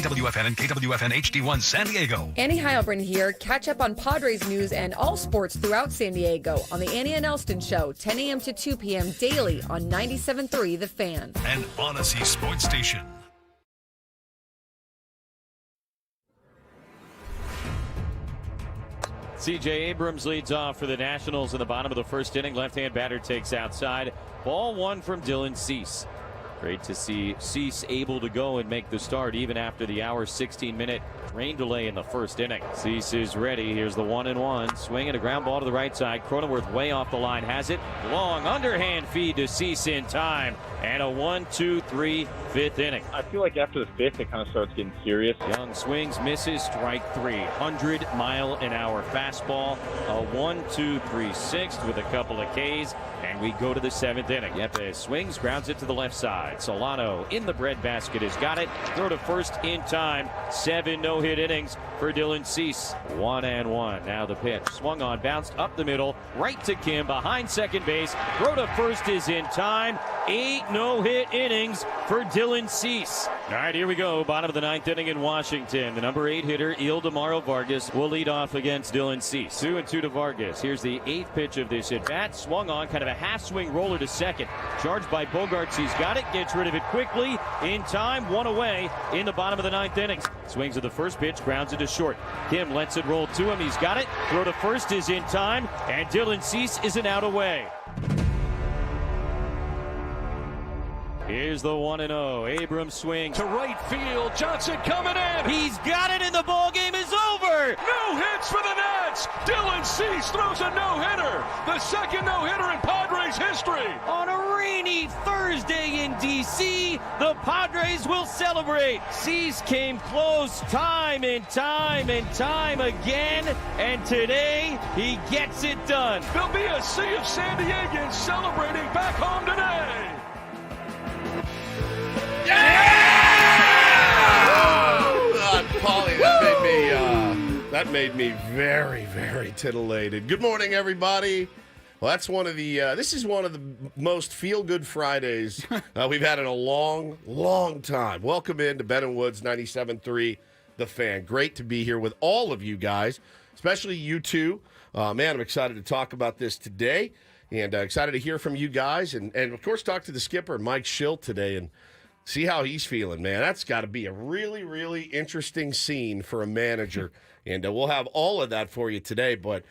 KWFN and KWFN HD1 San Diego. Annie Heilbrunn here. Catch up on Padres news and all sports throughout San Diego on the Annie and Elston Show, 10 a.m. to 2 p.m. daily on 97.3 The Fan. And Odyssey Sports Station. C.J. Abrams leads off for the Nationals in the bottom of the first inning. Left-hand batter takes outside. Ball one from Dylan Cease. Great to see Cease able to go and make the start even after the hour 16-minute rain delay in the first inning. Cease is ready. Here's the 1-1. Swing and a ground ball to the right side. Cronenworth way off the line has it. Long underhand feed to Cease in time. And a 1-2-3 fifth inning. I feel like after the fifth, it kind of starts getting serious. Young swings, misses, strike three. 100-mile-an-hour fastball. A 1-2-3 sixth with a couple of Ks. And we go to the seventh inning. Yepes swings, grounds it to the left side. Solano in the breadbasket has got it. Throw to first in time. 7 no-hit innings for Dylan Cease. 1-1. Now the pitch. Swung on, bounced up the middle. Right to Kim behind second base. Throw to first is in time. 8 no-hit innings for Dylan Cease. All right, here we go. Bottom of the ninth inning in Washington. The number 8 hitter, Ildemaro Vargas, will lead off against Dylan Cease. 2-2 to Vargas. Here's the 8th pitch of this at-bat. Swung on, kind of a half-swing roller to second. Charged by Bogarts. He's got it. Gets rid of it quickly. In time, one away in the bottom of the ninth innings. Swings at the first pitch, grounds it to short. Kim lets it roll to him. He's got it. Throw to first is in time. And Dylan Cease is an out away. Here's the 1-0. Abrams swings to right field. Johnson coming in. He's got it, and the ball game is over. No hits for the Nats. Dylan Cease throws a no-hitter. The second no-hitter in Padres history. On a rainy Thursday in D.C., the Padres will celebrate. Cease came close time and time and time again, and today he gets it done. There'll be a sea of San Diegans celebrating back home today. Paulie, that made me very, very titillated. Good morning, everybody. Well, that's one of the. This is one of the most feel-good Fridays we've had in a long, long time. Welcome in to Ben and Woods 97.3, The Fan. Great to be here with all of you guys, especially you two. Man, I'm excited to talk about this today, and excited to hear from you guys, and of course talk to the skipper, Mike Shildt, today, and see how he's feeling, man. That's got to be a really, really interesting scene for a manager. And we'll have all of that for you today. But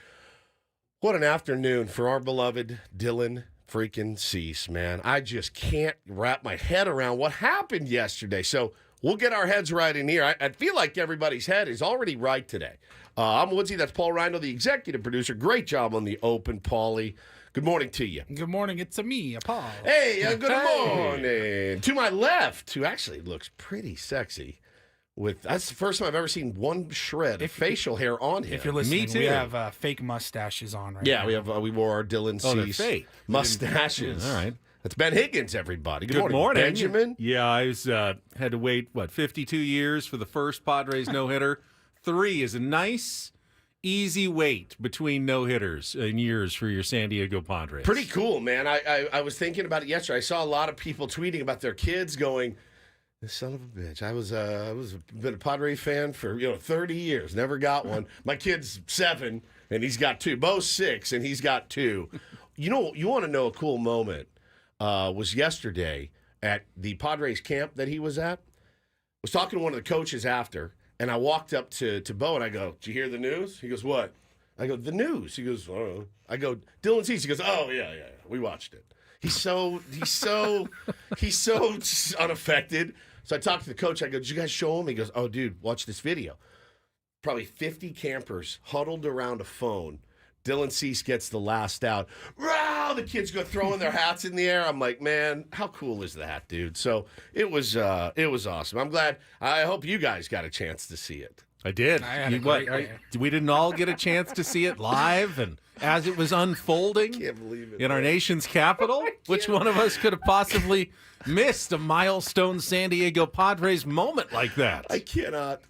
what an afternoon for our beloved Dylan freaking Cease, man. I just can't wrap my head around what happened yesterday. So we'll get our heads right in here. I feel like everybody's head is already right today. I'm Woodsy. That's Paul Reindl, the executive producer. Great job on the open, Paulie. Good morning to you. Good morning. It's me, Paul. Hey, good morning. To my left, who actually looks pretty sexy. That's the first time I've ever seen one shred of facial hair on him. If you're listening, Me too. we have fake mustaches on right now. Yeah, we wore our Dylan Cease mustaches. All right. That's Ben Higgins, everybody. Good morning. Benjamin. Yeah, I had to wait, 52 years for the first Padres no-hitter. 3 is a nice, easy wait between no-hitters in years for your San Diego Padres. Pretty cool, man. I was thinking about it yesterday. I saw a lot of people tweeting about their kids going, "This son of a bitch." I was been a Padres fan for 30 years. Never got one. My kid's 7 and he's got 2. Bo's 6 and he's got 2. You want to know a cool moment? Was yesterday at the Padres camp that he was at. I was talking to one of the coaches after. And I walked up to Bo and I go, "Did you hear the news?" He goes, "What?" I go, "The news." He goes, "Oh." I go, "Dylan Cease." He goes, "Oh yeah, we watched it." He's so unaffected. So I talked to the coach. I go, "Did you guys show him?" He goes, "Oh, dude, watch this video." Probably 50 campers huddled around a phone. Dylan Cease gets the last out. Wow, the kids go throwing their hats in the air. I'm like, man, how cool is that, dude? So it was awesome. I'm glad. I hope you guys got a chance to see it. I did. We didn't all get a chance to see it live and as it was unfolding Can't believe it, in our man. nation's capital. Which one of us could have possibly missed a milestone San Diego Padres moment like that? I cannot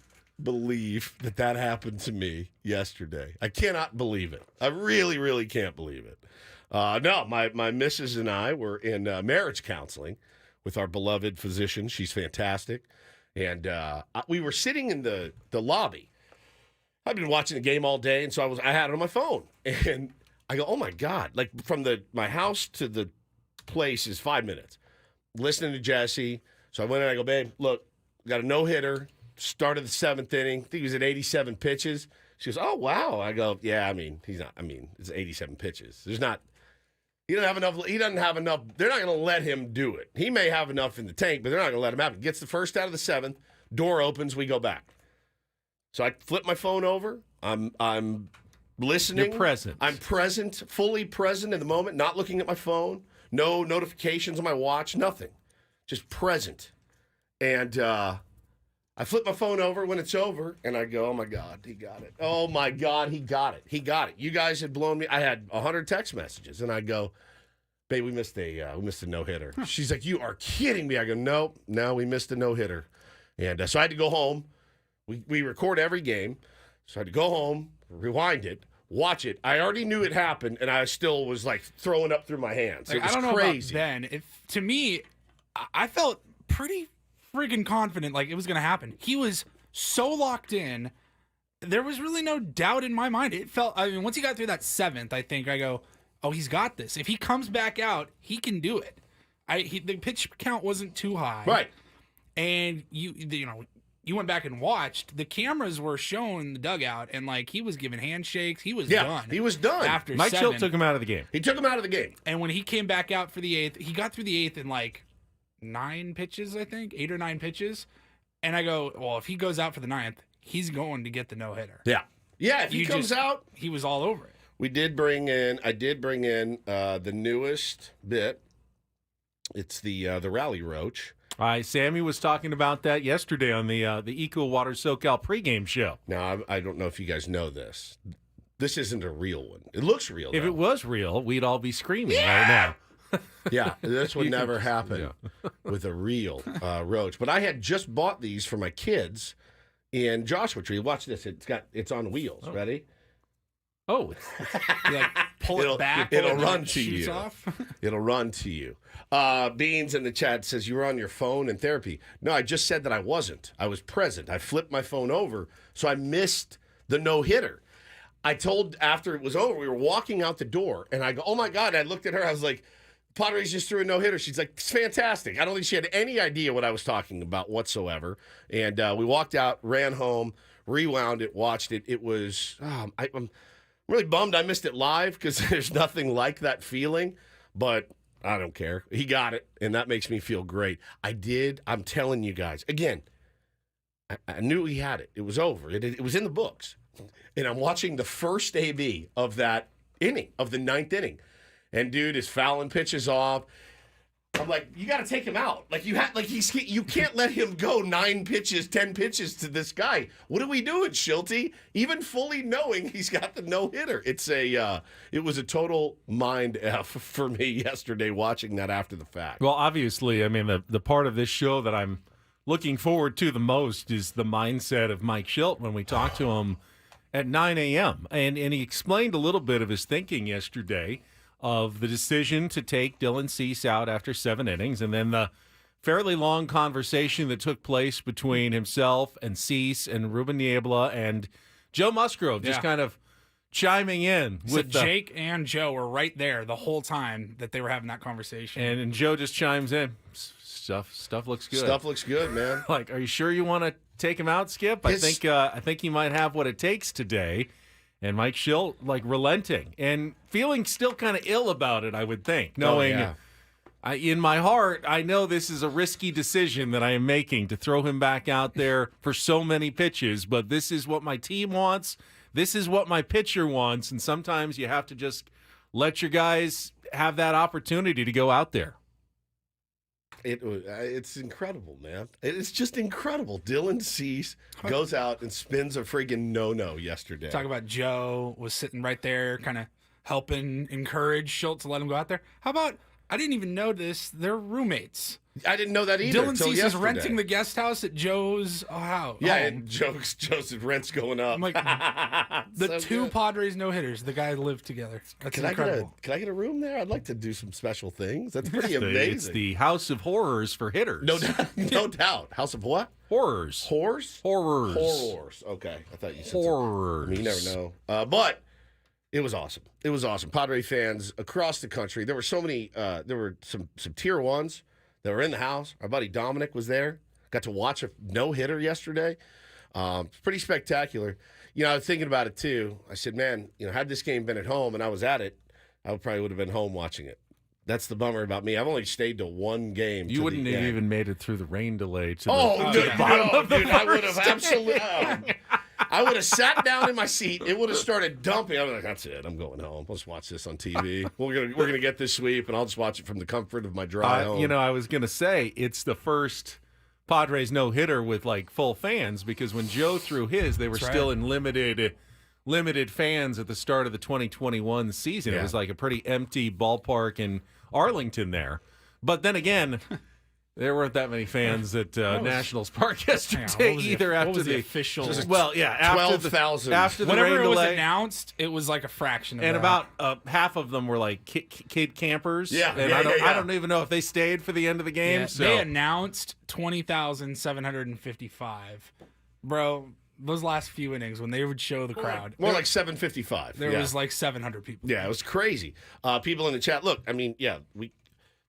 believe that happened to me yesterday. I cannot believe it. I really, really can't believe it. No, my missus and I were in marriage counseling with our beloved physician. She's fantastic. And we were sitting in the lobby. I've been watching the game all day, and so I had it on my phone. And I go, oh, my God. Like, from my house to the place is 5 minutes. Listening to Jesse. So I went in and I go, babe, look, got a no-hitter. Started the 7th inning. I think he was at 87 pitches. She goes, oh, wow. I go, yeah, he's not. It's 87 pitches. He doesn't have enough. They're not going to let him do it. He may have enough in the tank, but they're not going to let him have it. Gets the first out of the 7th. Door opens. We go back. So I flip my phone over. I'm listening. You're present. I'm present, fully present in the moment, not looking at my phone. No notifications on my watch, nothing. Just present. And I flip my phone over when it's over, and I go, oh, my God, he got it. Oh, my God, he got it. He got it. You guys had blown me. I had 100 text messages, and I go, babe, we missed a no-hitter. Huh. She's like, you are kidding me. I go, nope, no, we missed a no-hitter. And so I had to go home. We record every game, so I had to go home, rewind it, watch it. I already knew it happened, and I still was, like, throwing up through my hands. Like, it was I don't crazy. know about Ben. To me, I felt pretty friggin' confident like it was going to happen. He was so locked in. There was really no doubt in my mind. It felt, once he got through that 7th, I think I go, oh, he's got this. If he comes back out, he can do it. The pitch count wasn't too high. Right. And you went back and watched. The cameras were showing the dugout, and like he was giving handshakes. He was done. He was done. After Mike 7. Shildt took him out of the game. He took him out of the game. And when he came back out for the 8th, he got through the 8th in like 9 pitches, I think, 8 or 9 pitches. And I go, well, if he goes out for the 9th, he's going to get the no hitter. Yeah. Yeah. If he comes out, he was all over it. I did bring in the newest bit. It's the Rally Roach. Sammy was talking about that yesterday on the Eco Water SoCal pregame show. Now, I don't know if you guys know this. This isn't a real one. It looks real, If though. it was real, we'd all be screaming right now. Yeah, this would never happen with a real roach. But I had just bought these for my kids in Joshua Tree. Watch this. It's on wheels. Oh. Ready? Oh. You like pull it back. It'll and run it to shoots you. Off. It'll run to you. Beans in the chat says you were on your phone in therapy. No, I just said that I wasn't. I was present. I flipped my phone over, so I missed the no-hitter. I told after it was over, we were walking out the door, and I go, oh, my God. I looked at her. I was like, Padres just threw a no-hitter. She's like, it's fantastic. I don't think she had any idea what I was talking about whatsoever. And we walked out, ran home, rewound it, watched it. It was, I'm really bummed I missed it live because there's nothing like that feeling. But I don't care. He got it, and that makes me feel great. I'm telling you guys. Again, I knew he had it. It was over. It was in the books. And I'm watching the first AB of that inning, of the 9th inning. And dude is fouling pitches off. I'm like, you got to take him out. Like you can't let him go 9 pitches, 10 pitches to this guy. What are we doing, Shildt? Even fully knowing he's got the no hitter. It was a total mind F for me yesterday watching that after the fact. Well, obviously, the part of this show that I'm looking forward to the most is the mindset of Mike Shildt when we talked to him at 9 a.m. And he explained a little bit of his thinking yesterday of the decision to take Dylan Cease out after 7 innings, and then the fairly long conversation that took place between himself and Cease and Ruben Niebla and Joe Musgrove just kind of chiming in. Jake and Joe were right there the whole time that they were having that conversation. And Joe just chimes in, stuff looks good. Stuff looks good, man. Like, are you sure you want to take him out, Skip? I think he might have what it takes today. And Mike Shildt, relenting and feeling still kind of ill about it, I would think, knowing in my heart, I know this is a risky decision that I am making to throw him back out there for so many pitches, but this is what my team wants. This is what my pitcher wants. And sometimes you have to just let your guys have that opportunity to go out there. It's incredible, man. It's just incredible. Dylan Cease goes out and spins a friggin' no-no yesterday. Talk about Joe was sitting right there kind of helping encourage Shildt to let him go out there. How about I didn't even notice they're roommates. I didn't know that either. Dylan till Cease is yesterday. renting the guest house at Joe's house. Yeah, and Joe's rent's going up. I'm like, the So two good. Padres no-hitters, the guys live together. That's incredible. Can I get a room there? I'd like to do some special things. That's pretty It's amazing. the House of Horrors for hitters. No doubt. No doubt. House of what? Horrors. Whores? Horrors. Horrors. Okay. I thought you said Horrors. I mean, you never know. But it was awesome. It was awesome. Padre fans across the country. There were so many. There were some tier ones that were in the house. Our buddy Dominic was there. Got to watch a no-hitter yesterday. Pretty spectacular. You know, I was thinking about it too. I said, man, had this game been at home and I was at it, I probably would have been home watching it. That's the bummer about me. I've only stayed to one game. You wouldn't have even made it through the rain delay to the bottom of the dude, I would have first absolutely. I would have sat down in my seat. It would have started dumping. I was like, "That's it. I'm going home. Let's watch this on TV. We're gonna get this sweep, and I'll just watch it from the comfort of my drive home." I was gonna say it's the first Padres no hitter with like full fans because when Joe threw his, they were still in limited fans at the start of the 2021 season. Yeah. It was like a pretty empty ballpark in Arlington there. But then again, there weren't that many fans at Nationals Park yesterday either. After the official, after 12,000. After the whenever rain it was delay, announced, it was like a fraction of and that. about half of them were like kid campers. Yeah, and yeah, I don't even know if they stayed for the end of the game. Yeah, so they announced 20,755. Bro, those last few innings when they would show the crowd, More like 755. there was like 700 people. Yeah, it was crazy. People in the chat, look, I mean,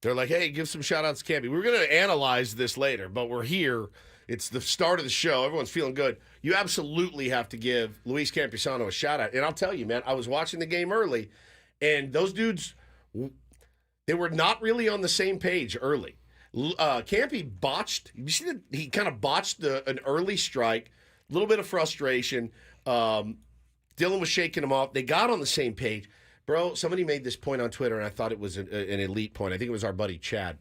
they're like, hey, give some shout-outs to Campy. We were going to analyze this later, but we're here. It's the start of the show. Everyone's feeling good. You absolutely have to give Luis Campusano a shout-out. And I'll tell you, man, I was watching the game early, and those dudes, they were not really on the same page early. Campy botched. You see that he kind of botched an early strike, a little bit of frustration. Dylan was shaking him off. They got on the same page. Bro, somebody made this point on Twitter, and I thought it was an elite point. I think it was our buddy Chad.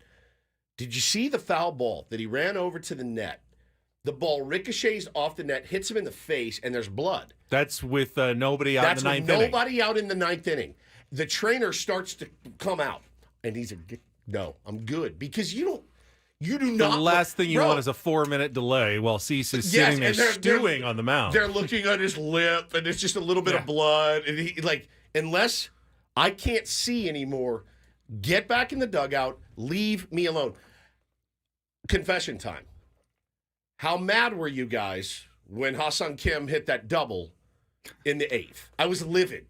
Did you see the foul ball that he ran over to the net? The ball ricochets off the net, hits him in the face, and there's blood. that's with nobody out in the ninth with inning. nobody out in the ninth inning. The trainer starts to come out, and he's no, I'm good. Because you do not. The last thing you bro, want is a 4-minute delay while Cease is Yes, sitting there and they're stewing on the mound. They're looking at his lip, and it's just a little bit of blood. And he, unless I can't see anymore, get back in the dugout, leave me alone. Confession time. How mad were you guys when Ha-Seong Kim hit that double in the 8th? I was livid.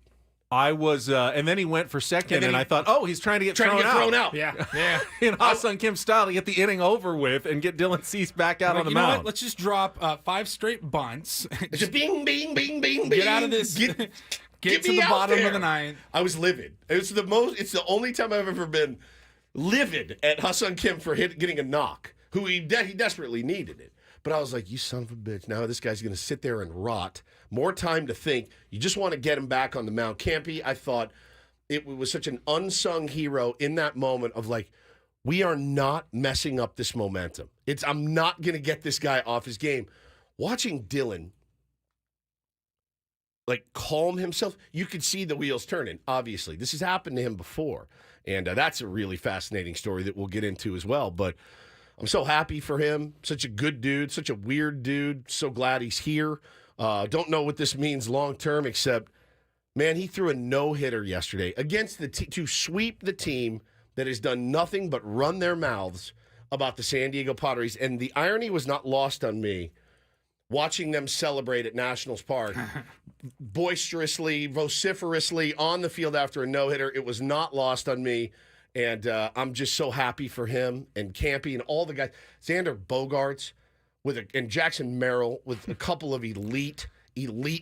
I was, and then he went for second, and I thought, oh, he's trying to get thrown out. Yeah. In Ha-Seong Kim style to get the inning over with and get Dylan Cease back out on the you know mound. what? Let's just drop 5 straight bunts. It's just bing, bing, bing, bing, bing. Get out of this. Get to me the out bottom there. of the ninth. I was livid. It's the only time I've ever been livid at Ha-Seong Kim for getting a knock. Who he desperately needed it. But I was like, you son of a bitch. Now this guy's going to sit there and rot. More time to think. You just want to get him back on the mound. Campy, I thought it was such an unsung hero in that moment of like, we are not messing up this momentum. I'm not going to get this guy off his game. Watching Dylan calm himself, you could see the wheels turning, obviously. This has happened to him before. And that's a really fascinating story that we'll get into as well. But I'm so happy for him. Such a good dude, such a weird dude. So glad he's here. Don't know what this means long term, except, man, he threw a no-hitter yesterday against to sweep the team that has done nothing but run their mouths about the San Diego Padres. And the irony was not lost on me watching them celebrate at Nationals Park boisterously, vociferously on the field after a no-hitter. It was not lost on me. And I'm just so happy for him and Campy and all the guys. Xander Bogaerts and Jackson Merrill with a couple of elite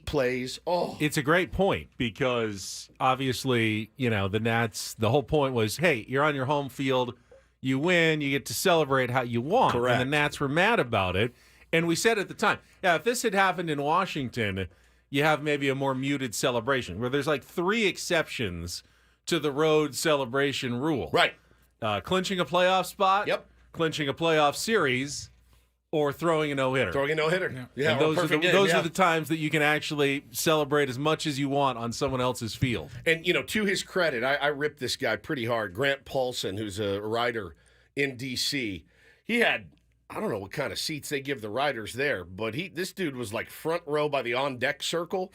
plays. Oh, it's a great point because obviously, the Nats, the whole point was, hey, you're on your home field, you win, you get to celebrate how you want. Correct. And the Nats were mad about it. And we said at the time, if this had happened in Washington, you have maybe a more muted celebration where there's 3 exceptions to the road celebration rule. right. Clinching a playoff spot. Yep. Clinching a playoff series. or throwing a no-hitter. Throwing a no-hitter. Yeah, and those are the times that you can actually celebrate as much as you want on someone else's field. And, to his credit, I ripped this guy pretty hard. Grant Paulson, who's a writer in D.C., he had, I don't know what kind of seats they give the writers there, but this dude was like front row by the on-deck circle,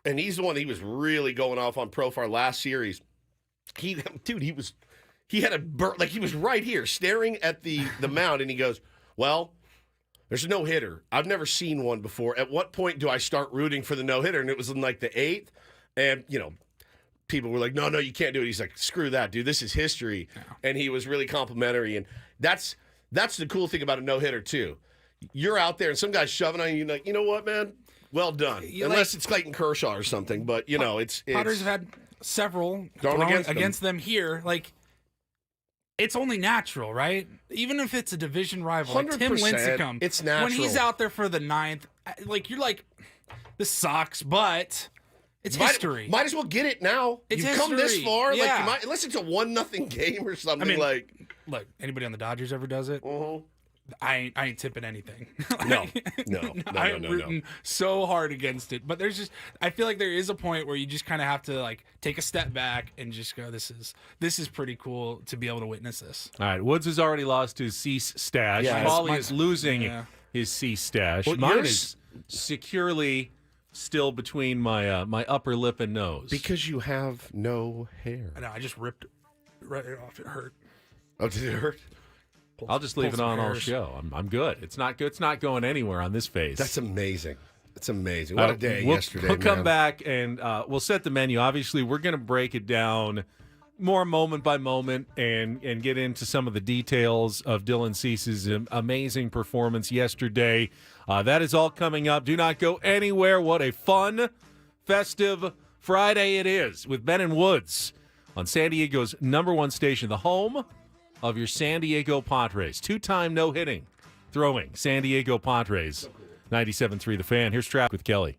and he's the one he was really going off on Profile last series. He had a like he was right here staring at the mound, and he goes, well, there's a no-hitter. I've never seen one before. At what point do I start rooting for the no-hitter? And it was in like the 8th, and, people were like, no, you can't do it. He's like, screw that, dude. This is history. Yeah. And he was really complimentary, and that's the cool thing about a no-hitter, too. You're out there, and some guy's shoving on you, like, you know what, man? Well done. Unless it's Clayton Kershaw or something, but, it's Padres have had several thrown against them here. Like, it's only natural, right? Even if it's a division rival, like Tim Lincecum, it's natural. When he's out there for the 9th, like, you're like, this sucks, but it's history. Might as well get it now. It's You've come this far. Yeah. Like, unless it's a 1-0 game or something. Look, anybody on the Dodgers ever does it? Mm-hmm. I ain't tipping anything. No. I'm rooting so hard against it. But I feel like there is a point where you just kind of have to like take a step back and just go, this is pretty cool to be able to witness this. All right, Woods has already lost his cease stash. Yeah, Paulie is losing his cease stash. Well, mine is securely still between my my upper lip and nose. Because you have no hair. I know, I just ripped it right off. It hurt. Oh, did it hurt? I'll just leave it on all show. I'm good. It's not good. It's not going anywhere on this face. That's amazing. It's amazing. What a day yesterday. We'll come back and we'll set the menu. Obviously, we're going to break it down more moment by moment and get into some of the details of Dylan Cease's amazing performance yesterday. That is all coming up. Do not go anywhere. What a fun, festive Friday it is with Ben and Woods on San Diego's #1 station, the home of your San Diego Padres. 2-time no-hitting throwing San Diego Padres. 97.3 The Fan. Here's Trap with Kelly.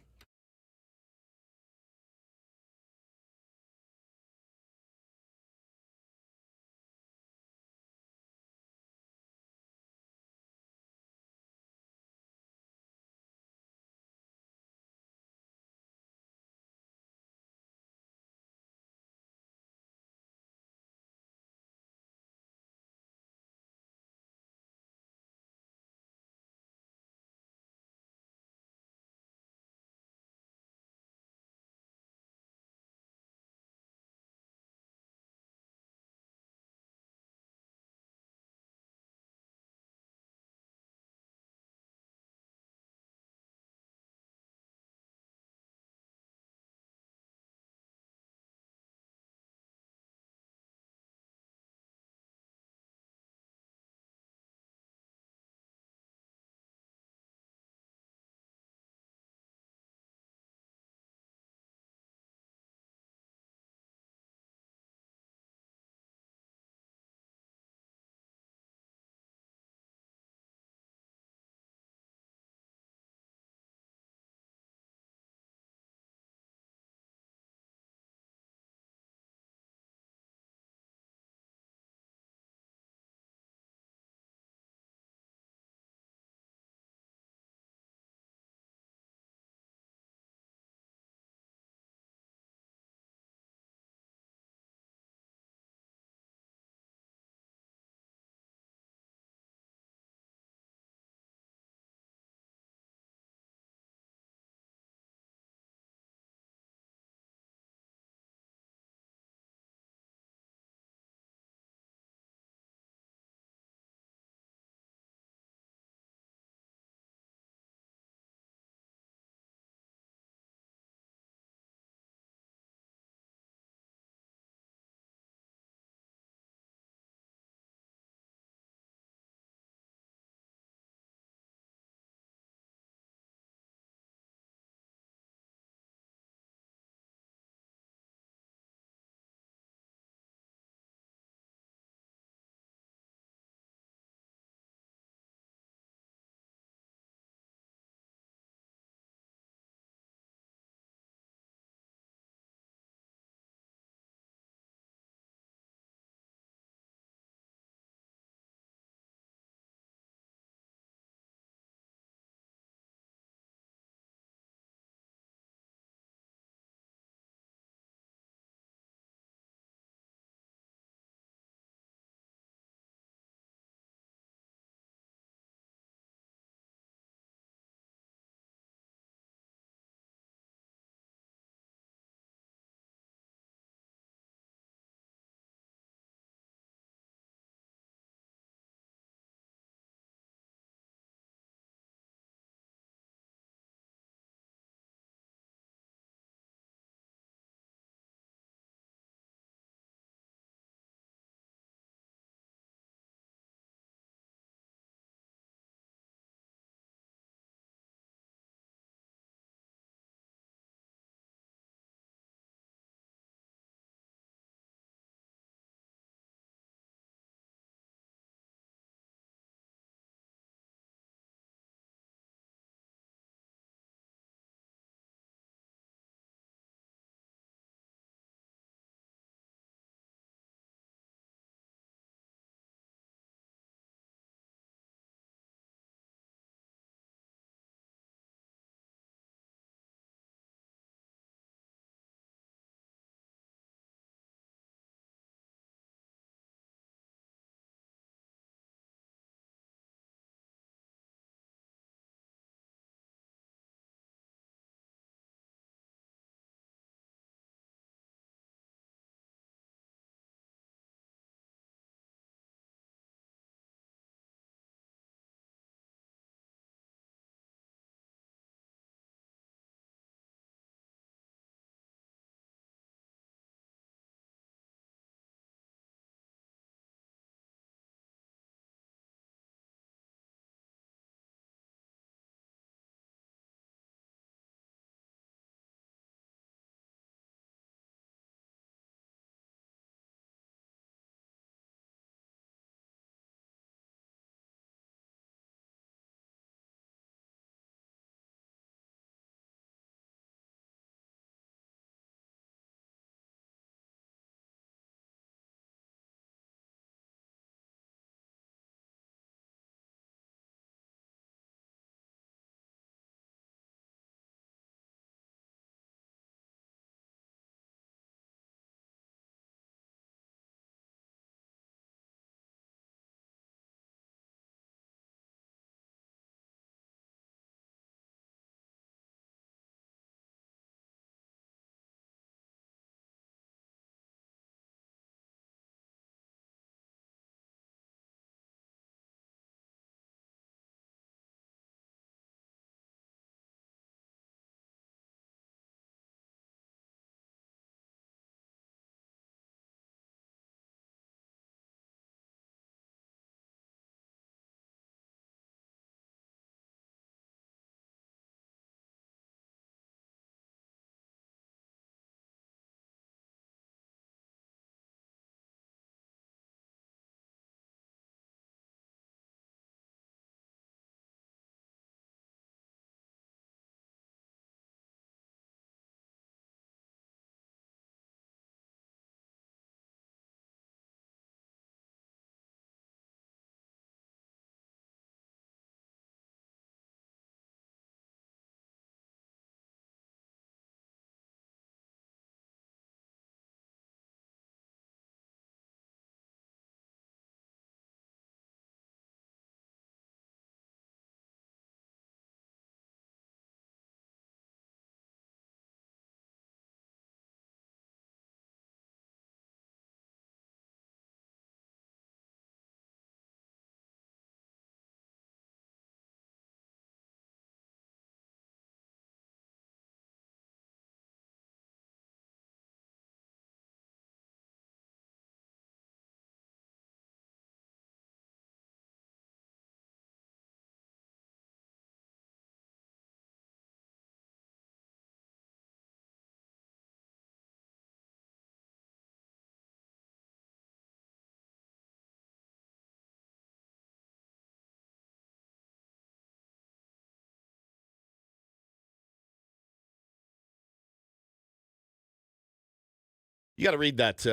You got to read that. You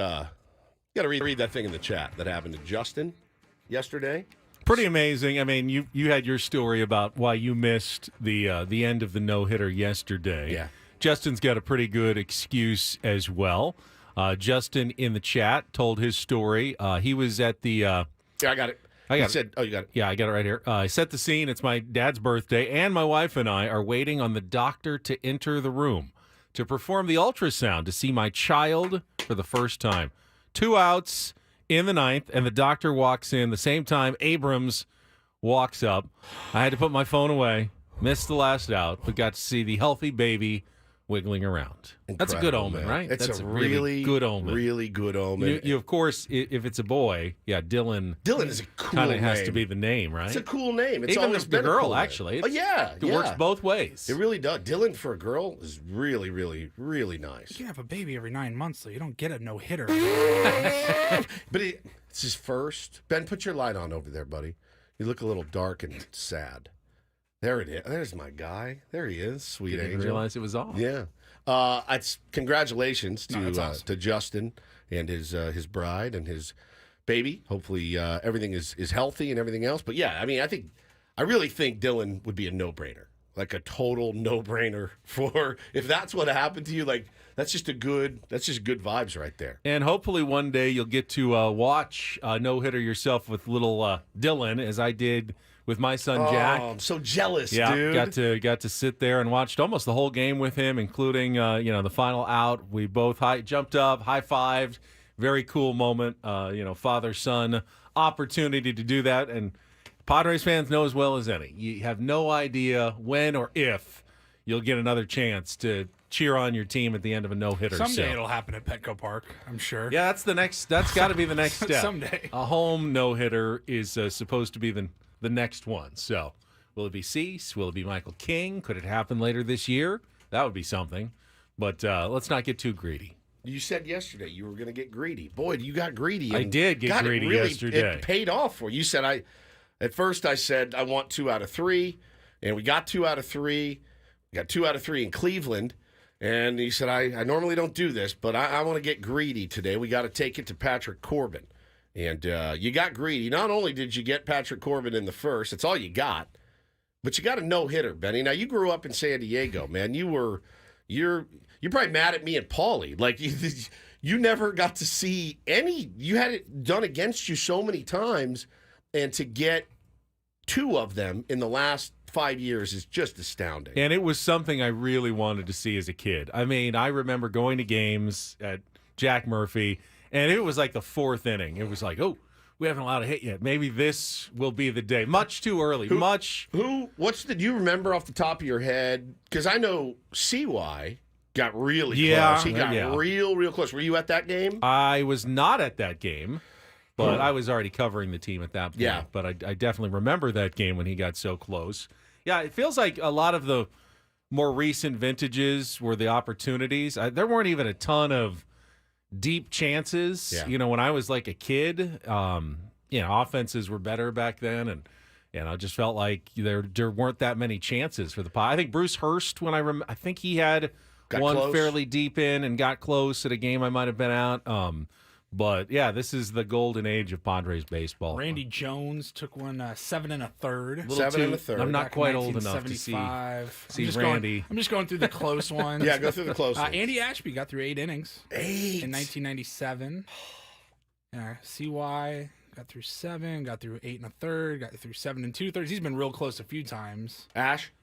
got to read that thing in the chat that happened to Justin yesterday. Pretty amazing. I mean, you had your story about why you missed the end of the no-hitter yesterday. Yeah. Justin's got a pretty good excuse as well. Justin in the chat told his story. He was at the. Yeah, I got it. I got it. Said, oh, you got it. Yeah, I got it right here. I set the scene. It's my dad's birthday, and my wife and I are waiting on the doctor to enter the room to perform the ultrasound to see my child for the first time. 2 outs in the ninth, and the doctor walks in the same time Abrams walks up. I had to put my phone away, missed the last out, but got to see the healthy baby wiggling around. That's a good omen, man. right? It's That's a really good omen. Really good omen. You of course, if it's a boy, yeah, Dylan. Dylan is a cool kind name. of has to be the name, right? It's a cool name. It's even always the been a girl, cool name. actually. Oh yeah, It works both ways. It really does. Dylan for a girl is really, really, really nice. You can have a baby every 9 months, so you don't get a no-hitter. But it's his first. Ben, put your light on over there, buddy. You look a little dark and sad. There it is. There's my guy. There he is. Sweet You didn't angel. realize it was off. Yeah. It's congratulations that's awesome. to Justin and his bride and his baby. Hopefully everything is healthy and everything else. But yeah, I mean, I really think Dylan would be a no-brainer, like a total no-brainer for if that's what happened to you. Like that's just good vibes right there. And hopefully one day you'll get to watch no-hitter yourself with little Dylan, as I did with my son Jack. Oh, I'm so jealous, yeah, dude. got to sit there and watched almost the whole game with him, including the final out. We both jumped up, high-fived. Very cool moment. Father-son opportunity to do that. And Padres fans know as well as any. You have no idea when or if you'll get another chance to cheer on your team at the end of a no-hitter. Someday it'll happen at Petco Park, I'm sure. Yeah, that's got to be the next step. Someday. A home no-hitter is supposed to be the next one. So will it be Cease? Will it be Michael King? Could it happen later this year? That would be something. But let's not get too greedy. You said yesterday you were going to get greedy. Boy, you got greedy. I did get greedy yesterday. It paid off for you. You said at first I said I want 2 out of 3, and we got 2 out of 3. We got 2 out of 3 in Cleveland. And he said, I normally don't do this, but I want to get greedy today. We got to take it to Patrick Corbin. And you got greedy. Not only did you get Patrick Corbin in the first, that's all you got, but you got a no-hitter, Benny. Now, you grew up in San Diego, man. You're probably mad at me and Paulie. Like, you never got to see any. You had it done against you so many times, and to get 2 of them in the last 5 years is just astounding. And it was something I really wanted to see as a kid. I mean, I remember going to games at Jack Murphy, and it was like the 4th inning. It was like, oh, we haven't allowed a hit yet. Maybe this will be the day. Much too early. Do you remember off the top of your head? Because I know CY got really close. He got real close. Were you at that game? I was not at that game, but I was already covering the team at that point. Yeah. But I definitely remember that game when he got so close. Yeah, it feels like a lot of the more recent vintages were the opportunities. There weren't even a ton of deep chances. Yeah. When I was like a kid, offenses were better back then, and I just felt like there weren't that many chances for the Pirates. I think Bruce Hurst, I think he had got one close. Fairly deep in and got close at a game I might have been at. But yeah, this is the golden age of Padres baseball. Randy Jones took one 7 1/3. 7 1/3. I'm not Back in quite old enough to see 1975. Randy. I'm just going through the close ones. Yeah, go through the close ones. Andy Ashby got through 8 innings 8 in 1997. CY got through 7, got through 8 1/3, got through 7 2/3. He's been real close a few times. Ash?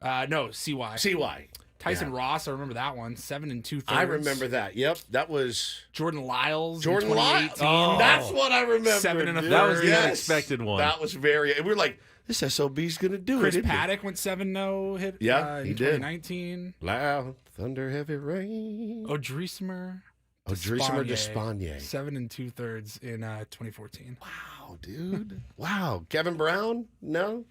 No, CY. CY. Tyson Ross, I remember that one. 7 2/3. I remember that. Yep, that was Jordan Lyles. Jordan in Lyles. 2018. Oh, that's what I remember. 7 1/3. That was the Yes. unexpected one. That was very. We were like, this SOB's going to do Chris it. Paddock went 7-0 hit. Yeah, in he did. 2019. Loud thunder, heavy rain. Odrisamer Despaigne. 7 2/3 in 2014. Wow, dude. Wow. Kevin Brown? No?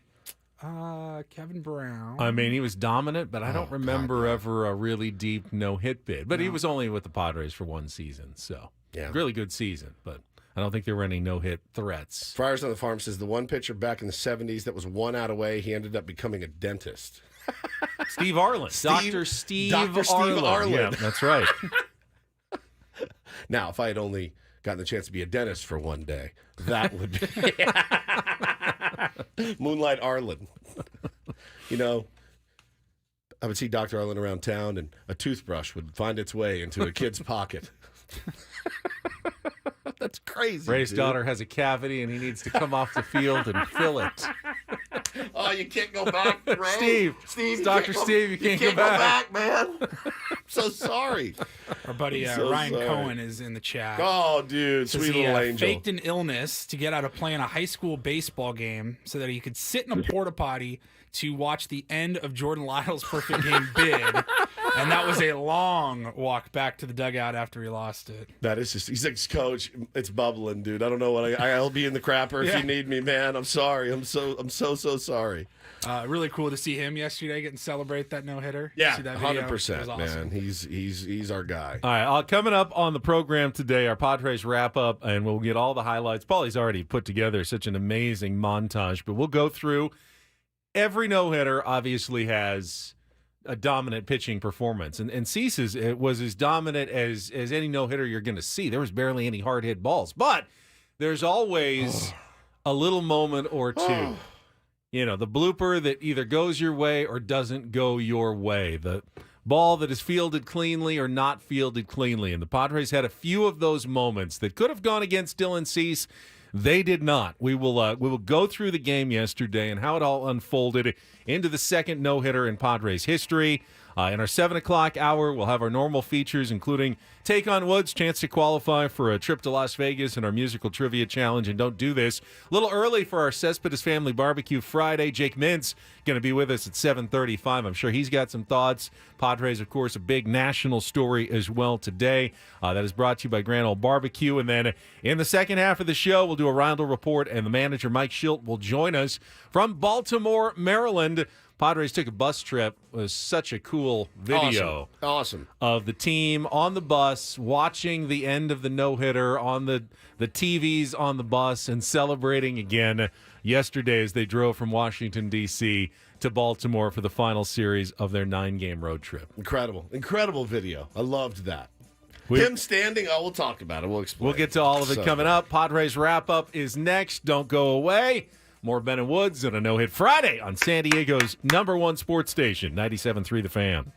Kevin Brown. I mean, he was dominant, but I don't remember God, no. ever a really deep no-hit bid. But he was only with the Padres for one season, so Yeah. really good season. But I don't think there were any no-hit threats. Friars on the Farm says the one pitcher back in the 70s that was 1 out away, he ended up becoming a dentist. Steve Arlen. Dr. Steve Dr. Steve Arlen. Arlen. Yeah, that's right. Now, if I had only gotten the chance to be a dentist for one day, that would be Moonlight Arlen. You know, I would see Dr. Arlen around town, and a toothbrush would find its way into a kid's pocket. That's crazy. Ray's dude. daughter has a cavity, and he needs to come off the field and fill it. Oh, you can't go back, Ray. Steve, you Dr. can't go- Steve, you can't go go back. man. I'm so sorry. Our buddy so Ryan sorry. Cohen is in the chat. Oh, dude, Says sweet he little angel. faked an illness to get out of playing a high school baseball game so that he could sit in a porta potty to watch the end of Jordan Lytle's perfect game bid. And that was a long walk back to the dugout after he lost it. That is just, he's like, Coach, it's bubbling, dude. I don't know what I'll be in the crapper if you need me, man. I'm sorry. I'm so sorry. Really cool to see him yesterday getting celebrate that no hitter. Yeah, See that video? 100%, It was awesome. man. He's our guy. All right, coming up on the program today, our Padres wrap-up, and we'll get all the highlights. Paulie's already put together such an amazing montage, but we'll go through. Every no-hitter obviously has a dominant pitching performance, and Cease's it was as dominant as any no-hitter you're going to see. There was barely any hard-hit balls, but there's always a little moment or two. You know, the blooper that either goes your way or doesn't go your way. The ball that is fielded cleanly or not fielded cleanly. And the Padres had a few of those moments that could have gone against Dylan Cease. They did not. We will go through the game yesterday and how it all unfolded into the second no-hitter in Padres history. In our 7 o'clock hour, we'll have our normal features, including Take on Woods, chance to qualify for a trip to Las Vegas and our musical trivia challenge. And don't do this a little early for our Cespedes Family Barbecue Friday. Jake Mintz going to be with us at 7:35. I'm sure he's got some thoughts. Padres, of course, a big national story as well today. That is brought to you by Grand Ole Barbecue. And then in the second half of the show, we'll do a Reindl Report, and the manager, Mike Shildt, will join us from Baltimore, Maryland. Padres took a bus trip. It was such a cool video. Awesome. Of the team on the bus, watching the end of the no-hitter on the TVs on the bus, and celebrating again yesterday as they drove from Washington, D.C. to Baltimore for the final series of their 9-game road trip. Incredible video. I loved that. Him standing, we'll talk about it. We'll explain. We'll get to all of it coming up. Padres wrap-up is next. Don't go away. More Ben and Woods on a No-Hit Friday on San Diego's #1 sports station, 97.3 The Fan.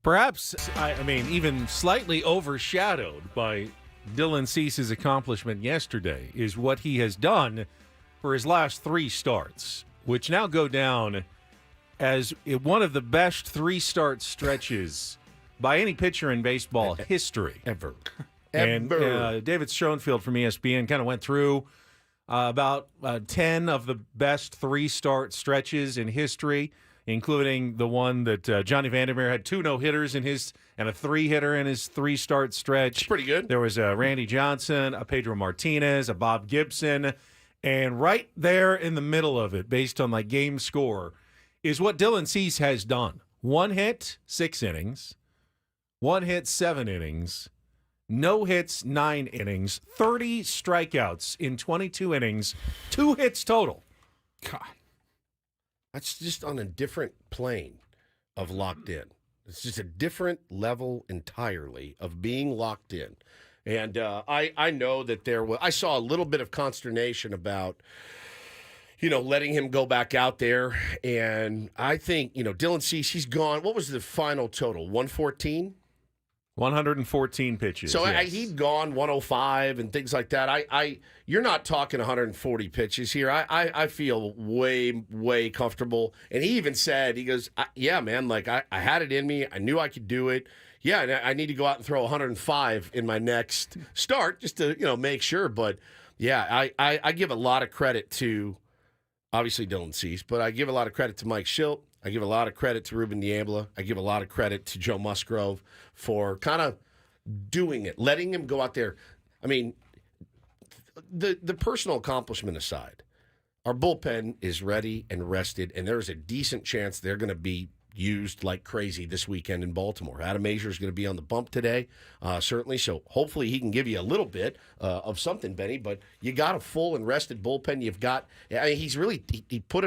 Perhaps, I mean, even slightly overshadowed by Dylan Cease's accomplishment yesterday is what he has done for his last 3 starts, which now go down as one of the best 3-start stretches by any pitcher in baseball history. Ever. And David Schoenfield from ESPN kind of went through about 10 of the best 3-start stretches in history, including the one that Johnny Vandermeer had 2 no-hitters in his and a 3-hitter in his 3-start stretch. It's pretty good. There was a Randy Johnson, a Pedro Martinez, a Bob Gibson, and right there in the middle of it, based on like game score, is what Dylan Cease has done. 1 hit, 6 innings. 1 hit, 7 innings. No hits, 9 innings. 30 strikeouts in 22 innings. 2 hits total. God. That's just on a different plane of locked in. It's just a different level entirely of being locked in. And I know that I saw a little bit of consternation about, letting him go back out there. And I think, Dylan Cease, he's gone. What was the final total? 114? 114 pitches. So yes. he'd gone 105 and things like that. You're not talking 140 pitches here. I feel way, way comfortable. And he even said, he goes, yeah, man, like I had it in me. I knew I could do it. Yeah, and I need to go out and throw 105 in my next start just to, make sure. But, yeah, I give a lot of credit to, obviously, Dylan Cease, but I give a lot of credit to Mike Shildt. I give a lot of credit to Ruben Niebla. I give a lot of credit to Joe Musgrove for kind of doing it, letting him go out there. I mean, the personal accomplishment aside, our bullpen is ready and rested, and there's a decent chance they're going to be used like crazy this weekend in Baltimore. Adam Azier is going to be on the bump today, certainly, so hopefully he can give you a little bit of something, Benny, but you got a full and rested bullpen. You've got, he's really, he put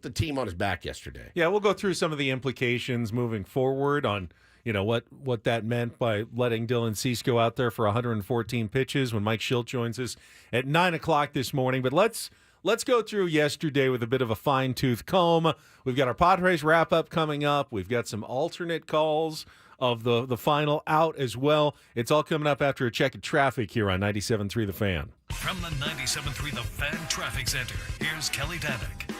the team on his back yesterday. Yeah, we'll go through some of the implications moving forward on, what that meant by letting Dylan Cease go out there for 114 pitches when Mike Shildt joins us at 9 o'clock this morning. But let's go through yesterday with a bit of a fine-tooth comb. We've got our Padres Wrap-Up coming up. We've got some alternate calls of the final out as well. It's all coming up after a check of traffic here on 97.3 The Fan. From the 97.3 The Fan Traffic Center, here's Kelly Danick.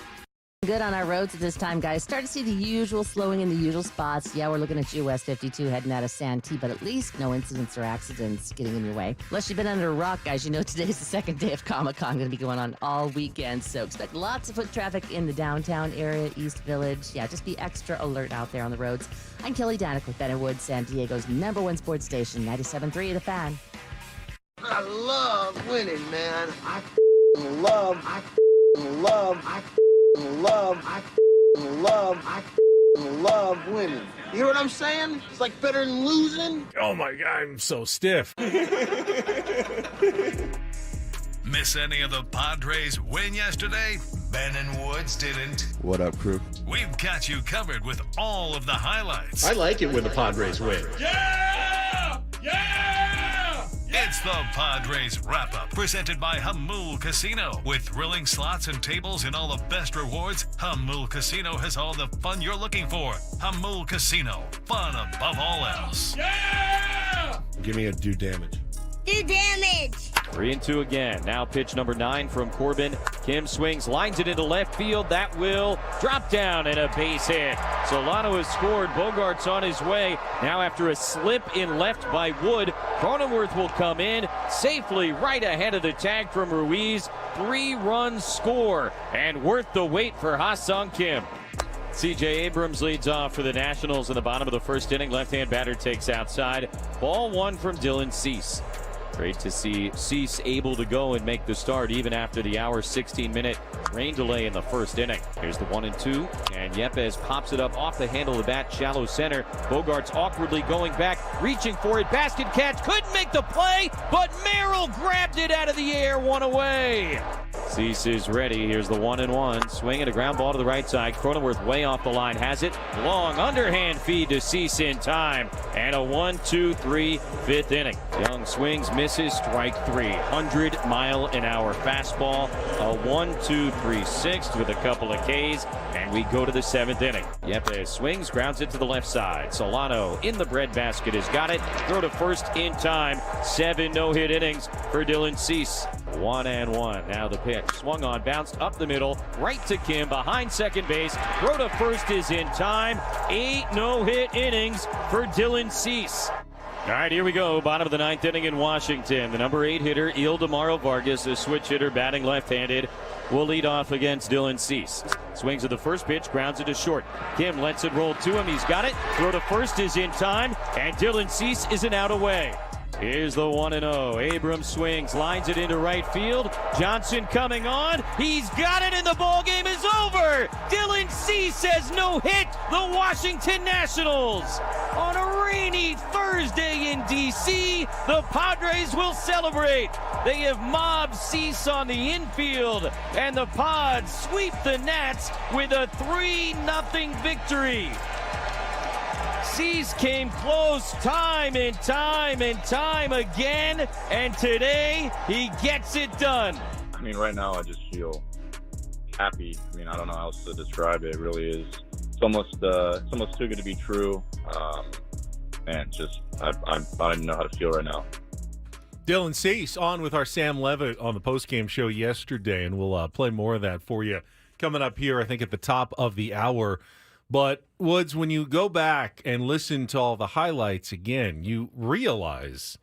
Good on our roads at this time, guys. Start to see the usual slowing in the usual spots. Yeah, we're looking at US 52 heading out of Santee, but at least no incidents or accidents getting in your way. Unless you've been under a rock, guys, today's the second day of Comic-Con. Going to be going on all weekend, so expect lots of foot traffic in the downtown area, East Village. Yeah, just be extra alert out there on the roads. I'm Kelly Danick with Ben & Wood, San Diego's #1 sports station, 97.3 The Fan. I love winning, man. I love winning. You hear what I'm saying? It's like better than losing. Oh my God, I'm so stiff. Miss any of the Padres win yesterday? Ben and Woods didn't. What up, crew? We've got you covered with all of the highlights. I like it when the Padres win. Yeah! Yeah! It's the Padres Wrap-Up, presented by Hamul Casino. With thrilling slots and tables and all the best rewards, Hamul Casino has all the fun you're looking for. Hamul Casino, fun above all else. Yeah! Give me a do damage. Do damage! 3-2 again. Now pitch number 9 from Corbin. Kim swings, lines it into left field. That will drop down and a base hit. Solano has scored. Bogart's on his way. Now after a slip in left by Wood, Cronenworth will come in safely right ahead of the tag from Ruiz. 3-run score and worth the wait for Ha-Sung Kim. C.J. Abrams leads off for the Nationals in the bottom of the first inning. Left-hand batter takes outside. Ball 1 from Dylan Cease. Great to see Cease able to go and make the start even after the 16-minute rain delay in the first inning. Here's the 1-2, and Yepes pops it up off the handle of the bat, shallow center. Bogart's awkwardly going back, reaching for it, basket catch, couldn't make the play, but Merrill grabbed it out of the air, 1 away. Cease is ready. Here's the 1-1. Swinging a ground ball to the right side. Cronenworth way off the line. Has it. Long underhand feed to Cease in time. And a 1-2-3 fifth inning. Young swings, misses, strike 3. 100-mile-an-hour fastball. A 1-2-3 sixth with a couple of Ks. And we go to the 7th inning. Yepes swings, grounds it to the left side. Solano in the breadbasket has got it. Throw to first in time. 7 no-hit innings for Dylan Cease. 1-1. Now the pitch. Swung on, bounced up the middle, right to Kim, behind second base. Throw to first is in time. 8 no-hit innings for Dylan Cease. All right, here we go. Bottom of the 9th inning in Washington. The number 8 hitter, Ildemaro Vargas, a switch hitter, batting left-handed, will lead off against Dylan Cease. Swings at the first pitch, grounds it to short. Kim lets it roll to him. He's got it. Throw to first is in time, and Dylan Cease is an out away. Here's the 1-0. Abrams swings, lines it into right field. Johnson coming on. He's got it, and the ball game is over. Dylan Cease has no hit the Washington Nationals. On a rainy Thursday in D.C., the Padres will celebrate. They have mobbed Cease on the infield, and the Pods sweep the Nats with a 3-0 victory. Cease came close time and time and time again, and today he gets it done. I mean, right now I just feel happy. I mean, I don't know how else to describe it. It really is. It's almost too good to be true. And just I don't even know how to feel right now. Dylan Cease on with our Sam Levitt on the postgame show yesterday, and we'll play more of that for you coming up here, I think, at the top of the hour. But, Woods, when you go back and listen to all the highlights again, you realize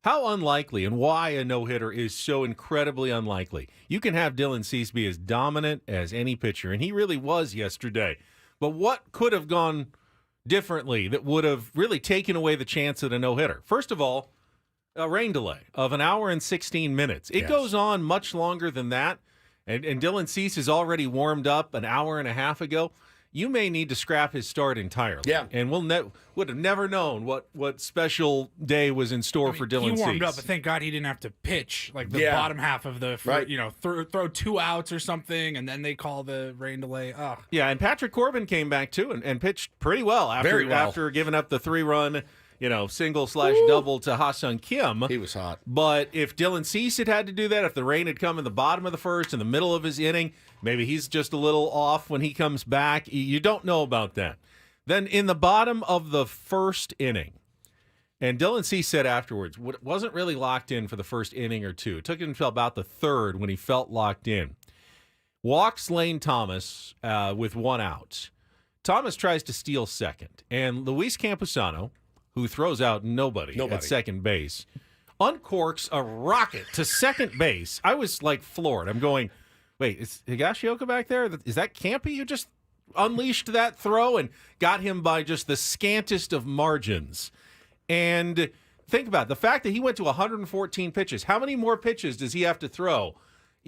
how unlikely and why a no-hitter is so incredibly unlikely. You can have Dylan Cease be as dominant as any pitcher, and he really was yesterday. But what could have gone differently that would have really taken away the chance at a no-hitter? First of all, a rain delay of 1 hour and 16 minutes. It goes on much longer than that, and Dylan Cease is already warmed up an hour and a half ago. You may need to scrap his start entirely. Yeah. And would have never known what special day was in store for Dylan Cease. He warmed up, but thank God he didn't have to pitch like the bottom half of the, throw 2 outs or something, and then they call the rain delay. Ugh. Yeah, and Patrick Corbin came back too and pitched pretty well after giving up the 3-run single/double to Ha-Seong Kim. He was hot. But if Dylan Cease had to do that, if the rain had come in the bottom of the first, in the middle of his inning, maybe he's just a little off when he comes back. You don't know about that. Then in the bottom of the first inning, and Dylan Cease said afterwards, wasn't really locked in for the first inning or two. It took him until about the third when he felt locked in. Walks Lane Thomas with 1 out. Thomas tries to steal second, and Luis Campusano, who throws out nobody at second base, uncorks a rocket to second base. I was like floored. I'm going, wait, is Higashioka back there? Is that Campy who just unleashed that throw and got him by just the scantest of margins? And think about it, the fact that he went to 114 pitches. How many more pitches does he have to throw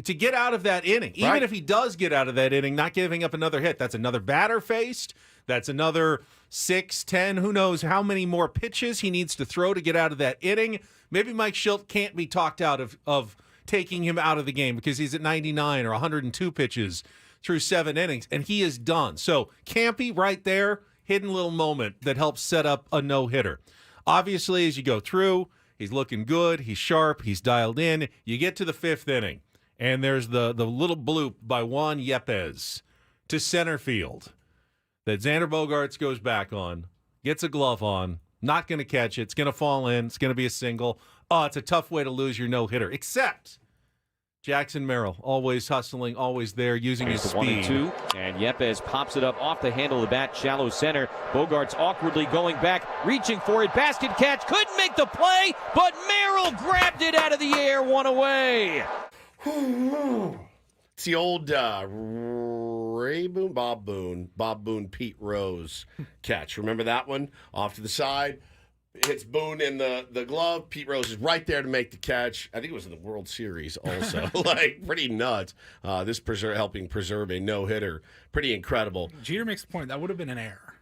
to get out of that inning? Even if he does get out of that inning, not giving up another hit, that's another batter faced. That's another 6, 10, who knows how many more pitches he needs to throw to get out of that inning. Maybe Mike Shildt can't be talked out of taking him out of the game because he's at 99 or 102 pitches through 7 innings, and he is done. So Campy right there, hidden little moment that helps set up a no-hitter. Obviously, as you go through, he's looking good, he's sharp, he's dialed in. You get to the 5th inning, and there's the little bloop by Juan Yepes to center field that Xander Bogaerts goes back on, gets a glove on, not going to catch it. It's going to fall in. It's going to be a single. Oh, it's a tough way to lose your no-hitter, except Jackson Merrill, always hustling, always there, using his speed. 1-2, and Yepes pops it up off the handle of the bat, shallow center. Bogaerts awkwardly going back, reaching for it, basket catch, couldn't make the play, but Merrill grabbed it out of the air, 1 away. It's the old Bob Boone, Pete Rose catch. Remember that one? Off to the side, hits Boone in the glove. Pete Rose is right there to make the catch. I think it was in the World Series also. Pretty nuts. This helping preserve a no-hitter. Pretty incredible. Jeter makes a point. That would have been an error.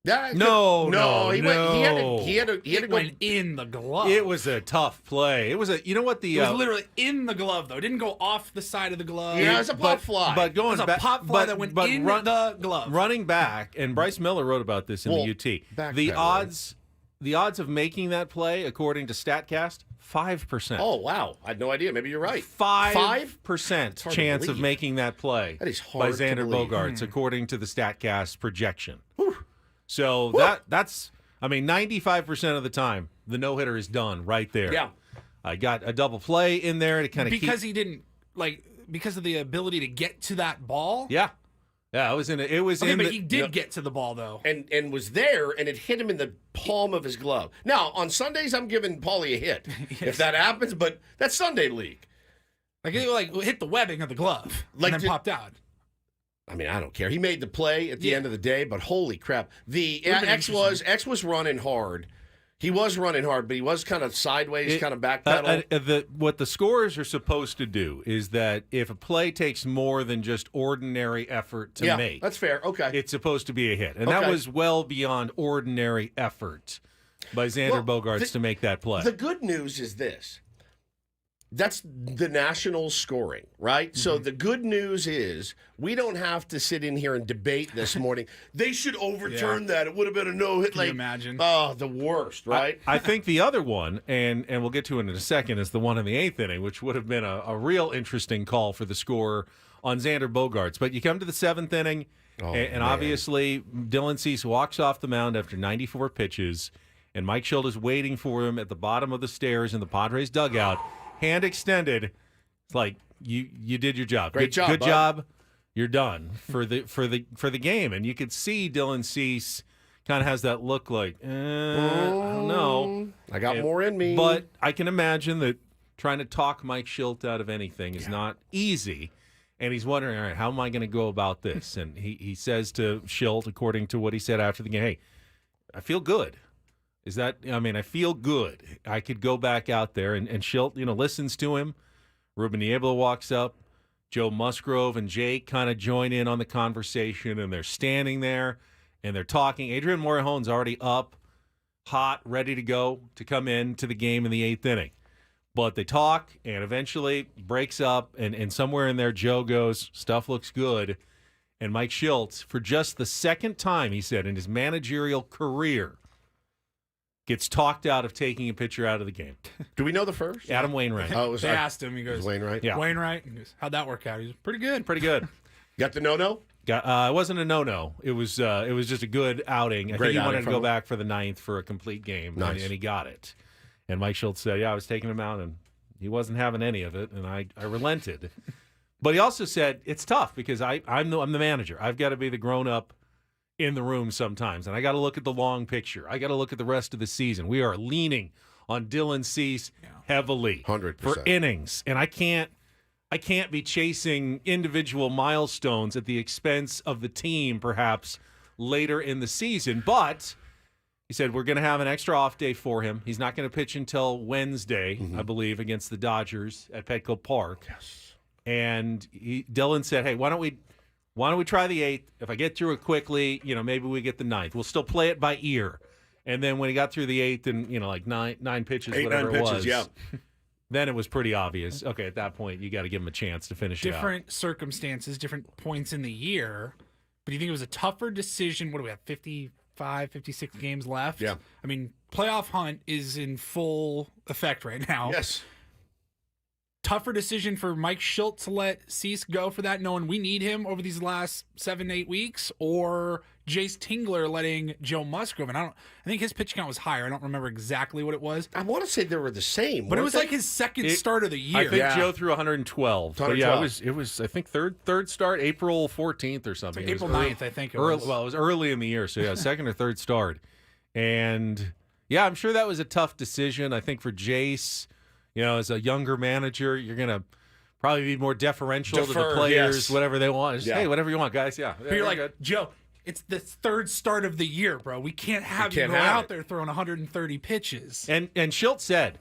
No. He had to It go went in the glove. It was a tough play. It was a, you know what the It was literally in the glove, though. It didn't go off the side of the glove. Yeah, it was a pop fly. But going It was a back, pop fly that went in the glove. Running back, and Bryce Miller wrote about this in the UT. The odds of making that play, according to Statcast, 5%. Oh wow, I had no idea. Maybe you're right. 5% chance of making that play. That is hard by to Xander believe. Bogaerts, according to the Statcast projection. So that's 95% of the time the no hitter is done right there. Yeah, I got a double play in there to kind of he didn't because of the ability to get to that ball. Yeah, it was in. It was Okay, in. but he did get to the ball though, and was there, and it hit him in the palm of his glove. Now on Sundays, I'm giving Paulie a hit if that happens, but that's Sunday league. It hit the webbing of the glove and then popped out. I mean, I don't care. He made the play at the end of the day, but holy crap. The X was running hard. He was running hard, but he was kind of sideways, kind of backpedal. What the scorers are supposed to do is that if a play takes more than just ordinary effort to make, that's fair. Okay. It's supposed to be a hit. And that was well beyond ordinary effort by Xander Bogaerts to make that play. The good news is this. That's the national scoring, right? Mm-hmm. So the good news is we don't have to sit in here and debate this morning. They should overturn that. It would have been a no-hit. Can you imagine? Oh, the worst, right? I think the other one, and we'll get to it in a second, is the one in the 8th inning, which would have been a real interesting call for the scorer on Xander Bogaerts. But you come to the 7th inning, and obviously Dylan Cease walks off the mound after 94 pitches, and Mike Shildt is waiting for him at the bottom of the stairs in the Padres dugout. Hand extended. It's like you did your job. Great job. Good job. You're done for the game. And you could see Dylan Cease kind of has that look like, I don't know. I got more in me. But I can imagine that trying to talk Mike Shildt out of anything is not easy. And he's wondering, all right, how am I going to go about this? And he says to Shildt, according to what he said after the game, hey, I feel good. I feel good. I could go back out there, and Shildt, listens to him. Ruben Niebla walks up. Joe Musgrove and Jake kind of join in on the conversation, and they're standing there, and they're talking. Adrian Morejon's already up, hot, ready to go to come in to the game in the 8th inning. But they talk, and eventually breaks up, and somewhere in there, Joe goes, stuff looks good. And Mike Shildt, for just the second time, he said, in his managerial career, gets talked out of taking a pitcher out of the game. Do we know the first? Adam Wainwright. They asked him. He goes, Wainwright? Yeah. Wainwright. He goes, how'd that work out? He goes, pretty good. Pretty good. Got the no-no? It wasn't a no-no. It was just a good outing. I think he wanted to go back for the 9th for a complete game, nice. and he got it. And Mike Shildt said, I was taking him out, and he wasn't having any of it, and I relented. But he also said, it's tough because I'm the manager. I've got to be the grown-up in the room sometimes, and I got to look at the long picture. I got to look at the rest of the season. We are leaning on Dylan Cease heavily 100% for innings, and I can't be chasing individual milestones at the expense of the team perhaps later in the season. But he said we're going to have an extra off day for him. He's not going to pitch until Wednesday, I believe, against the Dodgers at Petco Park. Yes. And Dylan said, hey, why don't we try the 8th? If I get through it quickly, maybe we get the 9th. We'll still play it by ear. And then when he got through the 8th and, like nine pitches, whatever it was, then it was pretty obvious. Okay, at that point, you got to give him a chance to finish it out. Different circumstances, different points in the year. But do you think it was a tougher decision? What do we have, 55, 56 games left? Yeah. I mean, playoff hunt is in full effect right now. Yes. Tougher decision for Mike Shildt to let Cease go for that, knowing we need him over these last 7-8 weeks, or Jace Tingler letting Joe Musgrove. And I think his pitch count was higher. I don't remember exactly what it was. I want to say they were the same, but it was like his second start of the year. I think Joe threw 112. But yeah, it was I think third start, April 14th or something. Like April 9th, I think it was. Well, it was early in the year, so yeah, second or third start. And yeah, I'm sure that was a tough decision. I think for Jace, as a younger manager, you're going to probably be more deferential to the players, whatever they want. Just, hey, whatever you want, guys. Yeah. But you're like, good. Joe, it's the third start of the year, bro. We can't have you go out there throwing 130 pitches. And Shildt said,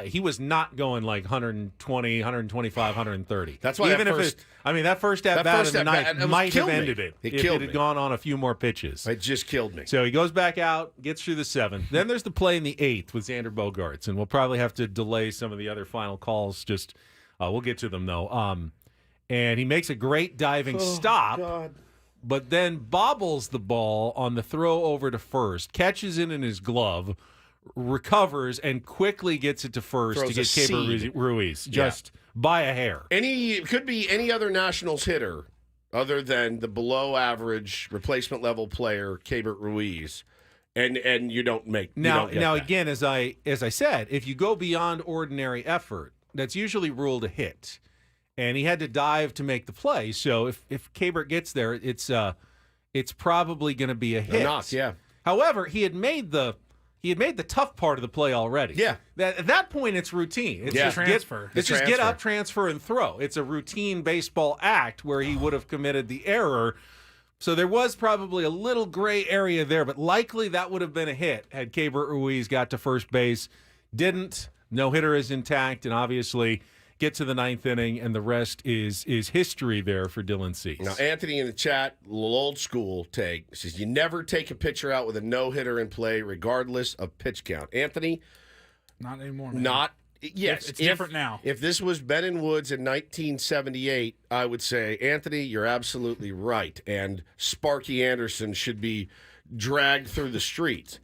he was not going like 120, 125, 130. That's why even that if first, it, I mean, that first at bat of the night might have ended it if it had gone on a few more pitches. It just killed me. So he goes back out, gets through the 7th. Then there's the play in the 8th with Xander Bogaerts, and we'll probably have to delay some of the other final calls. Just we'll get to them though. And he makes a great diving stop. God. But then bobbles the ball on the throw over to first, catches it in his glove, recovers, and quickly gets it to first to get Keibert Ruiz just by a hair. Could be any other Nationals hitter other than the below average replacement level player Keibert Ruiz, and you don't make now that. Again, as I said, if you go beyond ordinary effort, that's usually ruled a hit. And he had to dive to make the play. So if Keibert gets there, it's probably going to be a hit. However, he had made the tough part of the play already. Yeah. At that point, it's routine. It's just transfer. Get up, transfer, and throw. It's a routine baseball act where he would have committed the error. So there was probably a little gray area there, but likely that would have been a hit had Keibert Ruiz got to first base. Didn't. No hitter is intact, and obviously get to the 9th inning, and the rest is history there for Dylan Cease. Now, Anthony in the chat, little old school take, says you never take a pitcher out with a no-hitter in play regardless of pitch count. Anthony? Not anymore, man. Yes. It's different now. If this was Ben and Woods in 1978, I would say, Anthony, you're absolutely right, and Sparky Anderson should be dragged through the streets.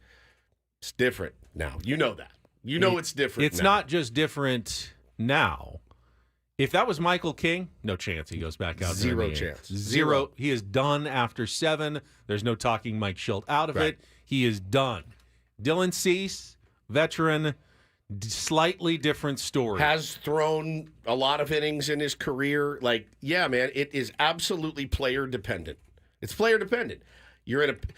It's different now. You know that. You know it's different It's not just different now. If that was Michael King, no chance he goes back out. Zero chance. Zero. He is done after 7. There's no talking Mike Shildt out of it. He is done. Dylan Cease, veteran, slightly different story. Has thrown a lot of innings in his career. Yeah, man, it is absolutely player dependent. It's player dependent.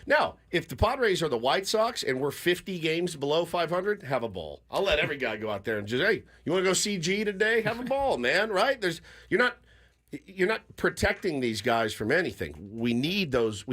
Now, if the Padres are the White Sox and we're 50 games below 500, have a ball. I'll let every guy go out there and just, hey, you want to go see G today? Have a ball, man. Right? You're not protecting these guys from anything. We need those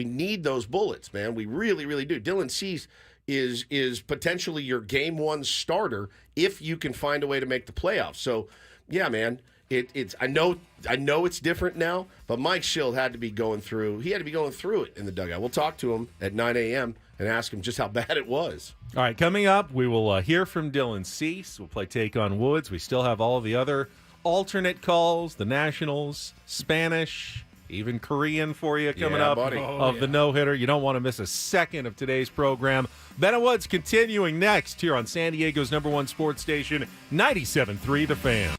bullets, man. We really, really do. Dylan Cease is potentially your game 1 starter if you can find a way to make the playoffs. So, yeah, man. I know it's different now, but Mike Shildt had to be going through it in the dugout. We'll talk to him at 9 a.m. and ask him just how bad it was. All right, coming up, we will hear from Dylan Cease. We'll play Take on Woods. We still have all of the other alternate calls, the Nationals, Spanish, even Korean for you coming up of the no-hitter. You don't want to miss a second of today's program. Ben and Woods continuing next here on San Diego's #1 sports station, 97.3 The Fan.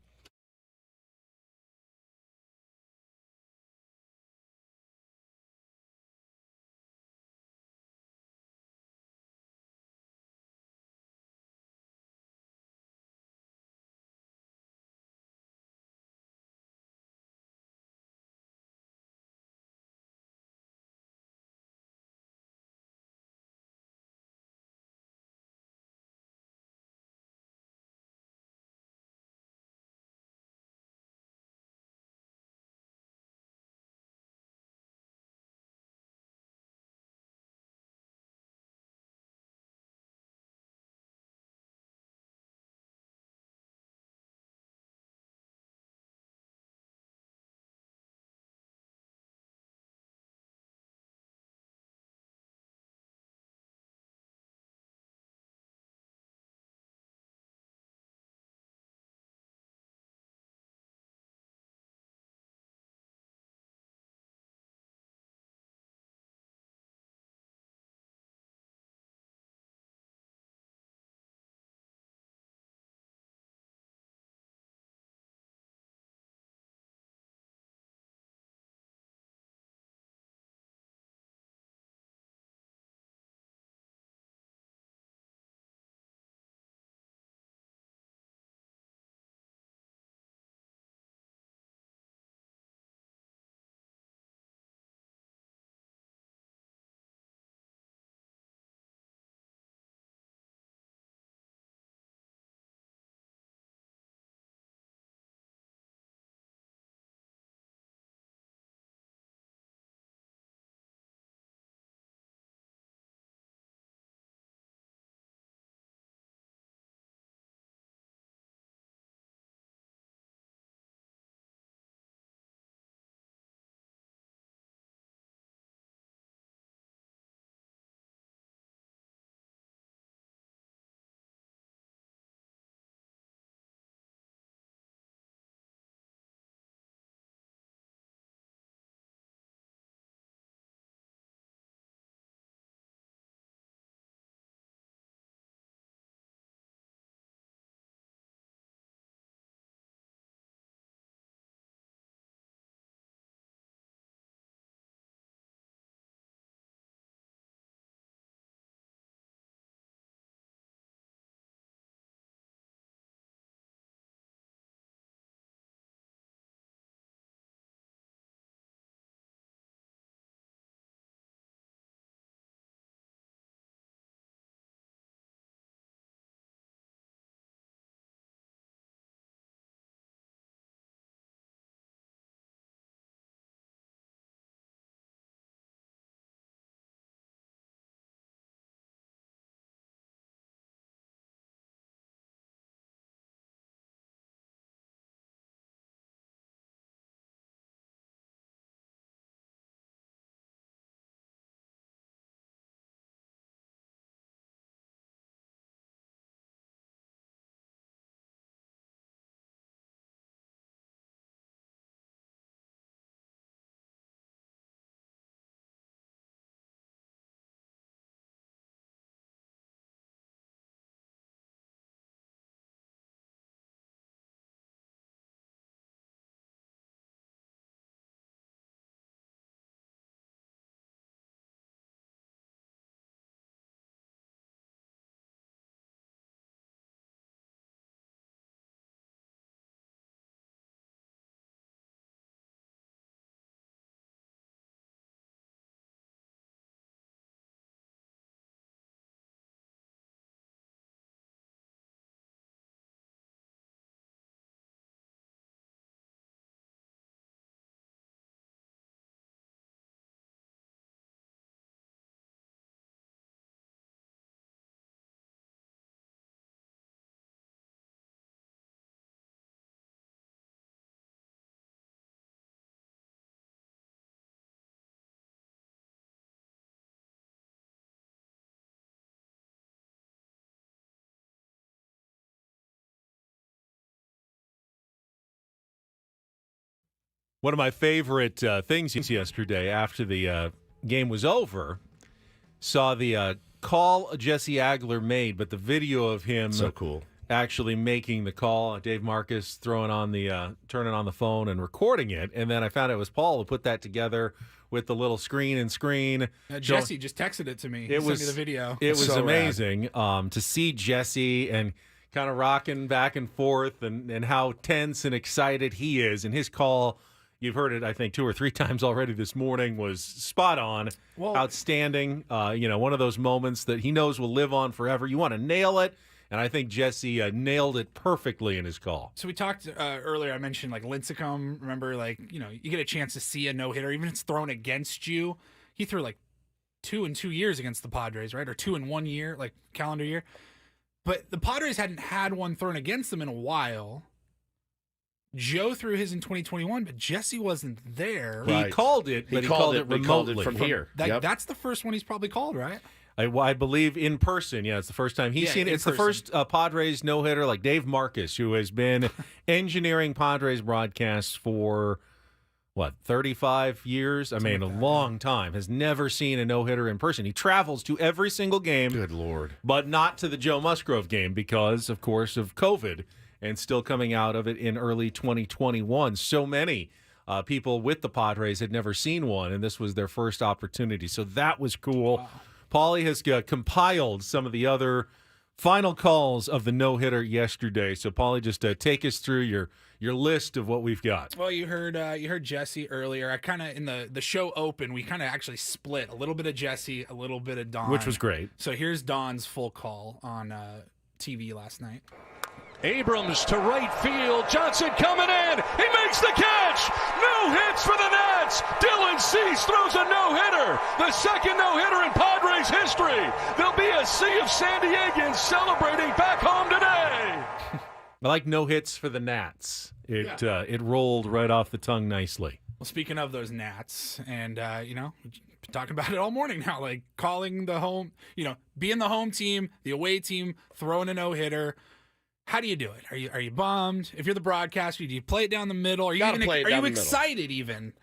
One of my favorite things yesterday after the game was over, saw the call Jesse Agler made, but the video of him so cool. Actually making the call, Dave Marcus turning on the phone and recording it, and then I found it was Paul who put that together with the little screen. Jesse just texted it to me. Sent me the video. It was so amazing to see Jesse and kind of rocking back and forth and how tense and excited he is. And his call, you've heard it, I think, 2 or 3 times already this morning, was spot on, outstanding. One of those moments that he knows will live on forever. You want to nail it. And I think Jesse nailed it perfectly in his call. So we talked earlier, I mentioned like Lincecum. Remember, you get a chance to see a no-hitter, even if it's thrown against you. He threw 2 in 2 years against the Padres, right? Or 2 in 1 year, calendar year. But the Padres hadn't had one thrown against them in a while. Joe threw his in 2021, but Jesse wasn't there. Right. He called it, but he called it remotely. Called it from here. That's the first one he's probably called, right? I believe in person. Yeah, it's the first time he's seen it. It's the first Padres no-hitter, like Dave Marcus, who has been engineering Padres broadcasts for, 35 years? I mean, a long time. Has never seen a no-hitter in person. He travels to every single game. Good Lord. But not to the Joe Musgrove game because, of course, of COVID and still coming out of it in early 2021. So many people with the Padres had never seen one, and this was their first opportunity. So that was cool. Wow. Paulie has compiled some of the other final calls of the no-hitter yesterday. So, Paulie, just take us through your list of what we've got. Well, you heard Jesse earlier. I kind of, in the show open, we kind of actually split a little bit of Jesse, a little bit of Don. Which was great. So here's Don's full call on TV last night. Abrams to right field. Johnson coming in. He makes the catch. No hits for the Nats. Dylan Cease throws a no-hitter. The second no-hitter in Padres history. There'll be a sea of San Diegans celebrating back home today. I like no hits for the Nats. It rolled right off the tongue nicely. Well, speaking of those Nats, and we've been talking about it all morning now, calling the home, being the home team, the away team, throwing a no-hitter. How do you do it? Are you bummed? If you're the broadcaster, do you play it down the middle? Are you excited even?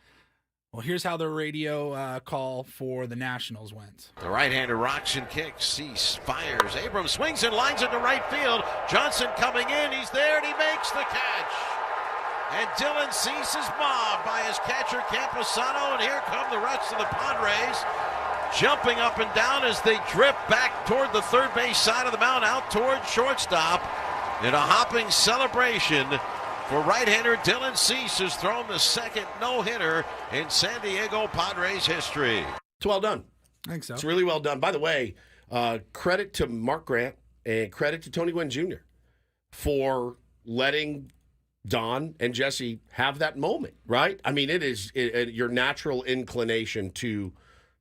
Well, here's how the radio call for the Nationals went. The right-hander rocks and kicks. Cease fires. Abrams swings and lines into right field. Johnson coming in. He's there and he makes the catch. And Dylan Cease is mobbed by his catcher Camposano. And here come the rest of the Padres, jumping up and down as they drift back toward the third base side of the mound, out toward shortstop. In a hopping celebration for right-hander Dylan Cease, who's thrown the second no-hitter in San Diego Padres history. It's well done. I think so. It's really well done. By the way, credit to Mark Grant and credit to Tony Gwynn Jr. for letting Don and Jesse have that moment, right? I mean, it is your natural inclination to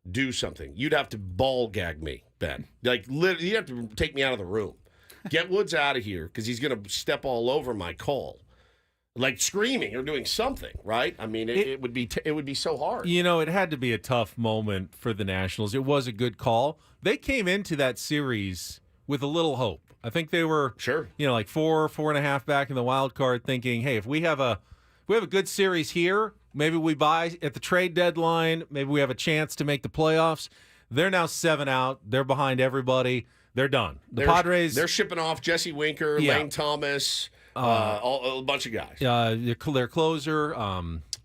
do something. You'd have to ball gag me, Ben. You'd have to take me out of the room. Get Woods out of here because he's going to step all over my call, screaming or doing something, right? I mean, it would be so hard. It had to be a tough moment for the Nationals. It was a good call. They came into that series with a little hope. I think they were 4.5 back in the wild card, thinking, hey, if we have a good series here, maybe we buy at the trade deadline. Maybe we have a chance to make the playoffs. They're now 7 out. They're behind everybody. They're done. Padres. They're shipping off Jesse Winker, Lane Thomas, a bunch of guys. Their closer.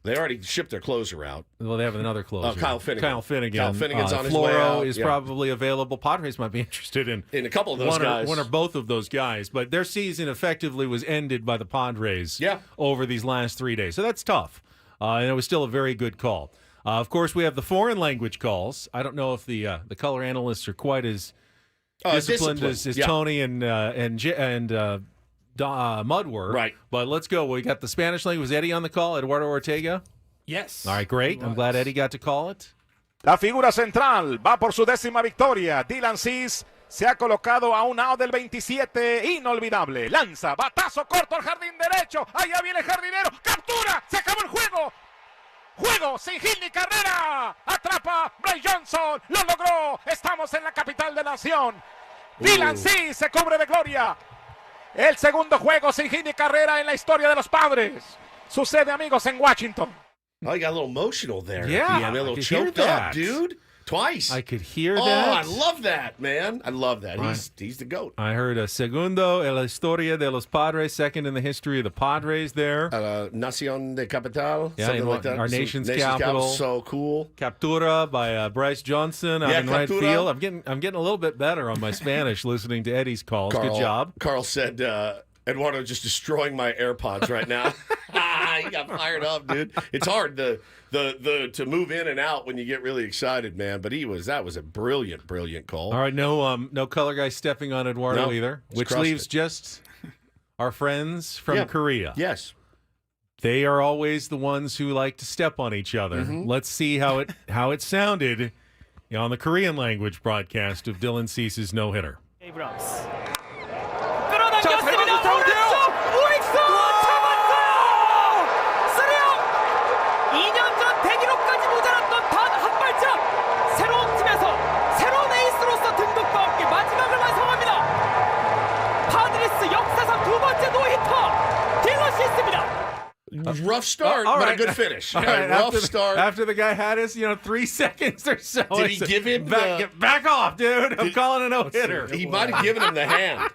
They already shipped their closer out. Well, they have another closer. Kyle Finnegan. Kyle Finnegan's on his way out. Floro is probably available. Padres might be interested in a couple of those guys. One or both of those guys. But their season effectively was ended by the Padres over these last 3 days. So that's tough. And it was still a very good call. Of course, we have the foreign language calls. I don't know if the color analysts are quite as disciplined as Tony and Mudd were. Right. But let's go. We got the Spanish language. Was Eddie on the call? Eduardo Ortega? Yes. All right, great. I'm glad Eddie got to call it. La figura central va por su 10ª victoria. Dylan Cease se ha colocado a un out del 27. Inolvidable. Lanza. Batazo corto al jardín derecho. Allá viene el jardinero. Captura. Se acabó el juego. Juego sin hit ni carrera. Atrapa Bryce Johnson. Lo logró. Estamos en la capital de la nación. Dylan Cease se cubre de gloria. El segundo juego sin hit ni carrera en la historia de los Padres. Sucede, amigos, en Washington. Oh, you got a little emotional there. Yeah, a little I could hear choked up, that. dude. Twice. I could hear Oh, that. I love that, man. I love that. He's the GOAT. I heard a segundo en la historia de los Padres, second in the history of the Padres there. Nación de Capital, Yeah, something like that. our nation's capital. So cool. Captura by Bryce Johnson out in right field. I'm getting a little bit better on my Spanish listening to Eddie's calls. Good job. Carl said, Eduardo just destroying my AirPods right now. He got fired up, dude. It's hard to move in and out when you get really excited, man. But that was a brilliant call. All right, no color guy stepping on Eduardo either, which leaves just our friends from Korea. Yes. They are always the ones who like to step on each other. Mm-hmm. Let's see how it sounded on the Korean language broadcast of Dylan Cease's no-hitter. Abrams. Rough start, but a good finish. Rough start. After the guy had his, 3 seconds or so. Did he give him back off, dude? I'm calling a no-hitter. He might have given him the hand.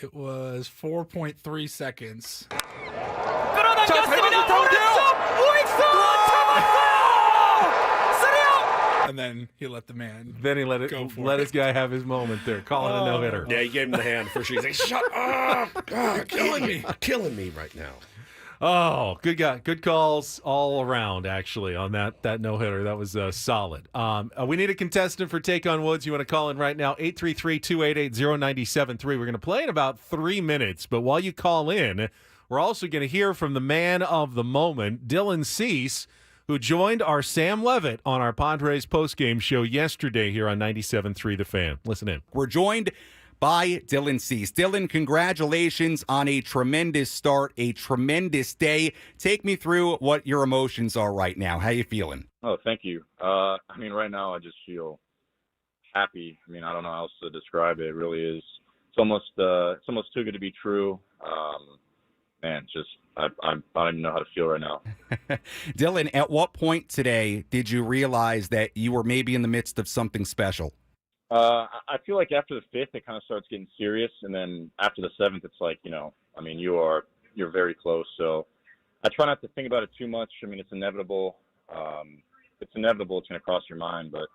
It was 4.3 seconds. And then he let the man. Then he let his guy have his moment there, calling a no-hitter. Yeah, he gave him the hand for sure. He's like, "Shut up! God, killing me right now." Oh, good guy. Good calls all around, actually, on that no-hitter. That was solid. We need a contestant for Take on Woods. You want to call in right now, 833-288-0973. We're going to play in about 3 minutes, but while you call in, we're also going to hear from the man of the moment, Dylan Cease, who joined our Sam Levitt on our Padres postgame show yesterday here on 97.3 The Fan. Listen in. We're joined by Dylan Cease. Dylan, congratulations on a tremendous start, a tremendous day. Take me through what your emotions are right now. How you feeling? Oh, thank you. Right now I just feel happy. I don't know how else to describe it. It really is. It's almost too good to be true. I don't even know how to feel right now. Dylan, at what point today did you realize that you were maybe in the midst of something special? I feel like after the 5th, it kind of starts getting serious, and then after the 7th, it's like, you're very close. So I try not to think about it too much. It's inevitable. It's inevitable. It's going to cross your mind, but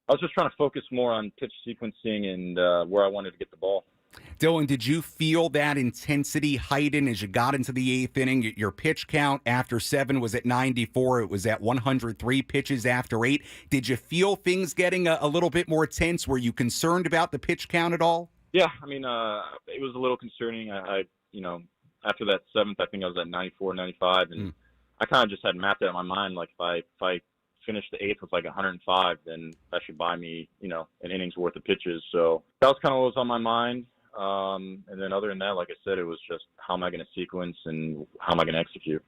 I was just trying to focus more on pitch sequencing and where I wanted to get the ball. Dylan, did you feel that intensity heighten as you got into the 8th inning? Your pitch count after 7 was at 94. It was at 103 pitches after 8. Did you feel things getting a little bit more tense? Were you concerned about the pitch count at all? Yeah, it was a little concerning. I after that 7th, I think I was at 94, 95, and I kind of just had mapped out in my mind, like if I finish the 8th with like 105, then that should buy me, an inning's worth of pitches. So that was kind of what was on my mind. And then other than that, like I said, it was just how am I going to sequence and how am I going to execute?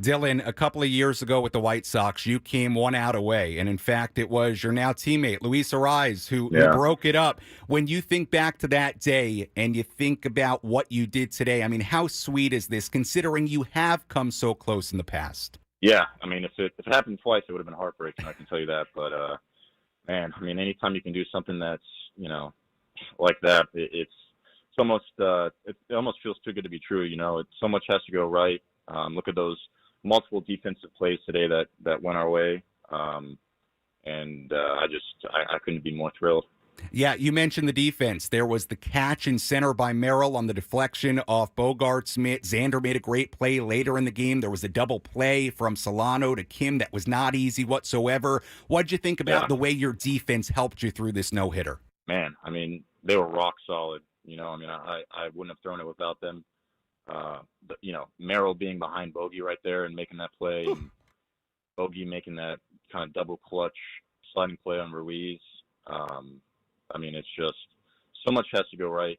Dylan, a couple of years ago with the White Sox, you came one out away. And in fact, it was your now teammate, Luis Ariz, who broke it up. When you think back to that day and you think about what you did today, how sweet is this, considering you have come so close in the past? Yeah, if it happened twice, it would have been heartbreaking, I can tell you that. But, anytime you can do something that's, like that, it almost feels too good to be true. So much has to go right. Look at those multiple defensive plays today that went our way. I couldn't be more thrilled. Yeah, you mentioned the defense. There was the catch in center by Merrill on the deflection off Bogart's mitt. Xander made a great play later in the game. There was a double play from Solano to Kim that was not easy whatsoever. What'd you think about the way your defense helped you through this no-hitter? Man, they were rock solid. I wouldn't have thrown it without them. Merrill being behind Bogey right there and making that play, and Bogey making that kind of double clutch sliding play on Ruiz. It's just so much has to go right,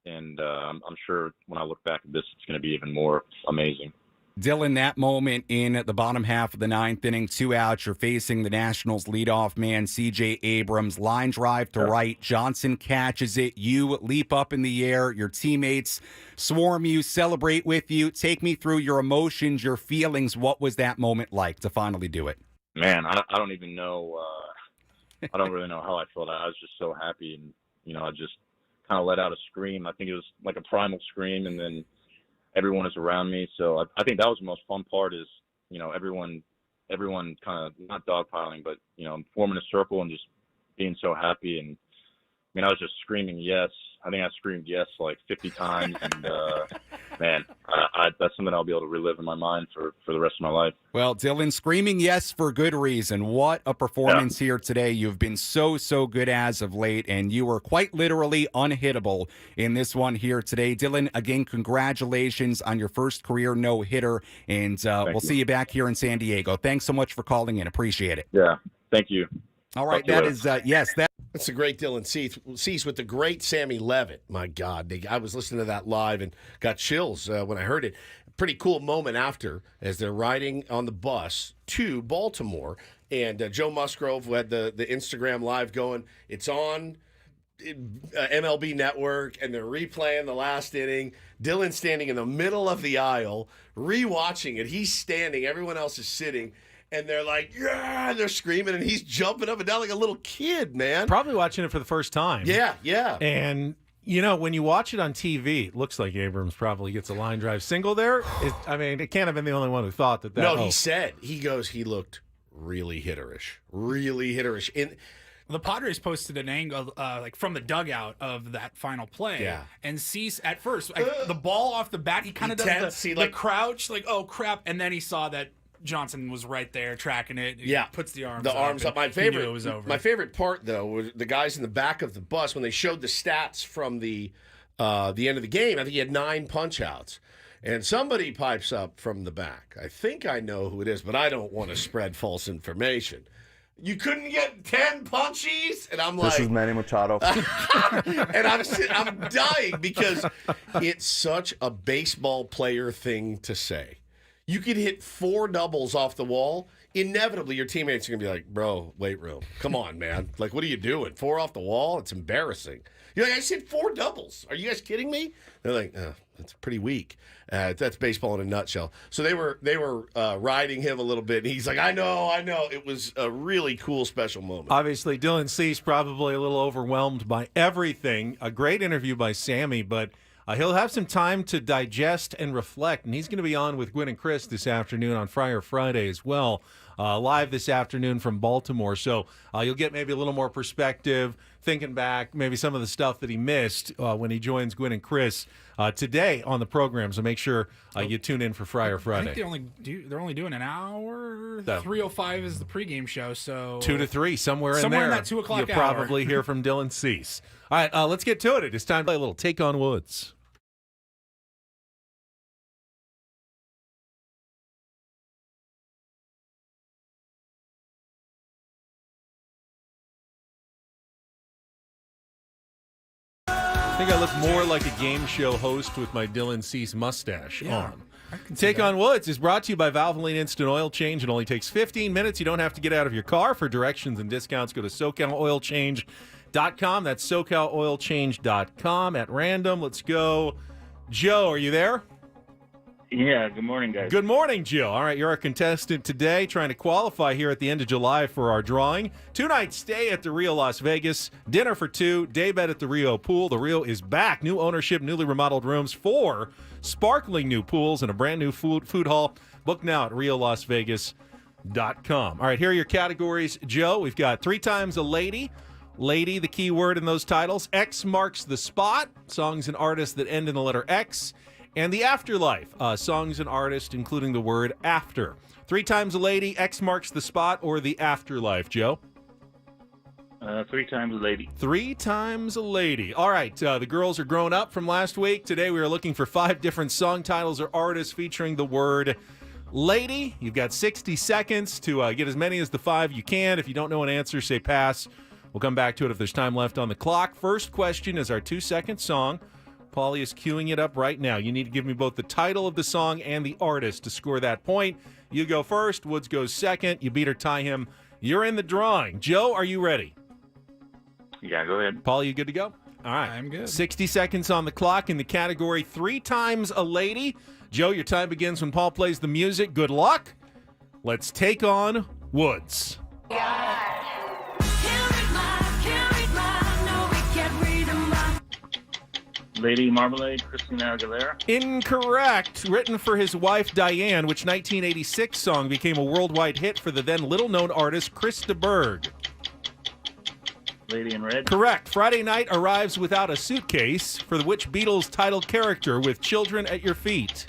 and I'm sure when I look back at this, it's going to be even more amazing. Dylan, that moment in the bottom half of the ninth inning, 2 outs, you're facing the Nationals leadoff man, C.J. Abrams, line drive to right. Johnson catches it. You leap up in the air. Your teammates swarm you, celebrate with you. Take me through your emotions, your feelings. What was that moment like to finally do it? Man, I don't even know. I don't really know how I felt. I was just so happy, and I just kind of let out a scream. I think it was like a primal scream, and then everyone is around me. So I think that was the most fun part is, everyone kind of not dogpiling, but, forming a circle and just being so happy. And I was just screaming yes. I think I screamed yes like 50 times. And, man, that's something I'll be able to relive in my mind for the rest of my life. Well, Dylan, screaming yes for good reason. What a performance here today. You've been so good as of late, and you were quite literally unhittable in this one here today. Dylan, again, congratulations on your first career no-hitter, and we'll see you back here in San Diego. Thanks so much for calling in. Appreciate it. Yeah, thank you. All right, that is, yes, that's a great Dylan Cease with the great Sammy Levitt. My God, I was listening to that live and got chills when I heard it. Pretty cool moment after as they're riding on the bus to Baltimore. And Joe Musgrove, who had the Instagram live going, it's on MLB Network, and they're replaying the last inning. Dylan standing in the middle of the aisle, rewatching it. He's standing, everyone else is sitting. And they're like, yeah, and they're screaming, and he's jumping up and down like a little kid, man. Probably watching it for the first time. Yeah. And, when you watch it on TV, it looks like Abrams probably gets a line drive single there. It can't have been the only one who thought that. No, he looked really hitterish. And the Padres posted an angle from the dugout of that final play. Yeah. And Cease, at first, the ball off the bat, he kind of does the crouch, like, oh, crap. And then he saw that Johnson was right there tracking it. He puts the arms up. My He knew it was over. My favorite part, though, was the guys in the back of the bus when they showed the stats from the end of the game. I think he had 9 punch-outs. And somebody pipes up from the back. I think I know who it is, but I don't want to spread false information. You couldn't get 10 punchies? And I'm like... This is Manny Machado. And I'm dying because it's such a baseball player thing to say. You could hit 4 doubles off the wall. Inevitably, your teammates are going to be like, bro, weight room. Come on, man. Like, what are you doing? 4 off the wall? It's embarrassing. You're like, I said 4 doubles. Are you guys kidding me? They're like, that's pretty weak. That's baseball in a nutshell. So they were riding him a little bit. And he's like, I know. It was a really cool, special moment. Obviously, Dylan Cease probably a little overwhelmed by everything. A great interview by Sammy, but he'll have some time to digest and reflect, and he's going to be on with Gwynn and Chris this afternoon on Friar Friday as well, live this afternoon from Baltimore. So you'll get maybe a little more perspective, thinking back, maybe some of the stuff that he missed when he joins Gwynn and Chris today on the program. So make sure you tune in for Friar Friday. I think they're only doing an hour. 3:05 is the pregame show, so 2 to 3, somewhere in there. In that 2 o'clock you'll hour. probably hear from Dylan Cease. All right, let's get to it. It is time to play a little Take on Woods. I think I look more like a game show host with my Dylan Cease mustache on. Take on Woods is brought to you by Valvoline Instant Oil Change. It only takes 15 minutes. You don't have to get out of your car. For directions and discounts, go to SoCalOilChange.com. That's SoCalOilChange.com. At random, let's go. Joe, are you there? Yeah, good morning, guys. Good morning, Joe. All right, you're our contestant today, trying to qualify here at the end of July for our drawing. 2-night stay at the Rio Las Vegas, dinner for 2, day bed at the Rio Pool. The Rio is back. New ownership, newly remodeled rooms, 4 sparkling new pools, and a brand new food hall. Book now at RioLasVegas.com. All right, here are your categories, Joe. We've got 3 times a lady. Lady, the key word in those titles. X marks the spot. Songs and artists that end in the letter X. And the afterlife, songs and artists, including the word after. 3 times a lady, X marks the spot, or the afterlife, Joe? 3 times a lady. 3 times a lady. All right, the girls are grown up from last week. Today we are looking for 5 different song titles or artists featuring the word lady. You've got 60 seconds to get as many as the 5 you can. If you don't know an answer, say pass. We'll come back to it if there's time left on the clock. First question is our 2-second song. Paulie is queuing it up right now. You need to give me both the title of the song and the artist to score that point. You go first. Woods goes second. You beat or tie him. You're in the drawing. Joe, are you ready? Yeah, go ahead. Paul, you good to go? All right. I'm good. 60 seconds on the clock in the category 3 times a lady. Joe, your time begins when Paul plays the music. Good luck. Let's take on Woods. Lady Marmalade, Christina Aguilera. Incorrect. Written for his wife Diane, which 1986 song became a worldwide hit for the then little-known artist Chris de Burgh. Lady in Red. Correct. Friday Night arrives without a suitcase, for which Beatles title character with children at your feet.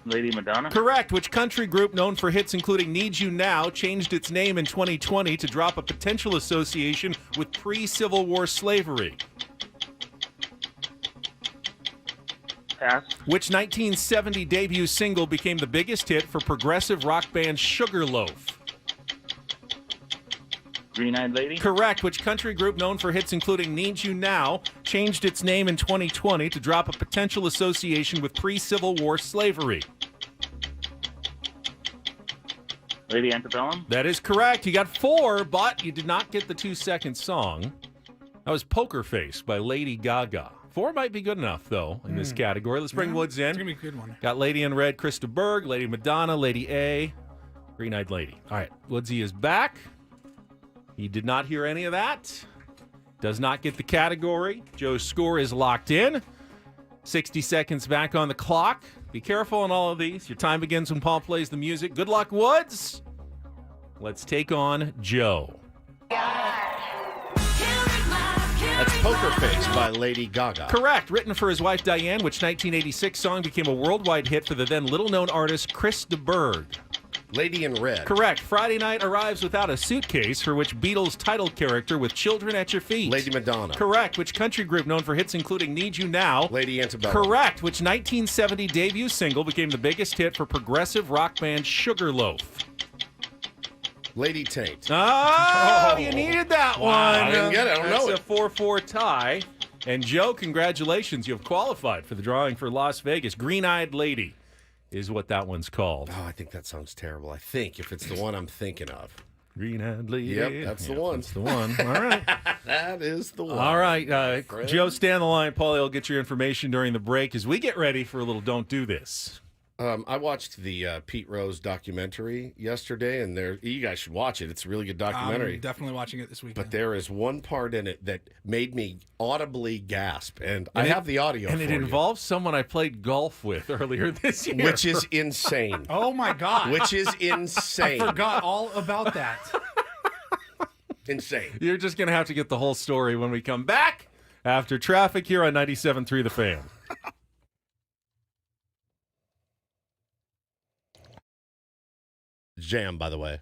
Lady Madonna. Correct. Which country group known for hits including Need You Now changed its name in 2020 to drop a potential association with pre-Civil War slavery? Pass. Which 1970 debut single became the biggest hit for progressive rock band Sugarloaf? Green-Eyed Lady. Correct. Which country group known for hits including Need You Now changed its name in 2020 to drop a potential association with pre-Civil War slavery? Lady Antebellum. That is correct. You got 4, but you did not get the 2-second song. That was Poker Face by Lady Gaga. 4 might be good enough, though, in this category. Let's bring Woods in. It's going to be a good one. Got Lady in Red, Chris de Burgh, Lady Madonna, Lady A, Green-Eyed Lady. All right, Woodsy is back. He did not hear any of that. Does not get the category. Joe's score is locked in. 60 seconds back on the clock. Be careful on all of these. Your time begins when Paul plays the music. Good luck, Woods. Let's take on Joe. That's Poker Face by Lady Gaga. Correct. Written for his wife Diane, which 1986 song became a worldwide hit for the then little-known artist Chris de Burgh. Lady in Red. Correct. Friday Night arrives without a suitcase, for which Beatles title character with children at your feet. Lady Madonna. Correct. Which country group known for hits including Need You Now? Lady Antebellum. Correct. Which 1970 debut single became the biggest hit for progressive rock band Sugarloaf? Lady Taint. Oh, you needed that one. I didn't get it. I don't know it. That's a 4-4 tie. And Joe, congratulations. You have qualified for the drawing for Las Vegas. Green-Eyed Lady is what that one's called. Oh, I think that sounds terrible. I think if it's the one I'm thinking of. Green-Eyed Lady. Yep, that's the one. That's the one. All right. That is the one. All right. Joe, stay on the line. Paulie will get your information during the break as we get ready for a little Don't Do This. I watched the Pete Rose documentary yesterday, and you guys should watch it. It's a really good documentary. I'm definitely watching it this weekend. But there is one part in it that made me audibly gasp, and I have the audio and for it involves someone I played golf with earlier this year. Which is insane. Oh, my God. Which is insane. I forgot all about that. Insane. You're just going to have to get the whole story when we come back after traffic here on 97.3 The Fan. Jam, by the way.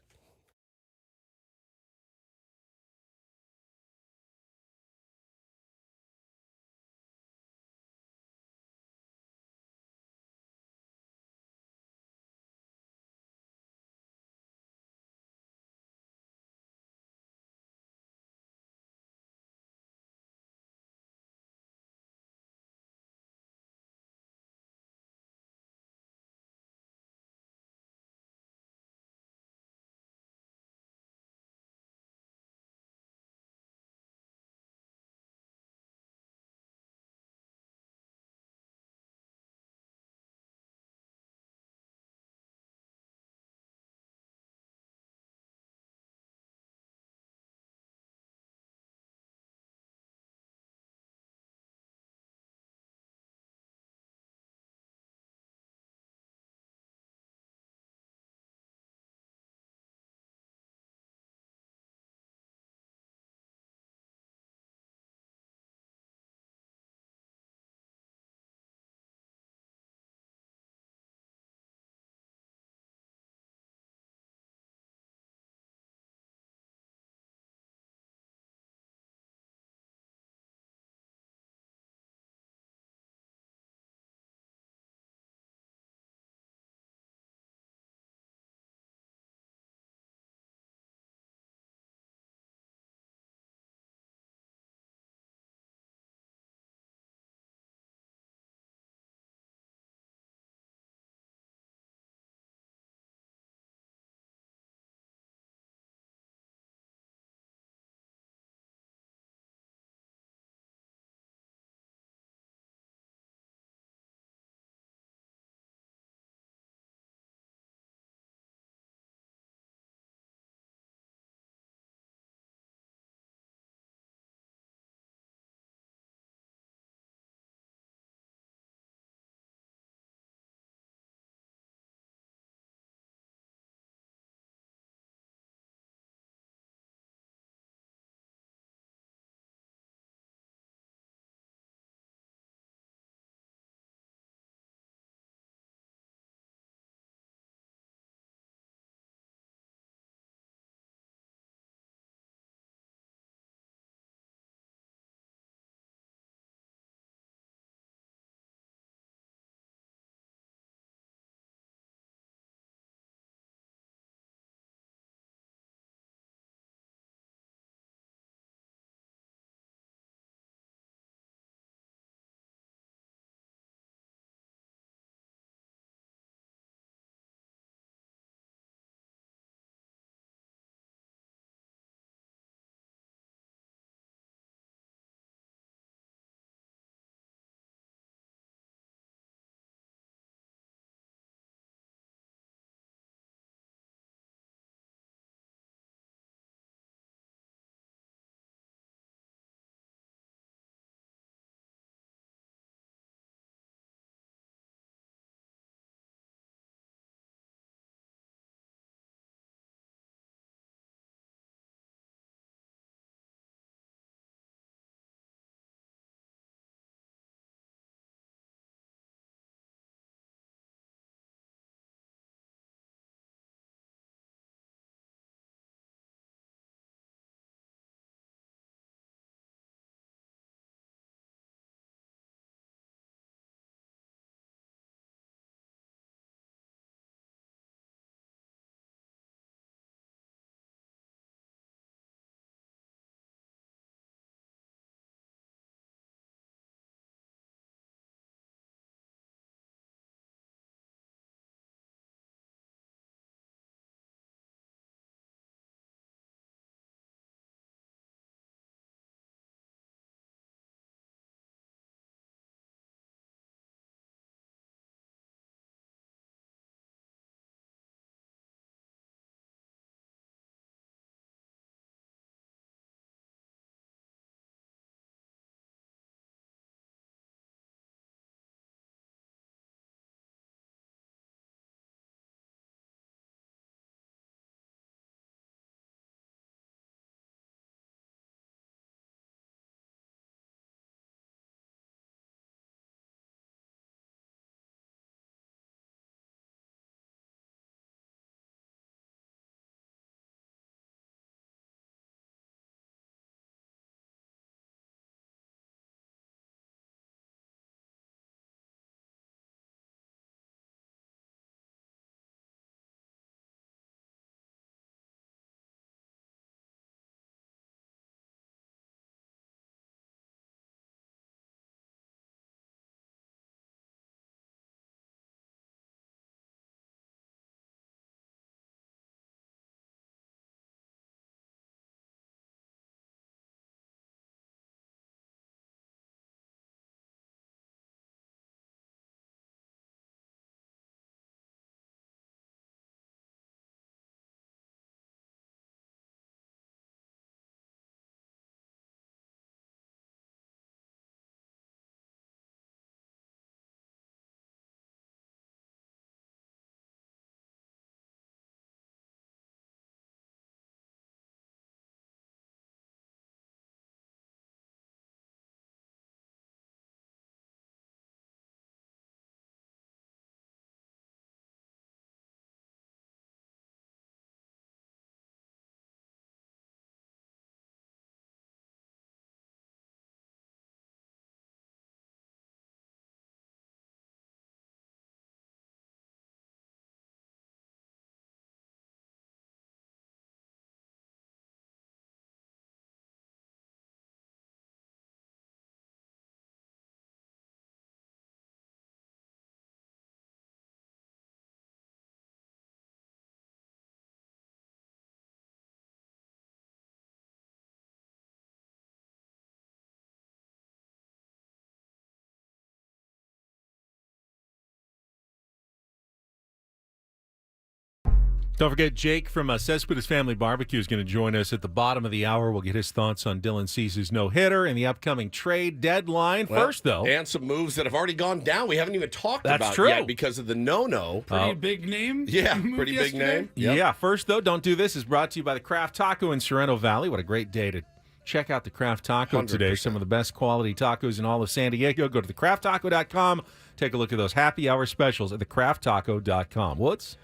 Don't forget, Jake from Cespedes Family Barbecue is going to join us at the bottom of the hour. We'll get his thoughts on Dylan Cease's no-hitter and the upcoming trade deadline. First, though. And some moves that have already gone down we haven't even talked about true. yet because of the no-no. Pretty big name. Yeah, pretty big name. Yep. Yeah, first, though, Don't Do This is brought to you by the Craft Taco in Sorrento Valley. What a great day to check out the Craft Taco 100%. today. Some of the best quality tacos in all of San Diego. Go to thecrafttaco.com. Take a look at those happy hour specials at thecrafttaco.com. Woods?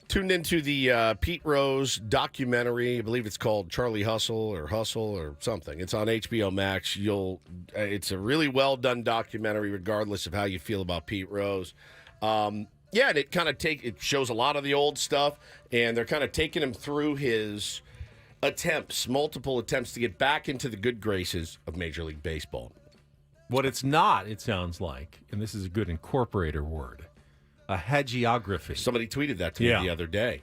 Tuned into the Pete Rose documentary. I believe it's called Charlie Hustle or something. It's on HBO Max. It's a really well done documentary, regardless of how you feel about Pete Rose. And it kind of it shows a lot of the old stuff, and they're kind of taking him through his multiple attempts to get back into the good graces of Major League Baseball. What it's not, it sounds like, and this is a good incorporator word, a hagiography. Somebody tweeted that to me the other day.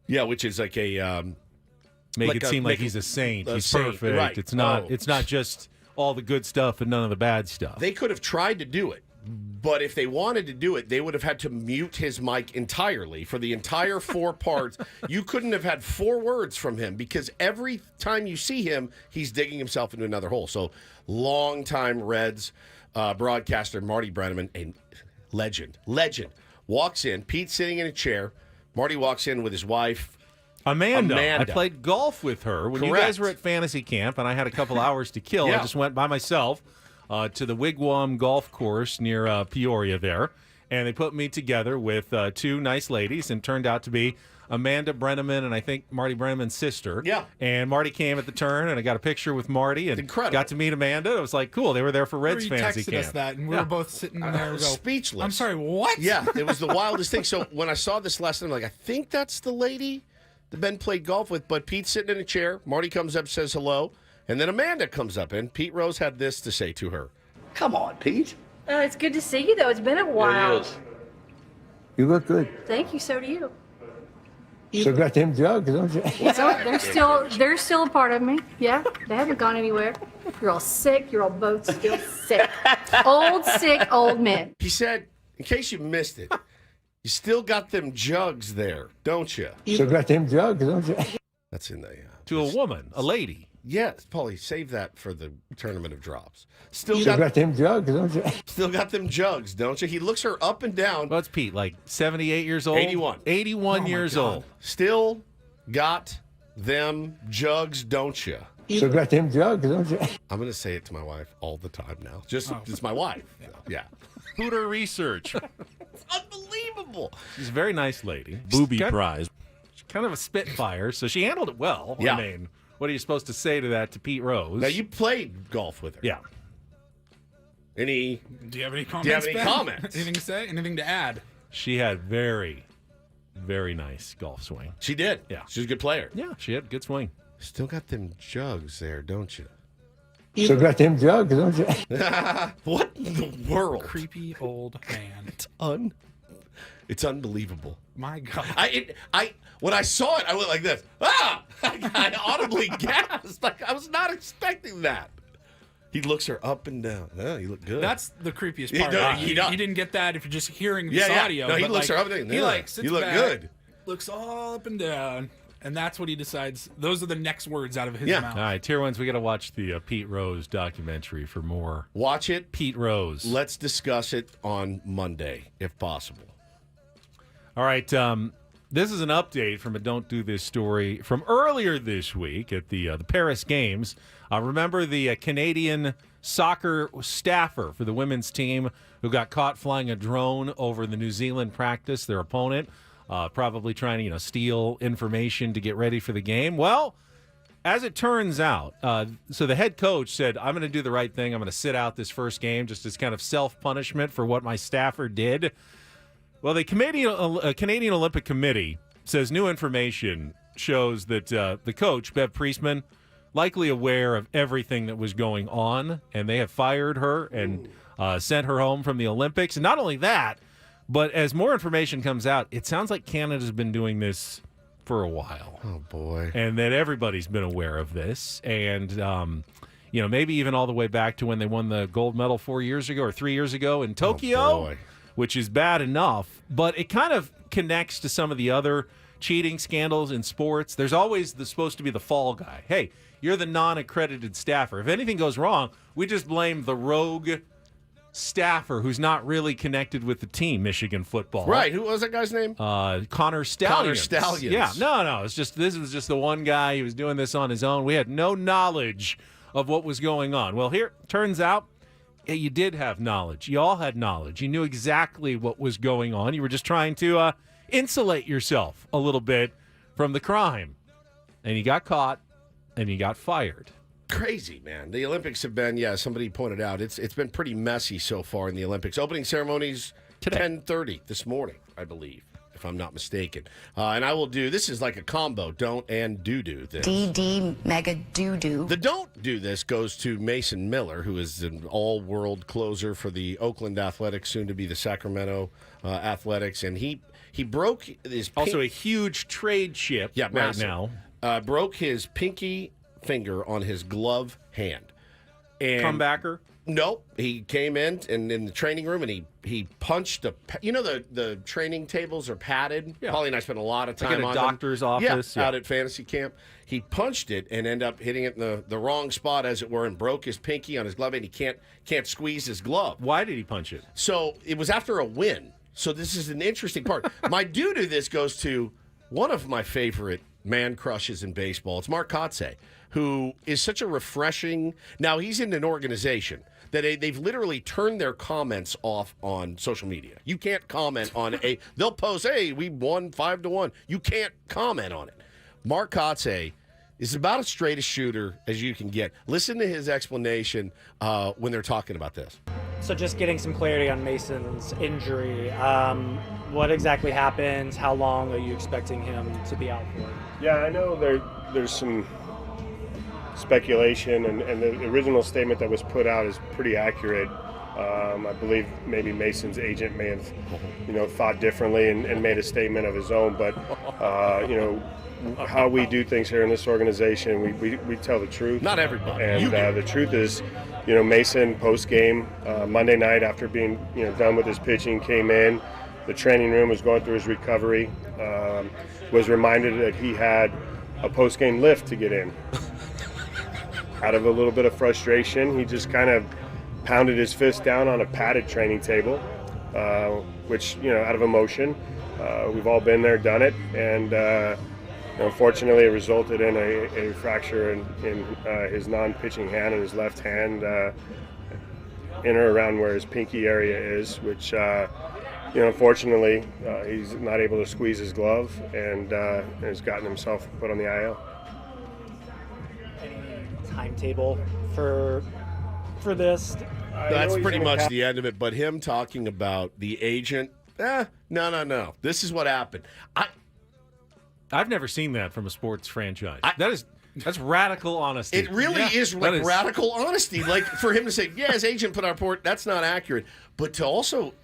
Yeah, which is like a make it seem like he's a saint. He's perfect. Right. It's not just all the good stuff and none of the bad stuff. They could have tried to do it, but if they wanted to do it, they would have had to mute his mic entirely for the entire 4 parts. You couldn't have had 4 words from him because every time you see him, he's digging himself into another hole. So, longtime Reds broadcaster Marty Brennaman, a legend, walks in. Pete's sitting in a chair. Marty walks in with his wife, Amanda. I played golf with her when you Correct. guys were at fantasy camp, and I had a couple hours to kill. I just went by myself to the Wigwam Golf Course near Peoria there, and they put me together with 2 nice ladies, and turned out to be Amanda Brennaman and I think Marty Brennaman's sister. Yeah. And Marty came at the turn, and I got a picture with Marty, and got to meet Amanda. It was like, cool. They were there for Reds fantasy texted camp. us that, and we were both sitting there speechless. I'm sorry, what? Yeah, it was the wildest thing. So when I saw this last night, I'm like, I think that's the lady that Ben played golf with. But Pete's sitting in a chair. Marty comes up, says hello. And then Amanda comes up, and Pete Rose had this to say to her. Come on, Pete. It's good to see you, though. It's been a while. You look good. Thank you. So do you. Still got them jugs, don't you? They're still a part of me. Yeah, they haven't gone anywhere. You're all sick. You're all both still sick. Sick, old men. He said, in case you missed it, you still got them jugs there, don't you? Still got them jugs, don't you? That's in the... to a woman, a lady. Yes, Paulie, save that for the tournament of drops. Still got them jugs, don't you? Still got them jugs, don't you? He looks her up and down. What's Pete, like 78 years old? 81. 81 years old. Still got them jugs, don't you? Still got them jugs, don't you? I'm going to say it to my wife all the time now. It's my wife. Yeah. Hooter Research. It's unbelievable. She's a very nice lady. Booby prize. She's kind of a spitfire, so she handled it well. Yeah. I mean, what are you supposed to say to that to Pete Rose? Now, you played golf with her. Yeah. Do you have any comments? Do you have any Ben? comments? Anything to say? Anything to add? She had very, very nice golf swing. She did. Yeah. She's a good player. Yeah, she had a good swing. Still got them jugs there, don't you? Still got them jugs, don't you? What in the world? Creepy old man. It's unbelievable. My God. When I saw it, I went like this. Ah! I audibly gasped. Like, I was not expecting that. He looks her up and down. Oh, you look good. That's the creepiest He part. does- You he does. didn't get that if you're just hearing this Yeah. audio. No, he but, looks like, her up and down. He Yeah. like sits You look back, good. looks all up and down, and that's what he decides. Those are the next words out of his mouth. All right, Tier 1s, we got to watch the Pete Rose documentary for more. Watch it. Pete Rose. Let's discuss it on Monday, if possible. All right, this is an update from a Don't Do This story from earlier this week at the Paris Games. Remember the Canadian soccer staffer for the women's team who got caught flying a drone over the New Zealand practice, their opponent, probably trying to steal information to get ready for the game? Well, as it turns out, so the head coach said, I'm going to do the right thing. I'm going to sit out this first game just as kind of self-punishment for what my staffer did. Well, the Canadian Olympic Committee says new information shows that the coach, Bev Priestman, likely aware of everything that was going on, and they have fired her and sent her home from the Olympics. And not only that, but as more information comes out, it sounds like Canada's been doing this for a while. Oh, boy. And that everybody's been aware of this. And, maybe even all the way back to when they won the gold medal 4 years ago or 3 years ago in Tokyo. Oh, boy. Which is bad enough, but it kind of connects to some of the other cheating scandals in sports, there's always supposed to be the fall guy. Hey, you're the non-accredited staffer. If anything goes wrong, we just blame the rogue staffer who's not really connected with the team, Michigan football. Right. Who was that guy's name? Connor Stallions. Connor Stallions. Yeah. No. This was just the one guy. He was doing this on his own. We had no knowledge of what was going on. Well, here, turns out, you did have knowledge. You all had knowledge. You knew exactly what was going on. You were just trying to insulate yourself a little bit from the crime. And you got caught, and you got fired. Crazy, man. The Olympics have been, somebody pointed out, it's been pretty messy so far in the Olympics. Opening ceremonies today, 10:30 this morning, I believe, if I'm not mistaken. And I will do, this is like a combo, don't and do this. DD mega do. The don't do this goes to Mason Miller, who is an all-world closer for the Oakland Athletics, soon to be the Sacramento Athletics, and he broke his also a huge trade ship right now. Broke his pinky finger on his glove hand. And comebacker? Nope. He came in the training room and he punched the training tables are padded. Yeah. Paulie and I spent a lot of time like on a doctor's office. Out at fantasy camp. He punched it and ended up hitting it in the wrong spot, as it were, and broke his pinky on his glove, and he can't squeeze his glove. Why did he punch it? So it was after a win. So this is an interesting part. My due to this goes to one of my favorite man crushes in baseball. It's Mark Kotsay, who is such a refreshing. Now he's in an organization that they've literally turned their comments off on social media. You can't comment on they'll post, hey, we won 5-1. You can't comment on it. Mark Kotsay is about as straight a shooter as you can get. Listen to his explanation when they're talking about this. So just getting some clarity on Mason's injury. What exactly happened? How long are you expecting him to be out for? Yeah, I know there's some speculation, and the original statement that was put out is pretty accurate. I believe maybe Mason's agent may have, thought differently and made a statement of his own. But, how we do things here in this organization, we tell the truth. Not everybody. And the truth is, Mason post-game, Monday night after being, done with his pitching, came in. The training room was going through his recovery, was reminded that he had a post-game lift to get in. Out of a little bit of frustration, he just kind of pounded his fist down on a padded training table, which, out of emotion. We've all been there, done it, and unfortunately it resulted in a fracture in his non-pitching hand in his left hand, in or around where his pinky area is, which, unfortunately, he's not able to squeeze his glove and has gotten himself put on the IL. Timetable for this? That's pretty much the end of it. But him talking about the agent, no. This is what happened. I've never seen that from a sports franchise. That's radical honesty. It really is radical honesty. Like, for him to say, his agent put our report, that's not accurate. But to also,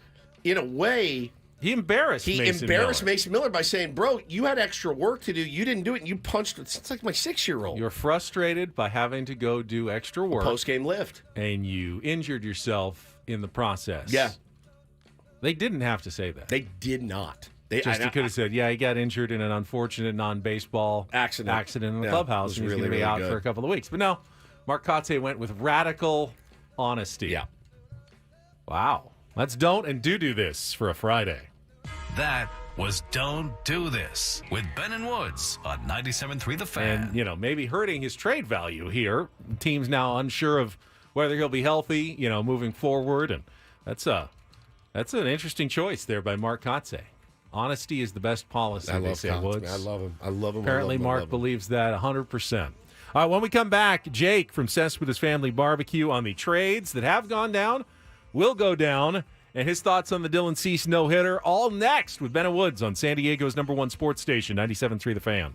in a way, he embarrassed Mason Miller by saying, bro, you had extra work to do. You didn't do it, and you punched it. It's like my 6-year-old. You're frustrated by having to go do extra work. Post-game lift. And you injured yourself in the process. Yeah. They didn't have to say that. They did not. He could have said, he got injured in an unfortunate non-baseball accident in the clubhouse, and he's going to be out for a couple of weeks. But no, Mark Kotsay went with radical honesty. Yeah. Wow. Let's don't and do this for a Friday. That was Don't Do This with Ben and Woods on 97.3 The Fan. And, maybe hurting his trade value here. The team's now unsure of whether he'll be healthy, moving forward. And that's an interesting choice there by Mark Kotsay. Honesty is the best policy, they say, Woods. I love him. I love him. Apparently, Mark believes that 100%. All right, when we come back, Jake from Cess with his family barbecue on the trades that have gone down, will go down, and his thoughts on the Dylan Cease no-hitter, all next with Ben and Woods on San Diego's #1 sports station, 97.3 The Fan.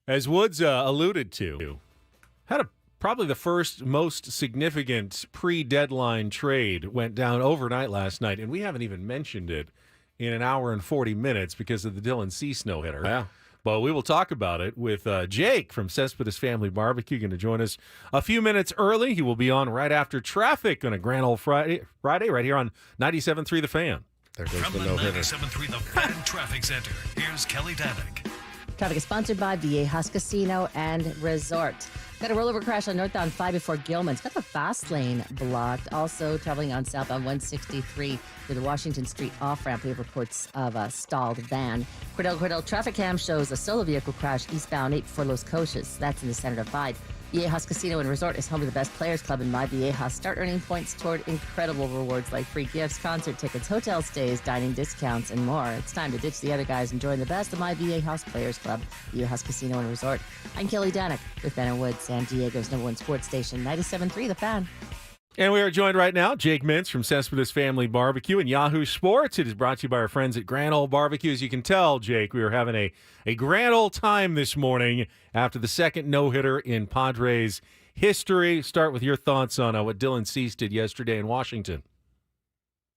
As Woods alluded to, had probably the first most significant pre-deadline trade went down overnight last night, and we haven't even mentioned it in an hour and 40 minutes because of the Dylan Cease no-hitter. Yeah. But we will talk about it with Jake from Cespedes Family Barbecue, going to join us a few minutes early. He will be on right after traffic on a grand old Friday right here on 97.3 The Fan. There goes From the the no-hitter. 97.3 The Fan Traffic Center, here's Kelly Danick. Traffic is sponsored by Viejas Casino and Resort. Got a rollover crash on northbound 5 before Gilman's. Got the fast lane blocked. Also traveling on southbound 163 through the Washington Street off-ramp. We have reports of a stalled van. Cordell traffic cam shows a solo vehicle crash eastbound 8 before Los Cochas. That's in the Senator Divide. Viejas Casino and Resort is home to the best players club in My Viejas. Start earning points toward incredible rewards like free gifts, concert tickets, hotel stays, dining discounts, and more. It's time to ditch the other guys and join the best of My Viejas Players Club, Viejas Casino and Resort. I'm Kelly Danick with Ben and Wood, San Diego's #1 sports station, 97.3 The Fan. And we are joined right now, Jake Mintz from Cespedes Family Barbecue and Yahoo Sports. It is brought to you by our friends at Grand Ole Barbecue. As you can tell, Jake, we were having a grand old time this morning after the second no-hitter in Padres history. Start with your thoughts on what Dylan Cease did yesterday in Washington.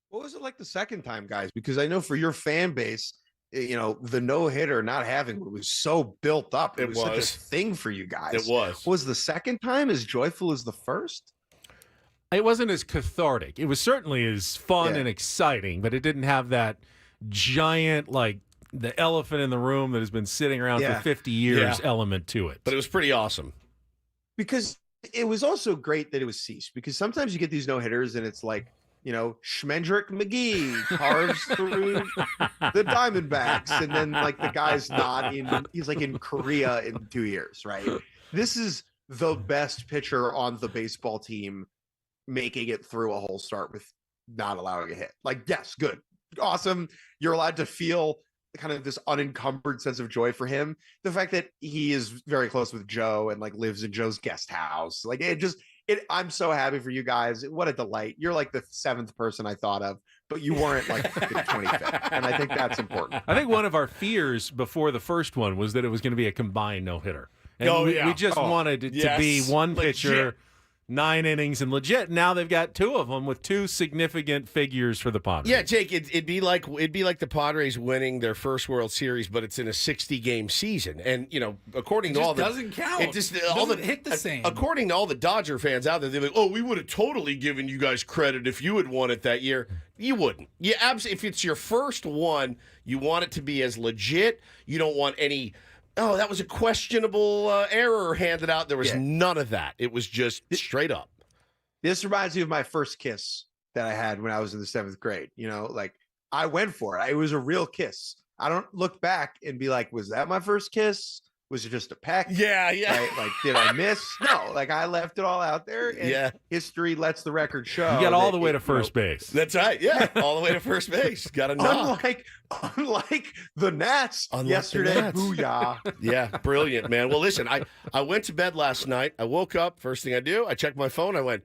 What was it like the second time, guys? Because I know for your fan base, the no-hitter not having it was so built up. It was such a thing for you guys. It was. Was the second time as joyful as the first? It wasn't as cathartic. It was certainly as fun and exciting, but it didn't have that giant, the elephant in the room that has been sitting around for 50 years element to it. But it was pretty awesome. Because it was also great that it was Cease, because sometimes you get these no-hitters and it's like, Schmendrick McGee carves through the Diamondbacks, and then the guy's he's in Korea in 2 years, right? This is the best pitcher on the baseball team making it through a whole start with not allowing a hit. Yes, good, awesome. You're allowed to feel kind of this unencumbered sense of joy for him. The fact that he is very close with Joe and lives in Joe's guest house, I'm so happy for you guys. What a delight. You're the 7th person I thought of, but you weren't the 25th. And I think that's important. I think one of our fears before the first one was that it was going to be a combined no-hitter. And we just wanted it to be one pitcher, 9 innings and legit. Now they've got 2 of them with 2 significant figures for the Padres. Yeah, Jake, it'd be like the Padres winning their first World Series, but it's in a 60-game season. And according to all the doesn't count. It just doesn't hit the same. According to all the Dodger fans out there, they're like, "Oh, we would have totally given you guys credit if you had won it that year." You wouldn't. You if it's your first one, you want it to be as legit. You don't want any. Oh, that was a questionable error handed out. There was none of that. It was just straight up. This reminds me of my first kiss that I had when I was in the 7th grade. I went for it. It was a real kiss. I don't look back and be like, was that my first kiss? Was it just a peck? Yeah. Right? Did I miss? No, I left it all out there. And history lets the record show. You got all the way to first base. That's right. Yeah, all the way to first base. Got a knock. Unlike the Nats yesterday. Booyah. Yeah, brilliant, man. Well, listen, I went to bed last night. I woke up. First thing I do, I checked my phone. I went,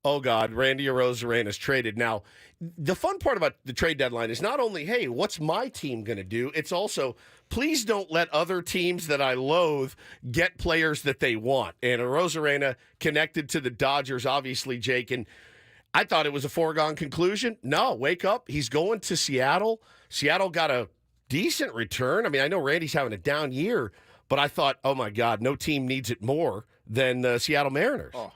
oh, God, Randy Arozarena's traded. Now, the fun part about the trade deadline is not only, hey, what's my team going to do? It's also, please don't let other teams that I loathe get players that they want. And Arozarena connected to the Dodgers, obviously, Jake. And I thought it was a foregone conclusion. No, wake up. He's going to Seattle. Seattle got a decent return. I mean, I know Randy's having a down year, but I thought, oh, my God, no team needs it more than the Seattle Mariners. Oh.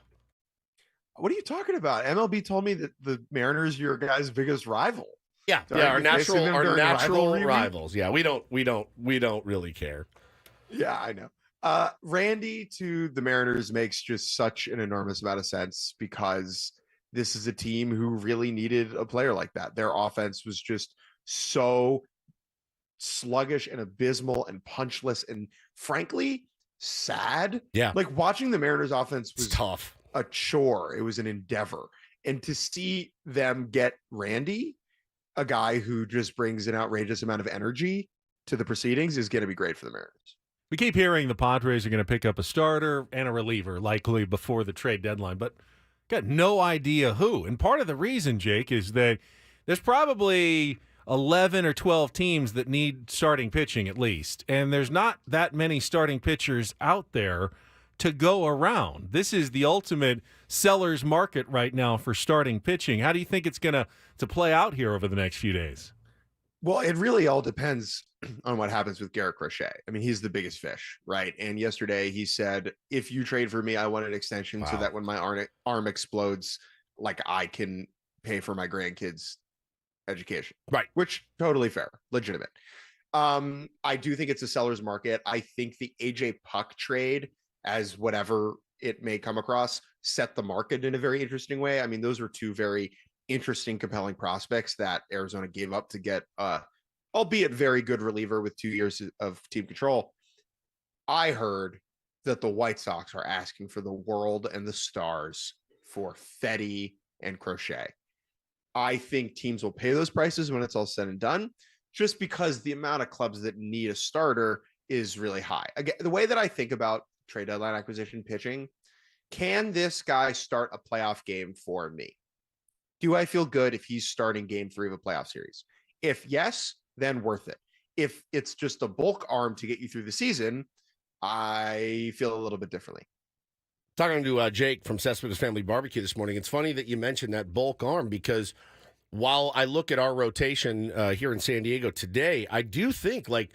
What are you talking about? MLB told me that the Mariners are your guys' biggest rival. Yeah, our natural rivals. Yeah, we don't really care. Yeah, I know. Randy to the Mariners makes just such an enormous amount of sense because this is a team who really needed a player like that. Their offense was just so sluggish and abysmal and punchless and frankly sad. Yeah, watching the Mariners offense was tough. A chore. It was an endeavor. And to see them get Randy, a guy who just brings an outrageous amount of energy to the proceedings, is going to be great for the Mariners. We keep hearing the Padres are going to pick up a starter and a reliever likely before the trade deadline, but got no idea who. And part of the reason, Jake, is that there's probably 11 or 12 teams that need starting pitching at least. And there's not that many starting pitchers out there to go around. This is the ultimate seller's market right now for starting pitching. How do you think it's going to play out here over the next few days? Well, it really all depends on what happens with Garrett Crochet. I mean, he's the biggest fish, right? And yesterday he said, if you trade for me, I want an extension so that when my arm explodes, like I can pay for my grandkids' education. Right. Which totally fair, legitimate. I do think it's a seller's market. I think the AJ Puck trade, as whatever it may come across, set the market in a very interesting way. I mean, those were two very interesting, compelling prospects that Arizona gave up to get albeit very good reliever with 2 years of team control. I heard that the White Sox are asking for the world and the stars for Fetty and Crochet. I think teams will pay those prices when it's all said and done, just because the amount of clubs that need a starter is really high. Again, the way that I think about trade deadline acquisition pitching, can this guy start a playoff game for me? Do I feel good if he's starting game 3 of a playoff series? If yes, then worth it. If it's just a bulk arm to get you through the season, I feel a little bit differently. Talking to Jake from Cespedes Family Barbecue this morning, it's funny that you mentioned that bulk arm, because while I look at our rotation here in San Diego today, I do think like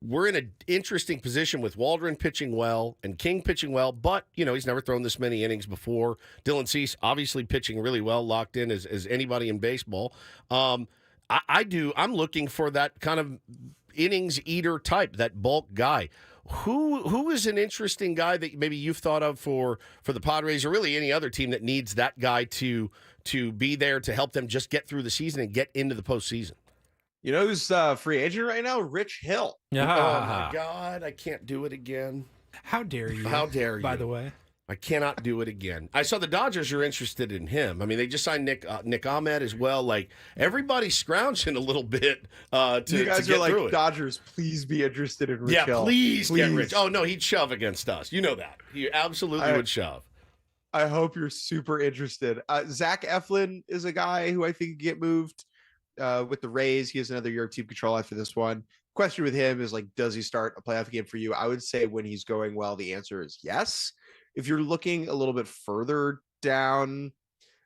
we're in an interesting position with Waldron pitching well and King pitching well, but, you know, he's never thrown this many innings before. Dylan Cease obviously pitching really well, locked in as anybody in baseball. I'm looking for that kind of innings eater type, that bulk guy. Who is an interesting guy that maybe you've thought of for the Padres or really any other team that needs that guy to be there to help them just get through the season and get into the postseason? You know who's free agent right now? Rich Hill. Oh, my God. I can't do it again. How dare you? How dare you? By the way. I cannot do it again. I saw the Dodgers are interested in him. I mean, they just signed Nick Ahmed as well. Like, everybody's scrounging a little bit to you guys to get are like, through it. Dodgers, please be interested in Rich Hill. Please get Rich. Oh, no, he'd shove against us. You know that. He absolutely would shove. I hope you're super interested. Zach Eflin is a guy who I think could get moved with the Rays. He has another year of team control after this one. Question with him is, like, does he start a playoff game for you? I would say when he's going well, the answer is yes. If you're looking a little bit further down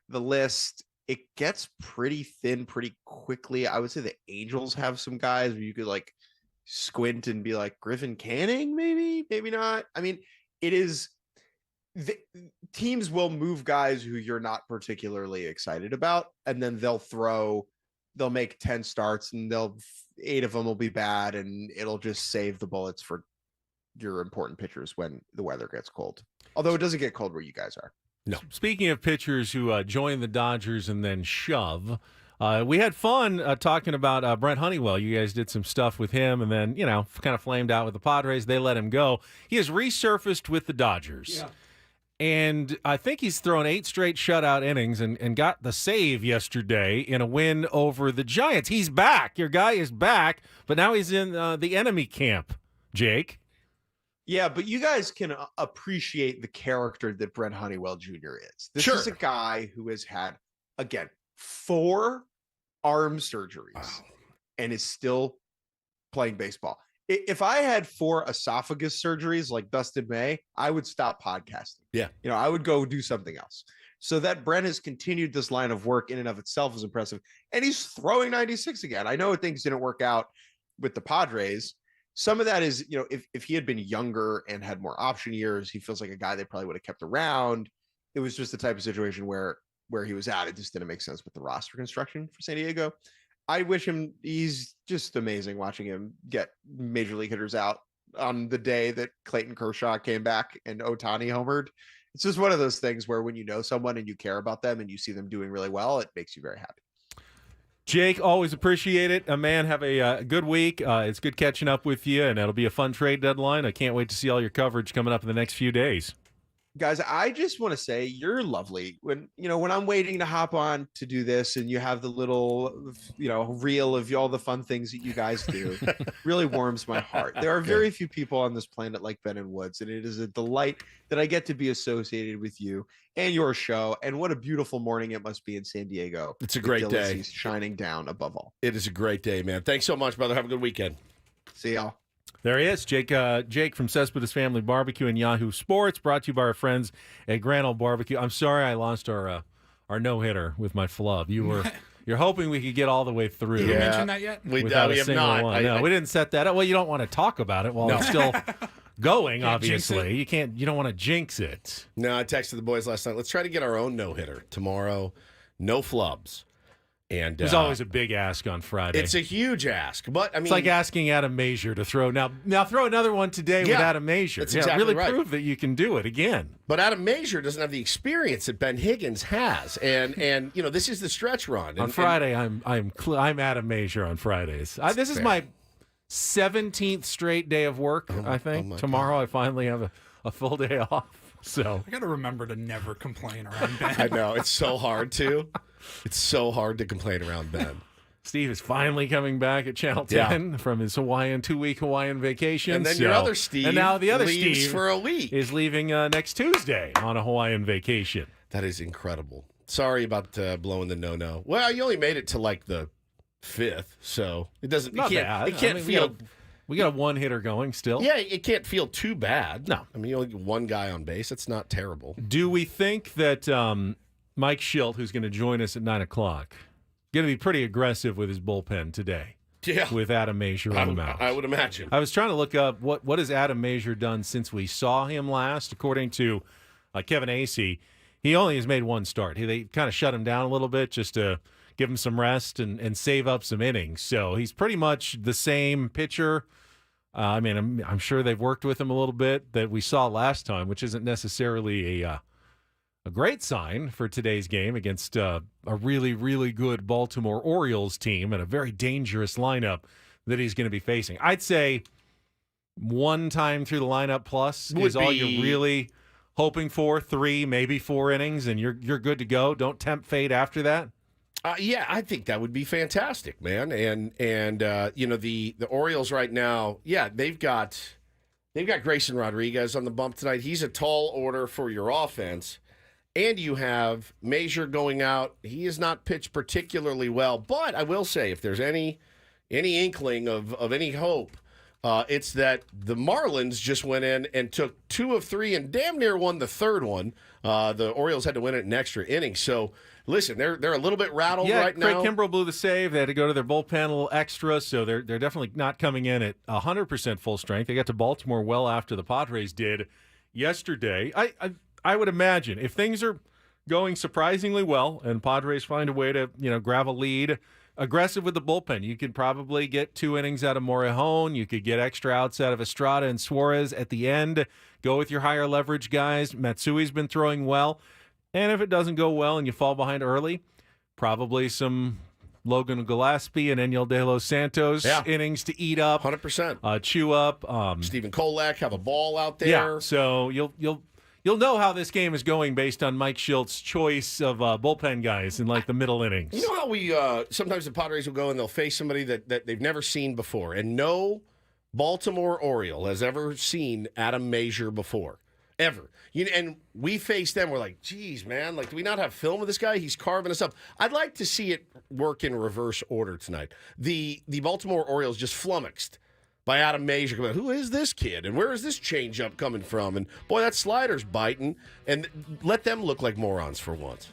the list, it gets pretty thin pretty quickly. I would say the Angels have some guys where you could like squint and be like Griffin Canning, maybe not. I mean, it is teams will move guys who you're not particularly excited about, and then they'll make 10 starts and 8 of them will be bad, and it'll just save the bullets for your important pitchers when the weather gets cold. Although it doesn't get cold where you guys are. No. Speaking of pitchers who join the Dodgers and then shove, we had fun talking about Brent Honeywell. You guys did some stuff with him and then, kind of flamed out with the Padres. They let him go. He has resurfaced with the Dodgers. Yeah. And I think he's thrown 8 straight shutout innings and got the save yesterday in a win over the Giants. He's back. Your guy is back, but now he's in the enemy camp, Jake. Yeah, but you guys can appreciate the character that Brent Honeywell Jr. is. This is a guy who has had, again, 4 arm surgeries and is still playing baseball. If I had 4 esophagus surgeries like Dustin May, I would stop podcasting. Yeah. I would go do something else. So that Brent has continued this line of work in and of itself is impressive. And he's throwing 96 again. I know things didn't work out with the Padres. Some of that is, if he had been younger and had more option years, he feels like a guy they probably would have kept around. It was just the type of situation where he was at. It just didn't make sense with the roster construction for San Diego. I wish him, he's just amazing watching him get major league hitters out on the day that Clayton Kershaw came back and Ohtani homered. It's just one of those things where when you know someone and you care about them and you see them doing really well, it makes you very happy. Jake, always appreciate it. Man, have a good week. It's good catching up with you, and it'll be a fun trade deadline. I can't wait to see all your coverage coming up in the next few days. Guys, I just want to say you're lovely. When I'm waiting to hop on to do this, and you have the little, reel of all the fun things that you guys do, really warms my heart. There are very few people on this planet like Ben and Woods, and it is a delight that I get to be associated with you and your show. And what a beautiful morning it must be in San Diego. It's a great day. He's shining down above all. It is a great day, man. Thanks so much, brother. Have a good weekend. See y'all. There he is, Jake from Cespedes Family Barbecue and Yahoo Sports, brought to you by our friends at Grand Ole Barbecue. I'm sorry I lost our no-hitter with my flub. You're hoping we could get all the way through. Did you mention that yet? We have not. No, we didn't set that up. Well, you don't want to talk about it while it's still going, obviously. You don't want to jinx it. No, I texted the boys last night. Let's try to get our own no-hitter tomorrow. No flubs. And there's always a big ask on Friday. It's a huge ask, but I mean, it's like asking Adam Major to throw now throw another one today with Adam Major. That's exactly really right. prove that you can do it again. But Adam Major doesn't have the experience that Ben Higgins has, and this is the stretch run. On Friday, I'm Adam Major on Fridays. This is my 17th straight day of work. I think tomorrow I finally have a full day off. So I got to remember to never complain around Ben. I know it's so hard to. It's so hard to complain around Ben. Steve is finally coming back at Channel 10 from his 2-week Hawaiian vacation. And then your other Steve and now the other leaves Steve for a week. Is leaving next Tuesday on a Hawaiian vacation. That is incredible. Sorry about blowing the no-no. Well, you only made it to like the 5th, so it doesn't. Not bad. It can't feel. We got a one-hitter going still. Yeah, it can't feel too bad. No. I mean, you only get one guy on base. That's not terrible. Do we think that Mike Shildt, who's going to join us at 9 o'clock, going to be pretty aggressive with his bullpen today? Yeah. With Adam Major on the mound. I would imagine. I was trying to look up what has Adam Major done since we saw him last. According to Kevin Acee, he only has made one start. They kind of shut him down a little bit just to give him some rest and save up some innings. So he's pretty much the same pitcher. I mean, I'm sure they've worked with him a little bit that we saw last time, which isn't necessarily a great sign for today's game against a really, really good Baltimore Orioles team and a very dangerous lineup that he's going to be facing. I'd say one time through the lineup plus is all you're really hoping for. 3, maybe 4 innings, and you're good to go. Don't tempt fate after that. Yeah, I think that would be fantastic, man. And the Orioles right now, they've got Grayson Rodriguez on the bump tonight. He's a tall order for your offense. And you have Major going out. He has not pitched particularly well, but I will say, if there's any inkling of any hope, it's that the Marlins just went in and took 2 of 3 and damn near won the third one. The Orioles had to win it in extra innings. So listen, they're a little bit rattled right now. Craig Kimbrell blew the save. They had to go to their bullpen a little extra, so they're definitely not coming in at 100% full strength. They got to Baltimore well after the Padres did yesterday. I would imagine if things are going surprisingly well and Padres find a way to grab a lead, aggressive with the bullpen, you could probably get 2 innings out of Morejon. You could get extra outs out of Estrada and Suarez at the end. Go with your higher leverage guys. Matsui's been throwing well. And if it doesn't go well and you fall behind early, probably some Logan Gillespie and Enyel De Los Santos innings to eat up. 100%. Chew up. Stephen Kolek have a ball out there. Yeah, so you'll know how this game is going based on Mike Shilt's choice of bullpen guys in like the middle innings. You know how we sometimes the Padres will go and they'll face somebody that they've never seen before, and no Baltimore Oriole has ever seen Adam Major before, ever. And we face them. We're like, geez, man, like, do we not have film of this guy? He's carving us up. I'd like to see it work in reverse order tonight. The Baltimore Orioles just flummoxed by Adam Major. Who is this kid? And where is this changeup coming from? And boy, that slider's biting. And let them look like morons for once.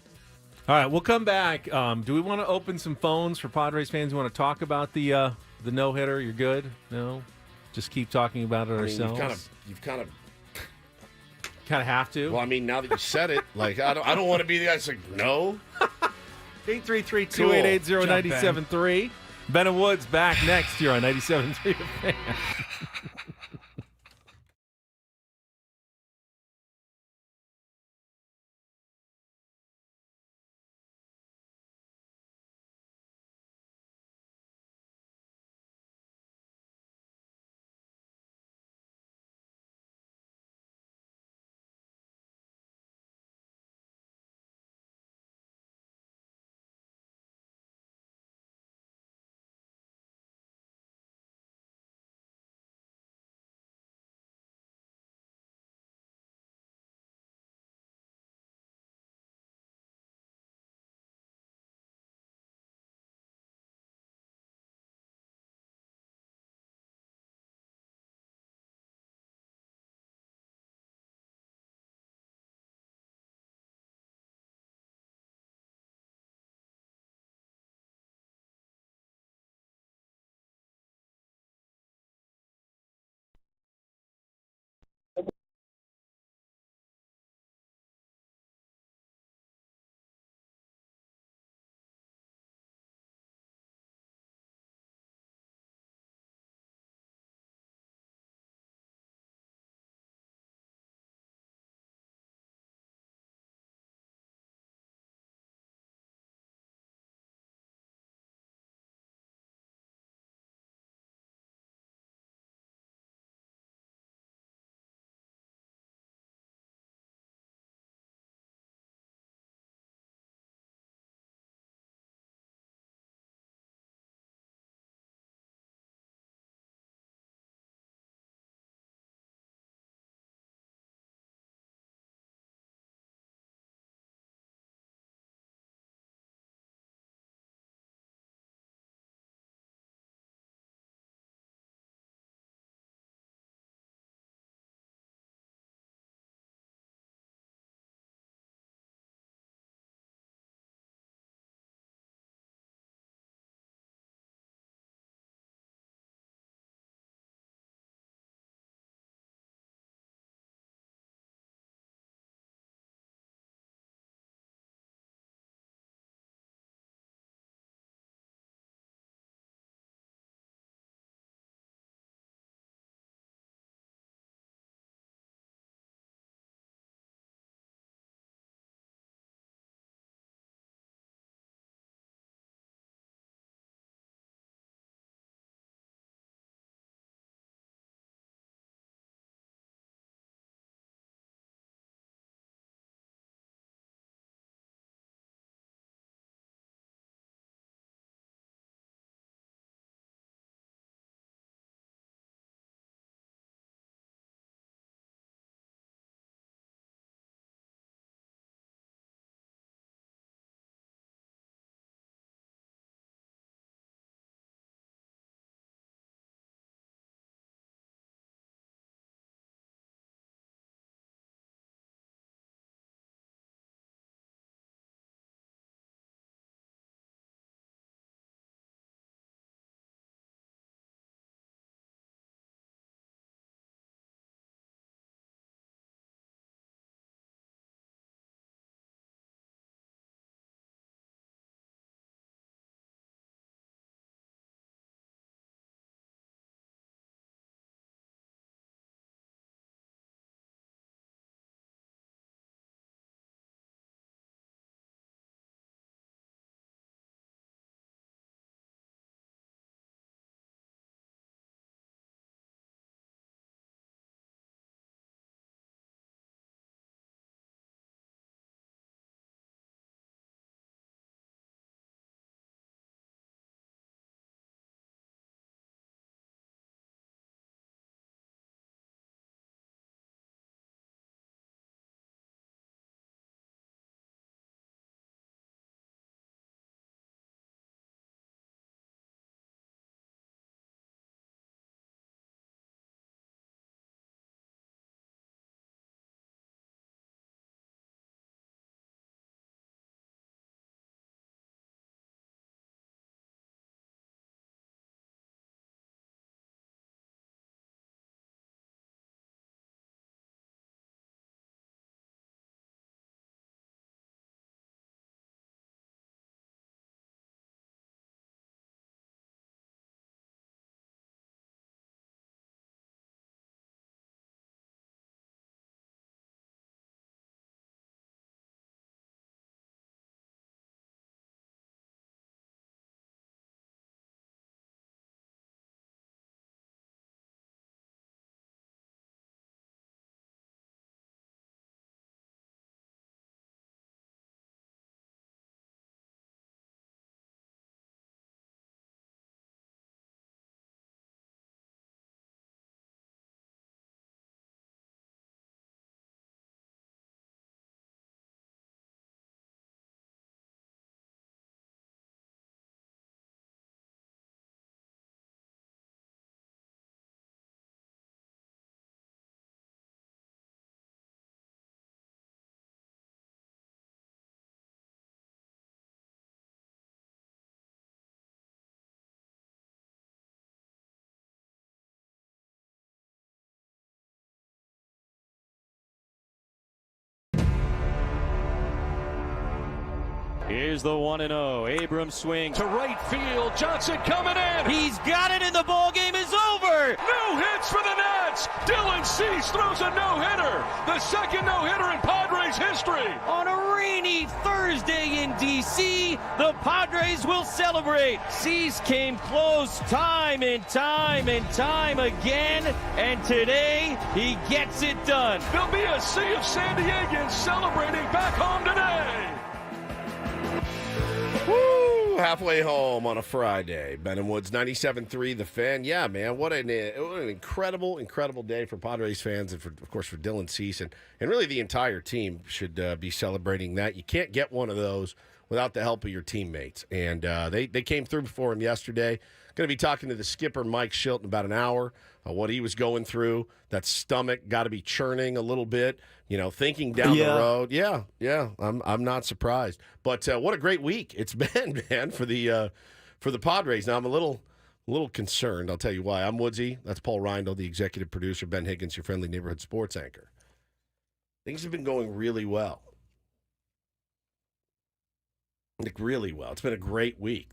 All right, we'll come back. Do we want to open some phones for Padres fans who want to talk about the no-hitter? You're good? No? Just keep talking about it ourselves? You've kind of have to. Well, I mean, now that you said it, like, I don't want to be the guy that's like, no. 833-288-0973. Ben and Woods back next here on 97.3 The Fan. Here's the 1-0. Abrams swings to right field. Johnson coming in. He's got it, and the ball game is over. No hits for the Nats. Dylan Cease throws a no-hitter. The second no-hitter in Padres history. On a rainy Thursday in D.C., the Padres will celebrate. Cease came close time and time and time again, and today he gets it done. There'll be a sea of San Diegans celebrating back home today. Woo! Halfway home on a Friday. Ben and Woods, 97.3 The Fan. Yeah, man, what an incredible, incredible day for Padres fans and, of course, for Dylan Cease. And really the entire team should be celebrating that. You can't get one of those without the help of your teammates. And they came through for him yesterday. Going to be talking to the skipper, Mike Shildt, in about an hour. What he was going through. That stomach got to be churning a little bit, thinking down the road. Yeah, I'm not surprised. But what a great week it's been, man, for the Padres. Now I'm a little concerned. I'll tell you why. I'm Woodsy. That's Paul Reindl, the executive producer. Ben Higgins, your friendly neighborhood sports anchor. Things have been going really well. Really well. It's been a great week.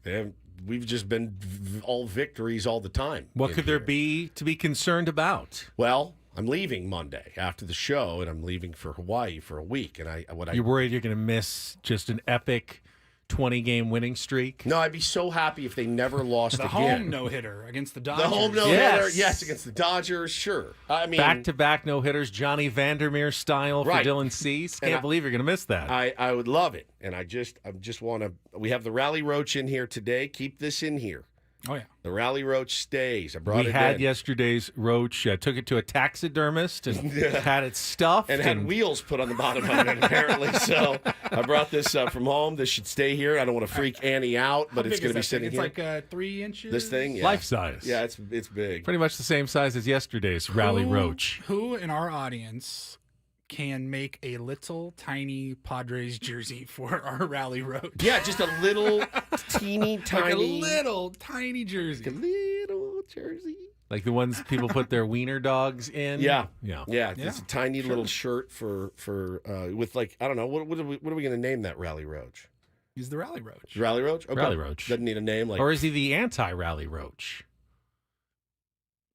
We've just been all victories all the time. What could there be to be concerned about? Well, I'm leaving Monday after the show, and I'm leaving for Hawaii for a week. And You're worried you're going to miss just an epic 20-game winning streak? No, I'd be so happy if they never lost the again. Home no-hitter against the Dodgers. The home no-hitter, yes, against the Dodgers, sure. I mean, back-to-back no-hitters, Johnny Vandermeer style for right. Dylan Cease. Can't believe you're going to miss that. I would love it, and I just want to. We have the Rally Roach in here today. Keep this in here. Oh, yeah. The Rally Roach stays. I brought it in. We had yesterday's roach. Took it to a taxidermist and had it stuffed. And had wheels put on the bottom of it, apparently. So I brought this from home. This should stay here. I don't want to freak Annie out, but it's going to be sitting here. It's like 3 inches? This thing? Yeah. Life size. Yeah, it's big. Pretty much the same size as yesterday's Rally Roach. Who in our audience can make a little tiny Padres jersey for our Rally Roach? Yeah, just a little teeny tiny. Like a little tiny jersey. Like a little jersey. Like the ones people put their wiener dogs in? Yeah. It's a tiny little shirt for with like, I don't know, what are we going to name that Rally Roach? He's the Rally Roach. Rally Roach? Okay. Rally Roach. Doesn't need a name. Or is he the anti-Rally Roach?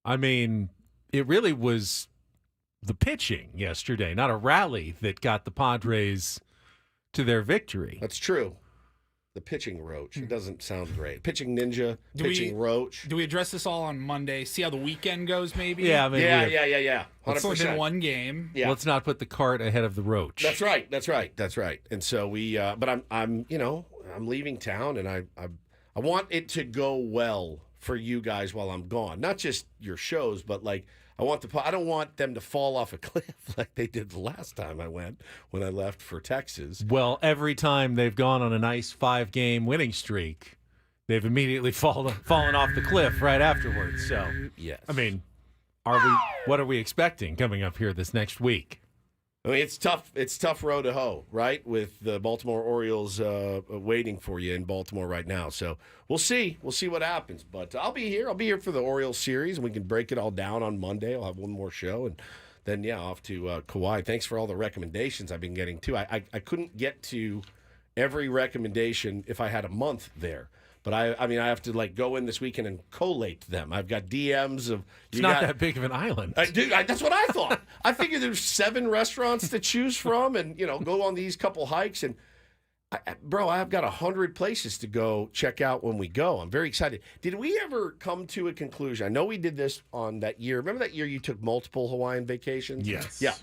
I mean, it really was the pitching yesterday, not a rally, that got the Padres to their victory. That's true. The pitching roach. It doesn't sound great. Pitching ninja, pitching roach. Do we address this all on Monday? See how the weekend goes, maybe? Yeah. 100%. 100%. Been one game. Yeah. Let's not put the cart ahead of the roach. That's right. And so we, but I'm leaving town, and I want it to go well for you guys while I'm gone. Not just your shows, but like, I don't want them to fall off a cliff like they did the last time I went when I left for Texas. Well, every time they've gone on a nice 5-game winning streak, they've immediately fallen off the cliff right afterwards. So, yes. I mean, what are we expecting coming up here this next week? I mean, it's tough. It's tough row to hoe, right? With the Baltimore Orioles waiting for you in Baltimore right now. So we'll see. We'll see what happens. But I'll be here. I'll be here for the Orioles series, and we can break it all down on Monday. I'll have one more show, and then off to Kauai. Thanks for all the recommendations I've been getting too. I couldn't get to every recommendation if I had a month there. But I mean, I have to go in this weekend and collate them. I've got DMs of. It's not that big of an island. That's what I thought. I figured there's 7 restaurants to choose from, and go on these couple hikes. And I've got 100 places to go check out when we go. I'm very excited. Did we ever come to a conclusion? I know we did this on that year. Remember that year you took multiple Hawaiian vacations? Yes. Yeah.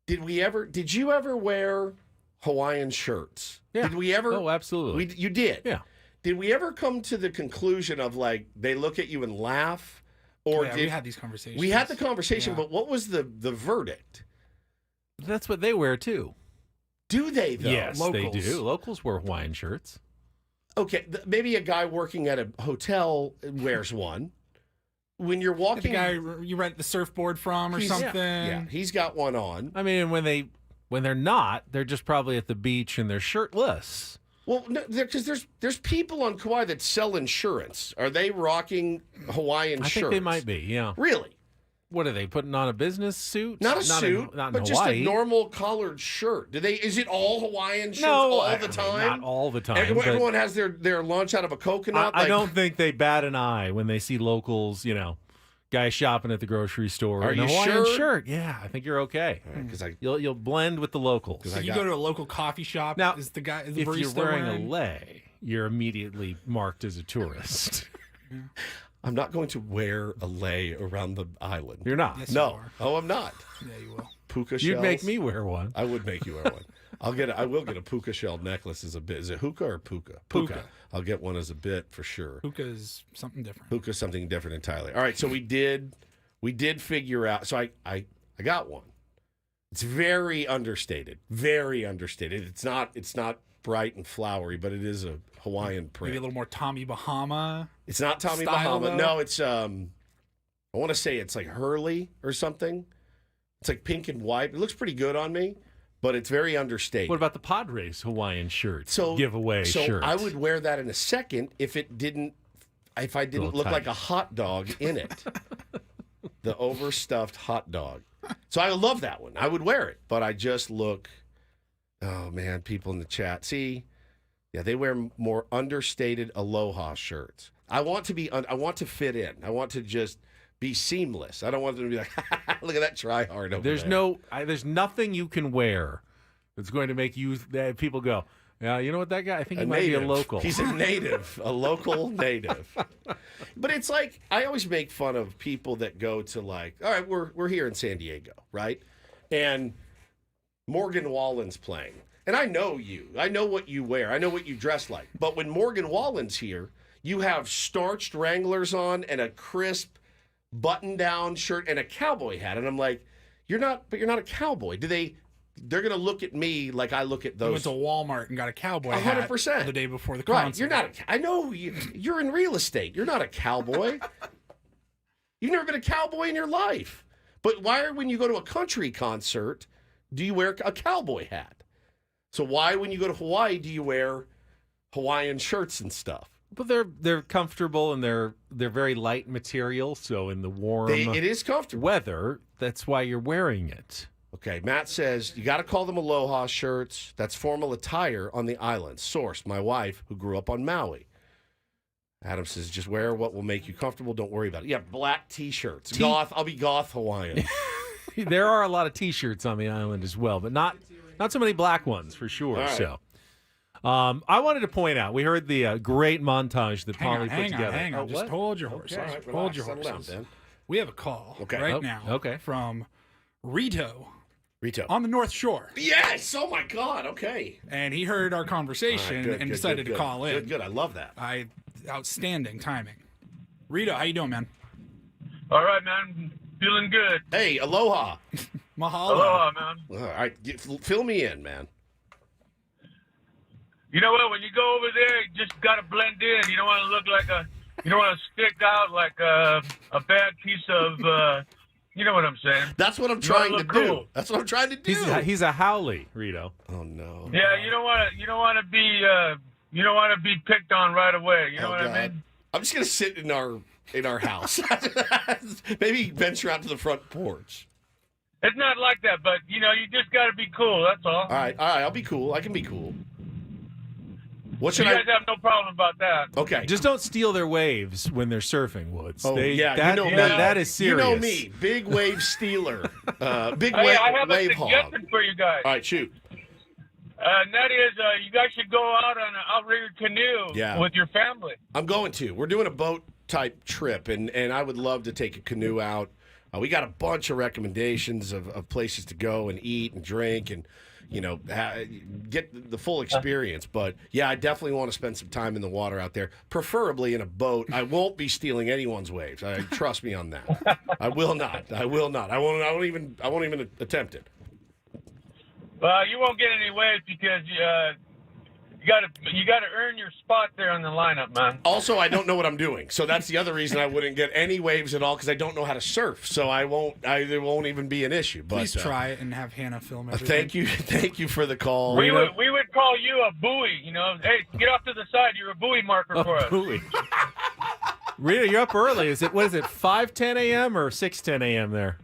Did you ever wear Hawaiian shirts? Yeah. Did we ever? Oh, absolutely. You did. Yeah. Did we ever come to the conclusion of they look at you and laugh? Or we had these conversations. We had the conversation, but what was the verdict? That's what they wear too. Do they though? Yes, Locals. they do. Locals wear Hawaiian shirts. Okay, maybe a guy working at a hotel wears one. When you're walking, the guy you rent the surfboard from or something. Yeah, he's got one on. I mean, when they're not, they're just probably at the beach and they're shirtless. Well, because there's people on Kauai that sell insurance. Are they rocking Hawaiian shirts? I think they might be, yeah. Really? What are they putting on, a business suit? Not a suit, not in but just Hawaii. a normal collared shirt. Is it all Hawaiian shirts No, all I the mean, time? not all the time. Everyone but has their lunch out of a coconut. I don't think they bat an eye when they see locals, guys shopping at the grocery store Are in a you Hawaiian sure? shirt. Yeah, I think you're okay. Because You'll blend with the locals. So you go to a local coffee shop. Now, is the if barista you're wearing wearing a lei, you're immediately marked as a tourist. I'm not going to wear a lei around the island. You're not. Yes, No. you are. Oh, I'm not. Yeah, you will. Puka shells. You'd make me wear one. I would make you wear one. I will get a puka shell necklace as a bit. Is it hookah or puka? Puka. I'll get one as a bit for sure. Hookah is something different. Hookah is something different entirely. All right, so we did figure out. So I got one. It's very understated. Very understated. It's not bright and flowery, but it is a Hawaiian print. Maybe a little more Tommy Bahama. It's not Tommy style, Bahama. though? No, it's I want to say it's like Hurley or something. It's like pink and white. It looks pretty good on me, but it's very understated. What about the Padres Hawaiian shirt So giveaway shirt? I would wear that in a second if I didn't Little look tight. like a hot dog in it. The overstuffed hot dog. So I love that one. I would wear it, but I just look. Oh man, people in the chat. See, yeah, they wear more understated aloha shirts. I want to fit in. I want to just be seamless. I don't want them to be like, look at that try hard over there. There's nothing you can wear that's going to make people go, yeah, you know what, that guy, I think he might be a local. He's a native, a local native. But it's like, I always make fun of people that go to like, all right, we're here in San Diego, right? And Morgan Wallen's playing. And I know you. I know what you wear. I know what you dress like. But when Morgan Wallen's here, you have starched Wranglers on and a crisp button-down shirt and a cowboy hat. And I'm like, you're not a cowboy. They're going to look at me like I look at those. You went to Walmart and got a cowboy hat 100%. the day before the Right. concert. You're not. I know you're in real estate. You're not a cowboy. You've never been a cowboy in your life. But when you go to a country concert, do you wear a cowboy hat? So why, when you go to Hawaii, do you wear Hawaiian shirts and stuff? But they're comfortable and they're very light material. So in the warm It is comfortable weather, that's why you're wearing it. Okay, Matt says, you got to call them aloha shirts. That's formal attire on the island. Sourced, my wife, who grew up on Maui. Adam says, just wear what will make you comfortable. Don't worry about it. Yeah, black T-shirts. Goth. I'll be goth Hawaiian. There are a lot of T-shirts on the island as well, but not so many black ones for sure. Right. So, I wanted to point out, we heard the great montage that Polly put together. Hang on. Oh, Just what? hold your horses. Okay. All right, Hold your relax. Settle horses. down, Ben. We have a call Okay. right now okay. from Rito Rito. on the North Shore. Yes. Oh, my God. Okay. And he heard our conversation All right, good, and good, decided good, to call in. Good. I love that. Outstanding timing. Rito, how you doing, man? All right, man. Feeling good. Hey, aloha. Mahalo. Aloha, man. All right. Fill me in, man. You know what? When you go over there, you just gotta blend in. You don't want to look like you don't want to stick out like a bad piece of. You know what I'm saying? That's what I'm You wanna trying to look do. cool. That's what I'm trying to do. He's a howlie, Rito. Oh no. Yeah, you don't want to be. You don't want to be picked on right away. You know what I mean? I'm just gonna sit in our house. Maybe venture out to the front porch. It's not like that, but you just got to be cool. That's all. All right. I'll be cool. I can be cool. What You should guys have no problem about that. Okay. Just don't steal their waves when they're surfing, Woods. Oh, yeah. That is serious. You know me. Big wave stealer. Big Hey, wave, I have wave a hog. suggestion for you guys. All right, shoot. And that is, you guys should go out on an outrigger canoe with your family. I'm going to. We're doing a boat type trip, and I would love to take a canoe out. We got a bunch of recommendations of places to go and eat and drink and, get the full experience. But, yeah, I definitely want to spend some time in the water out there, preferably in a boat. I won't be stealing anyone's waves. Trust me on that. I will not. I won't even attempt it. Well, you won't get any waves because you got to earn your spot there on the lineup, man. Also, I don't know what I'm doing, so that's the other reason I wouldn't get any waves at all because I don't know how to surf. So there won't even be an issue. But Please try it and have Hannah film everything. Thank you for the call. We would call you a buoy. Hey, get off to the side. You're a buoy marker for us. Buoy. Rita, you're up early. What is it, 5:10 a.m. or 6:10 a.m. there?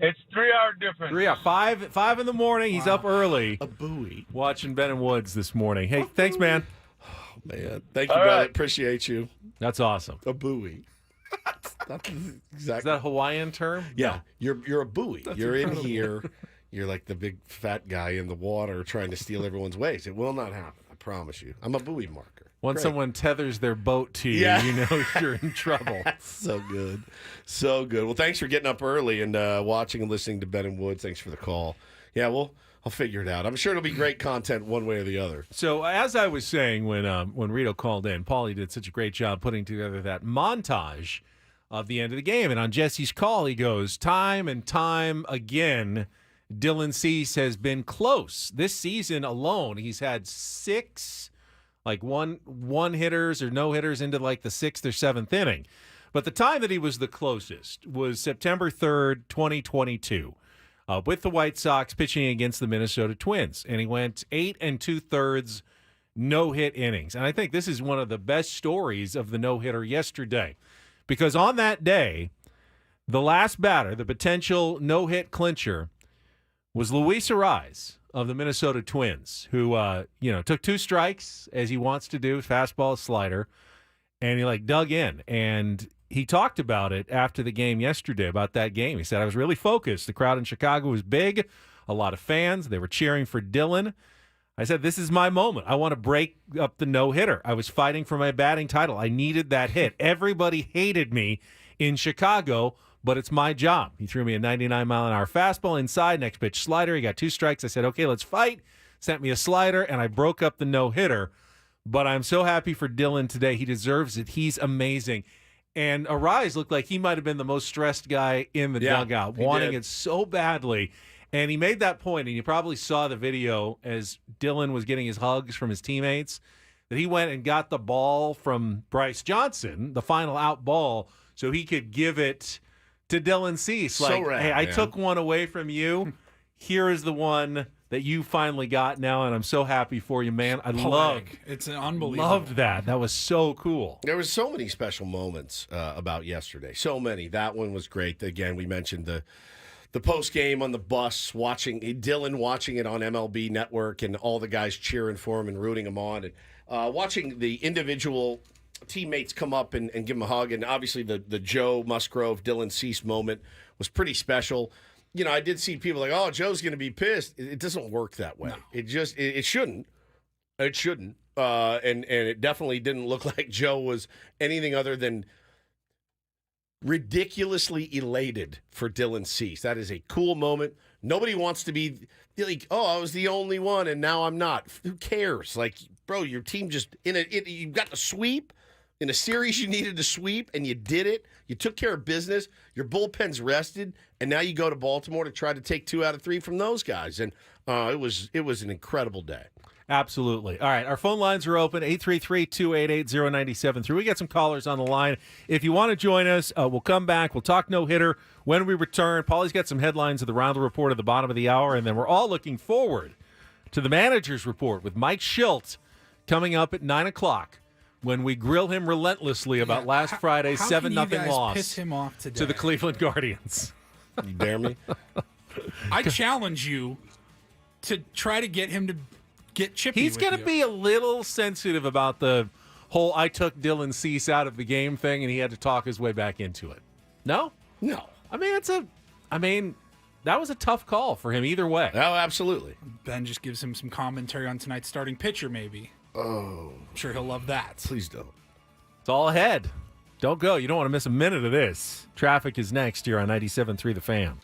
It's 3-hour difference. 5 in the morning. He's up early. A buoy. Watching Ben and Woods this morning. Hey, thanks, man. Oh, man. Thank you, brother. Appreciate you. That's awesome. A buoy. That's exactly. Is that a Hawaiian term? Yeah. You're a buoy. You're incredible. in here. You're like the big fat guy in the water trying to steal everyone's ways. It will not happen. I promise you. I'm a buoy marker. Once Great. someone tethers their boat to you, Yeah. you know you're in trouble. So good. So good. Well, thanks for getting up early and watching and listening to Ben and Woods. Thanks for the call. Yeah, I'll figure it out. I'm sure it'll be great content one way or the other. So as I was saying when Rito called in, Paulie did such a great job putting together that montage of the end of the game. And on Jesse's call, he goes, time and time again, Dylan Cease has been close. This season alone, he's had 6 one hitters or no hitters into like the 6th or 7th inning. But the time that he was the closest was September 3rd, 2022, with the White Sox pitching against the Minnesota Twins. And he went 8 2/3 no-hit innings. And I think this is one of the best stories of the no-hitter yesterday. Because on that day, the last batter, the potential no-hit clincher, was Luis Arraez of the Minnesota Twins, who took 2 strikes, as he wants to do, fastball, slider, and he dug in. And he talked about it after the game yesterday, about that game. He said, I was really focused. The crowd in Chicago was big, a lot of fans. They were cheering for Dylan. I said, this is my moment. I want to break up the no-hitter. I was fighting for my batting title. I needed that hit. Everybody hated me in Chicago, but it's my job. He threw me a 99-mile-an-hour fastball inside, next pitch slider. He got 2 strikes. I said, okay, let's fight. Sent me a slider, and I broke up the no-hitter. But I'm so happy for Dylan today. He deserves it. He's amazing. And Arraez looked like he might have been the most stressed guy in the dugout, wanting it so badly. And he made that point, and you probably saw the video as Dylan was getting his hugs from his teammates, that he went and got the ball from Bryce Johnson, the final out ball, so he could give it to Dylan Cease. So rad, hey, I man. took one away from you. Here is the one that you finally got now, and I'm so happy for you, man. It's unbelievable. Loved that. That was so cool. There was so many special moments about yesterday. So many. That one was great. Again, we mentioned the post game on the bus, Dylan watching it on MLB Network, and all the guys cheering for him and rooting him on, and watching the individual teammates come up and give him a hug. And obviously the Joe Musgrove, Dylan Cease moment was pretty special. I did see people like, oh, Joe's going to be pissed. It doesn't work that way. No. It shouldn't. It shouldn't. And it definitely didn't look like Joe was anything other than ridiculously elated for Dylan Cease. That is a cool moment. Nobody wants to be like, oh, I was the only one and now I'm not. Who cares? Like, bro, your team just you got the sweep in a series you needed to sweep, and you did it. You took care of business. Your bullpen's rested, and now you go to Baltimore to try to take 2 out of 3 from those guys. And it was an incredible day. Absolutely. All right, our phone lines are open, 833-288-0973. We got some callers on the line. If you want to join us, we'll come back. We'll talk no-hitter when we return. Paulie's got some headlines of the Reindl Report at the bottom of the hour, and then we're all looking forward to the Manager's Report with Mike Shildt coming up at 9 o'clock when we grill him relentlessly about last Friday's 7-0 loss piss him off today? to the Cleveland Guardians. You dare me? I challenge you to try to get him to get chippy. He's going to be a little sensitive about the whole I took Dylan Cease out of the game thing, and he had to talk his way back into it. No? No. I mean, that was a tough call for him either way. Oh, absolutely. Ben just gives him some commentary on tonight's starting pitcher, maybe. Oh. I'm sure he'll love that. Please don't. It's all ahead. Don't go. You don't want to miss a minute of this. Traffic is next here on 97.3 The Fan.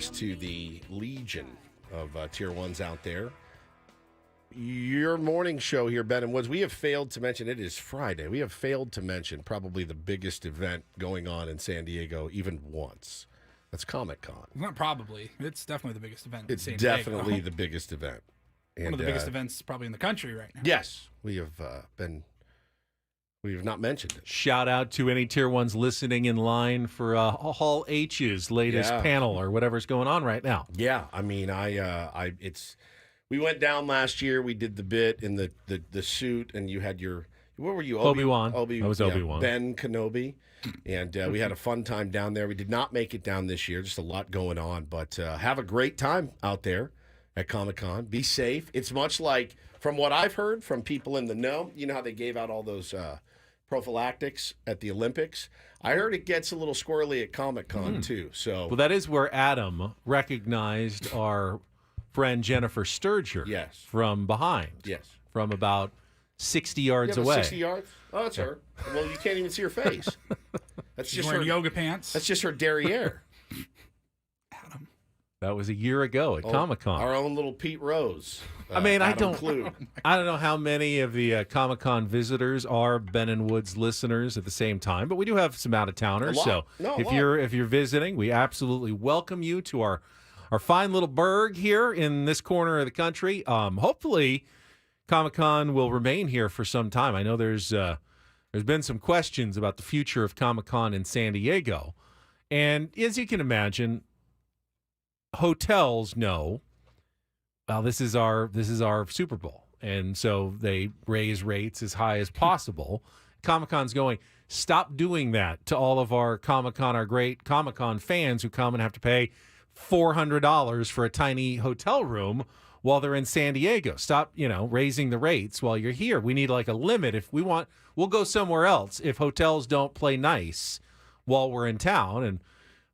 thanks to the legion of Tier 1s out there. Your morning show here, Ben and Woods, we have failed to mention, it is Friday, we have failed to mention probably the biggest event going on in San Diego even once. That's Comic-Con. Not probably. It's definitely the biggest event It's in San Diego. definitely the biggest event. And, one of the biggest events probably in the country right now. Yes. We have not mentioned it. Shout out to any Tier 1s listening in line for Hall H's latest panel or whatever's going on right now. Yeah, I mean, we went down last year. We did the bit in the suit, and you had your, what were you? Obi-Wan. I was Obi-Wan. Ben Kenobi, and we had a fun time down there. We did not make it down this year. Just a lot going on, but have a great time out there at Comic-Con. Be safe. It's much like, from what I've heard from people in the know, you know how they gave out all those prophylactics at the Olympics? I heard it gets a little squirrely at Comic-Con too. So, well, that is where Adam recognized our friend Jennifer Sturger from behind. Yes. From about 60 yards away. 60 yards? Oh, that's her. Well, you can't even see her face. That's She's just wearing her yoga pants. That's just her derriere. That was a year ago at Comic-Con. Our own little Pete Rose. I mean, I Adam don't Kluge. I don't know how many of the Comic-Con visitors are Ben and Woods listeners at the same time, but we do have some out-of-towners. So if you're visiting, we absolutely welcome you to our fine little burg here in this corner of the country. Hopefully, Comic-Con will remain here for some time. I know there's been some questions about the future of Comic-Con in San Diego, and as you can imagine, hotels know, well, this is our Super Bowl, and so they raise rates as high as possible. Comic-Con's going, stop doing that to all of our Comic-Con, our great Comic-Con fans who come and have to pay $400 for a tiny hotel room while they're in San Diego. Stop, raising the rates while you're here. We need like a limit. If we want, we'll go somewhere else if hotels don't play nice while we're in town. And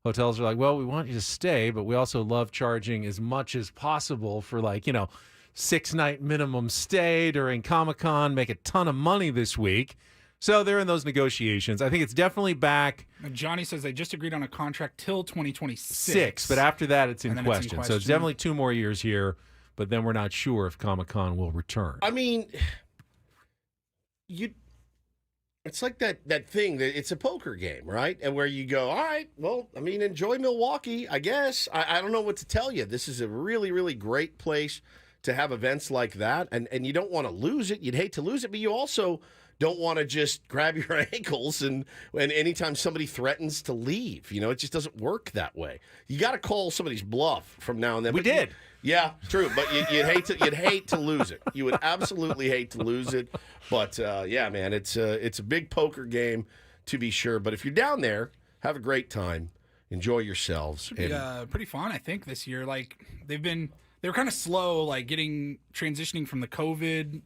hotels are like, well, we want you to stay, but we also love charging as much as possible for 6-night minimum stay during Comic-Con, make a ton of money this week. So they're in those negotiations. I think it's definitely back. Johnny says they just agreed on a contract till 2026. But after that, it's in question. It's in question. So it's definitely 2 more years here, but then we're not sure if Comic-Con will return. I mean, it's like that thing that it's a poker game, right? And where you go, all right, well, I mean, enjoy Milwaukee, I guess. I don't know what to tell you. This is a really, really great place to have events like that. And you don't want to lose it. You'd hate to lose it, but you also don't want to just grab your ankles and anytime somebody threatens to leave. It just doesn't work that way. You got to call somebody's bluff from now and then. We did. Yeah, true. But you'd hate to lose it. You would absolutely hate to lose it. But yeah, man, it's a big poker game to be sure. But if you're down there, have a great time, enjoy yourselves. Should be pretty fun, I think, this year. They were kind of slow, transitioning from the COVID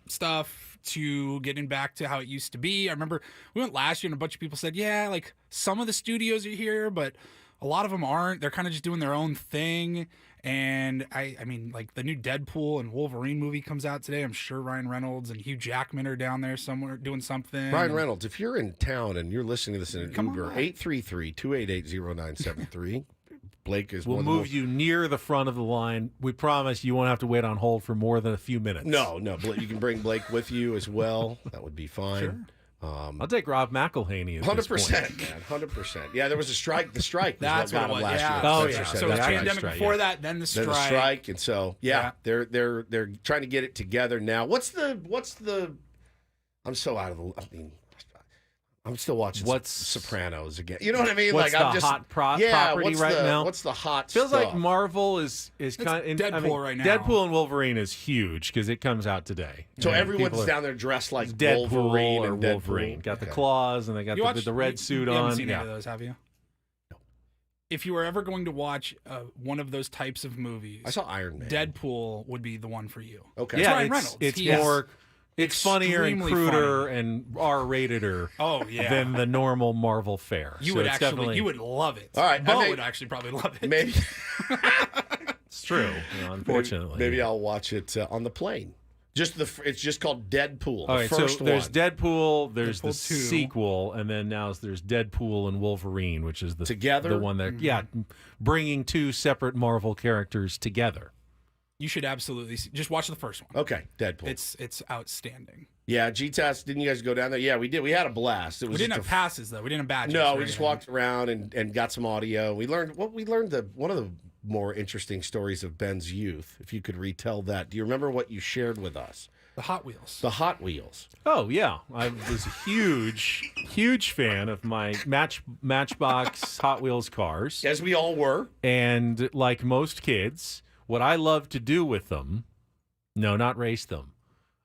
stuff to getting back to how it used to be. I remember we went last year and a bunch of people said, yeah, some of the studios are here, but a lot of them aren't. They're kind of just doing their own thing. And I mean, the new Deadpool and Wolverine movie comes out today. I'm sure Ryan Reynolds and Hugh Jackman are down there somewhere doing something. Ryan Reynolds, if you're in town and you're listening to this in an Uber, 833-288-0973. Blake is. We'll move you near the front of the line. We promise you won't have to wait on hold for more than a few minutes. No. You can bring Blake with you as well. That would be fine. Sure. I'll take Rob McElhaney. 100%, man. 100%. Yeah, there was a strike. The strike was That's what got him last year. Oh yeah. So it was pandemic before that, then the strike. Then the strike, and so they're trying to get it together now. What's the? I'm so out of the. I mean, I'm still watching Sopranos again. You know what I mean? What's I'm the just hot property right now? What's the hot Feels stuff? like Marvel is kind of Deadpool right now. Deadpool and Wolverine is huge because it comes out today. So everyone's down there dressed like Deadpool Wolverine or and Wolverine. Deadpool. Got the claws and they got the red suit you on. Haven't seen any of those, have you? No. If you were ever going to watch one of those types of movies, I saw Iron Man. Deadpool would be the one for you. Okay. It's Ryan Reynolds. It's more. It's funnier and cruder and R-rateder than the normal Marvel fare. You would love it. All right, Bo would actually probably love it. Maybe it's true. Unfortunately, maybe I'll watch it on the plane It's just called Deadpool. All The right, first so there's one. Deadpool, there's the Deadpool 2. sequel, and then now there's Deadpool and Wolverine, which is Together? the one that bringing two separate Marvel characters together. You should absolutely just watch the first one. Okay, Deadpool. It's outstandanding. Yeah, GTAS, didn't you guys go down there? Yeah, we did. We had a blast. We didn't have passes though. We didn't have badges. No, or we just anything. walked around and got some audio. We learned one of the more interesting stories of Ben's youth. If you could retell that. Do you remember what you shared with us? The Hot Wheels. The Hot Wheels. Oh yeah, I was a huge fan of my Matchbox Hot Wheels cars, as we all were. And like most kids, what I loved to do with them, no, not race them.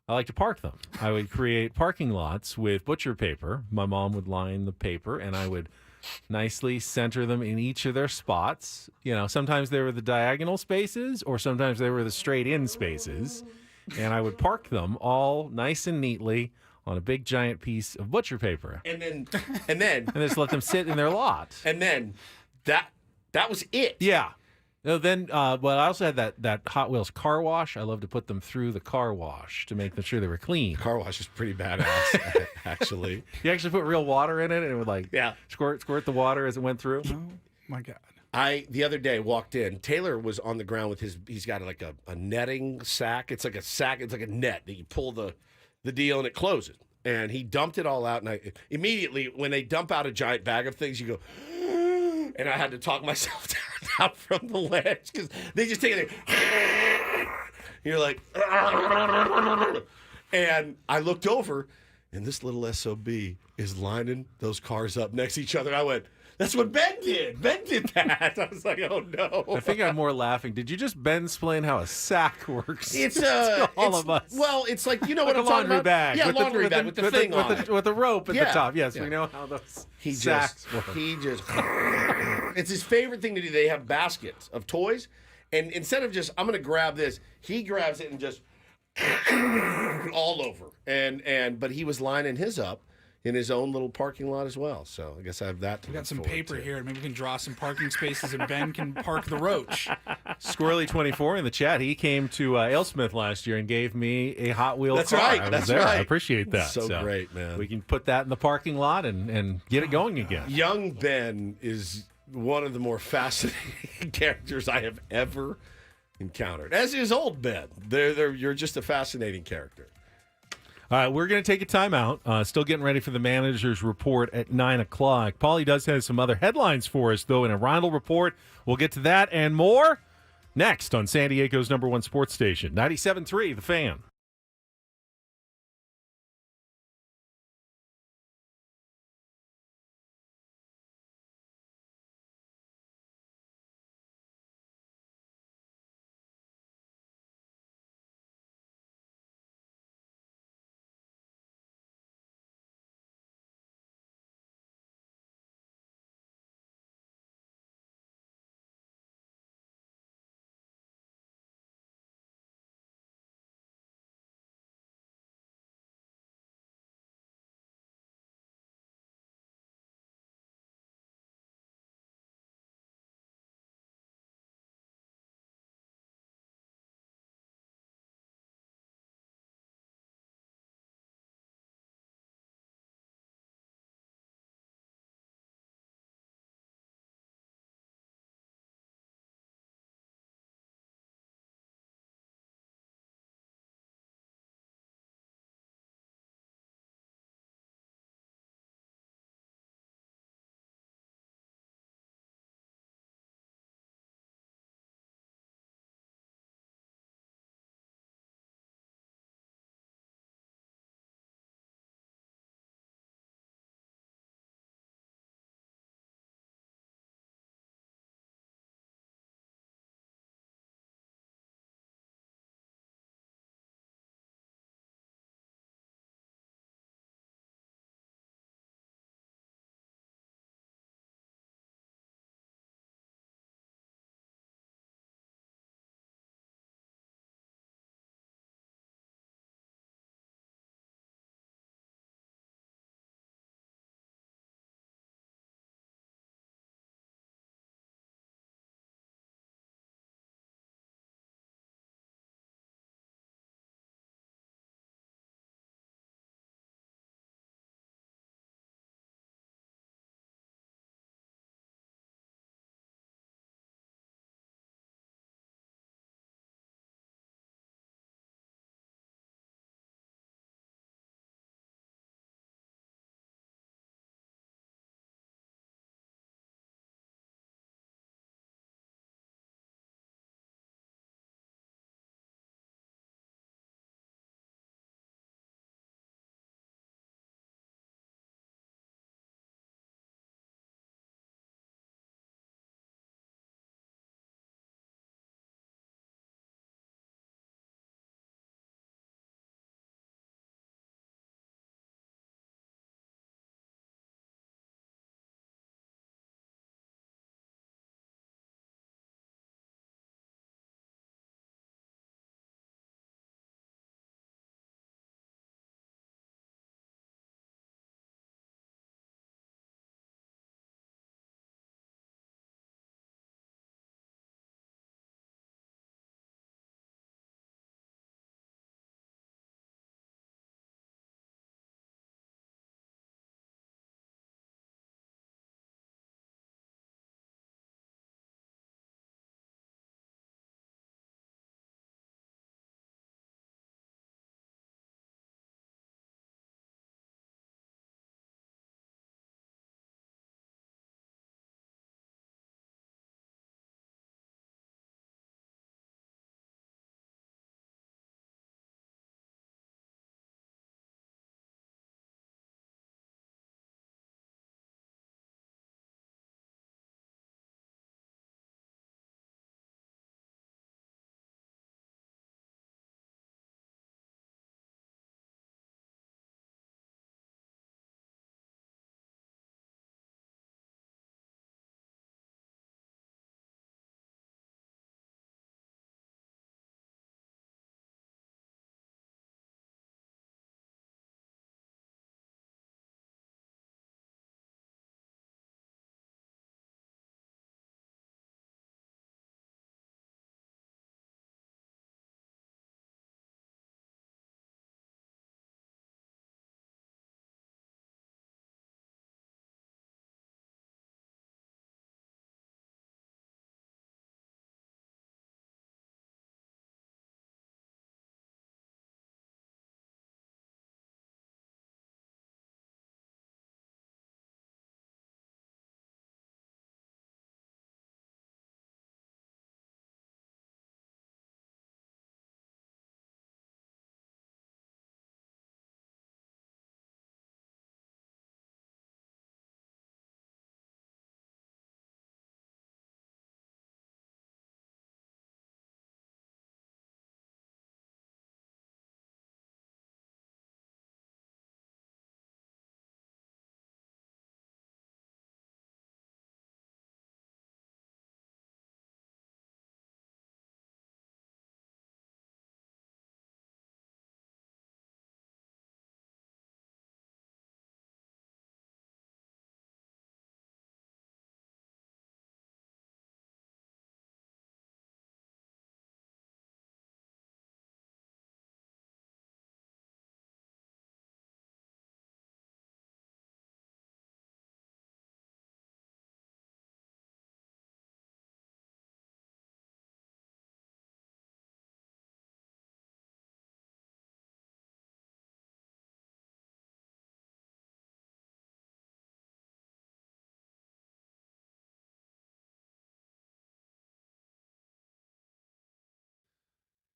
I like to park them. I would create parking lots with butcher paper. My mom would line the paper, and I would nicely center them in each of their spots. You know, sometimes they were the diagonal spaces, or sometimes they were the straight-in spaces. And I would park them all nice and neatly on a big giant piece of butcher paper. And then and just let them sit in their lot. And then that was it. Yeah. No, then, well, I also had that Hot Wheels car wash. I love to put them through the car wash to make sure they were clean. Car wash is pretty badass, actually. You actually put real water in it, and it would squirt the water as it went through. Oh my God. The other day walked in. Taylor was on the ground with he's got like a netting sack. It's like a sack. It's like a net that you pull the deal and it closes. And he dumped it all out. And I immediately, when they dump out a giant bag of things, you go, and I had to talk myself down from the ledge because they just take it. You're like, and I looked over, and this little SOB is lining those cars up next to each other. I went, that's what Ben did. Ben did that. I was like, oh no. I think I'm more laughing. Did you just Ben explain how a sack works? It's to all of us. Well, it's like, you know Like what I'm a talking laundry about? bag. Yeah, with laundry bag with the thing on it. with the rope at Yeah. the top. Yes, Yeah. we know how those He sacks just, work. it's his favorite thing to do. They have baskets of toys, and instead of just, I'm going to grab this, he grabs it and just all over. But he was lining his up in his own little parking lot as well. So I guess I have that to We got look some forward paper to. here. Maybe we can draw some parking spaces, and Ben can park the roach. Squirrely24 in the chat. He came to Alesmith last year and gave me a Hot Wheel That's car. right, I was that's there. right. I appreciate that. So great, man. We can put that in the parking lot and get it going again. Young Ben is one of the more fascinating characters I have ever encountered, as is old Ben. You're just a fascinating character. All right, we're going to take a timeout. Still getting ready for the manager's report at 9 o'clock. Paulie does have some other headlines for us, though, in a Reindl Report. We'll get to that and more next on San Diego's #1 sports station, 97.3 The Fan.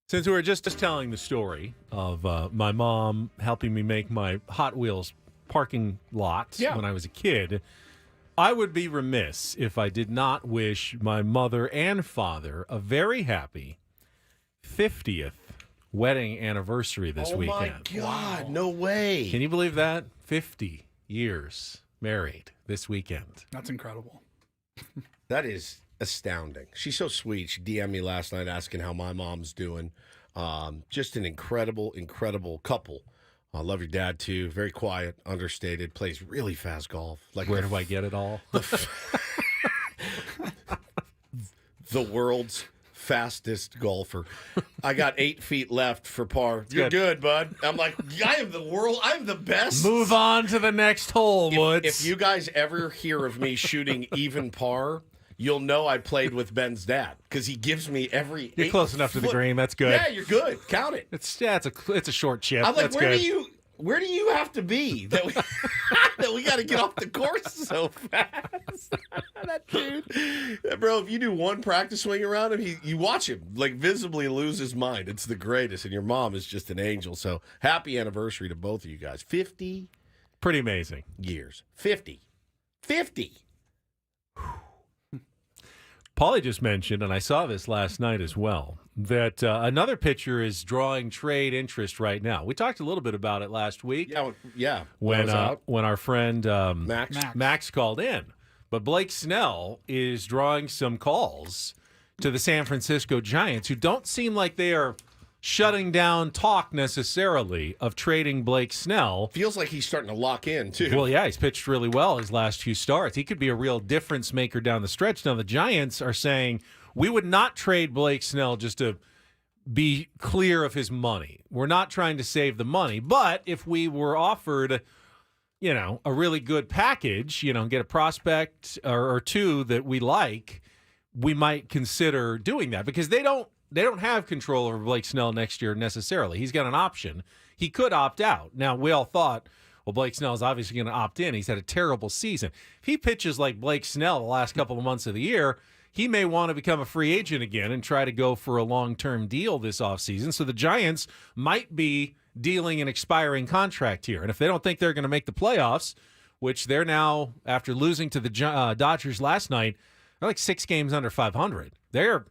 Since we were just telling the story of my mom helping me make my Hot Wheels parking lot when I was a kid, I would be remiss if I did not wish my mother and father a very happy 50th wedding anniversary this weekend. Oh, my God. No way. Can you believe that? 50 years married this weekend. That's incredible. That is astounding. She's so sweet. She DM'd me last night asking how my mom's doing. Just an incredible, incredible couple. I love your dad, too. Very quiet, understated, plays really fast golf. Like Where do I get it all? The world's fastest golfer. I got 8 feet left for par. You're good, bud. I'm like, I am the world. I'm the best. Move on to the next hole, Woods. If you guys ever hear of me shooting even par, you'll know I played with Ben's dad because he gives me every. You're close enough to the green. That's good. Yeah, you're good. Count it. It's a short chip. I'm like, That's good. where do you have to be that we that we got to get off the course so fast? That dude, bro. If you do one practice swing around him, you watch him like visibly lose his mind. It's the greatest, and your mom is just an angel. So happy anniversary to both of you guys. 50, pretty amazing years. 50. Paulie just mentioned, and I saw this last night as well, that another pitcher is drawing trade interest right now. We talked a little bit about it last week. Yeah. When our friend Max called in. But Blake Snell is drawing some calls to the San Francisco Giants, who don't seem like they are shutting down talk necessarily of trading Blake Snell. Feels like he's starting to lock in, too. Well, yeah, he's pitched really well his last few starts. He could be a real difference maker down the stretch. Now, the Giants are saying, we would not trade Blake Snell just to be clear of his money. We're not trying to save the money, but if we were offered, a really good package, get a prospect or two that we like, we might consider doing that because they don't have control over Blake Snell next year necessarily. He's got an option. He could opt out. Now, we all thought, well, Blake Snell is obviously going to opt in. He's had a terrible season. If he pitches like Blake Snell the last couple of months of the year, he may want to become a free agent again and try to go for a long-term deal this offseason. So the Giants might be dealing an expiring contract here. And if they don't think they're going to make the playoffs, which they're now, after losing to the Dodgers last night, they're like 6 games under 500. They're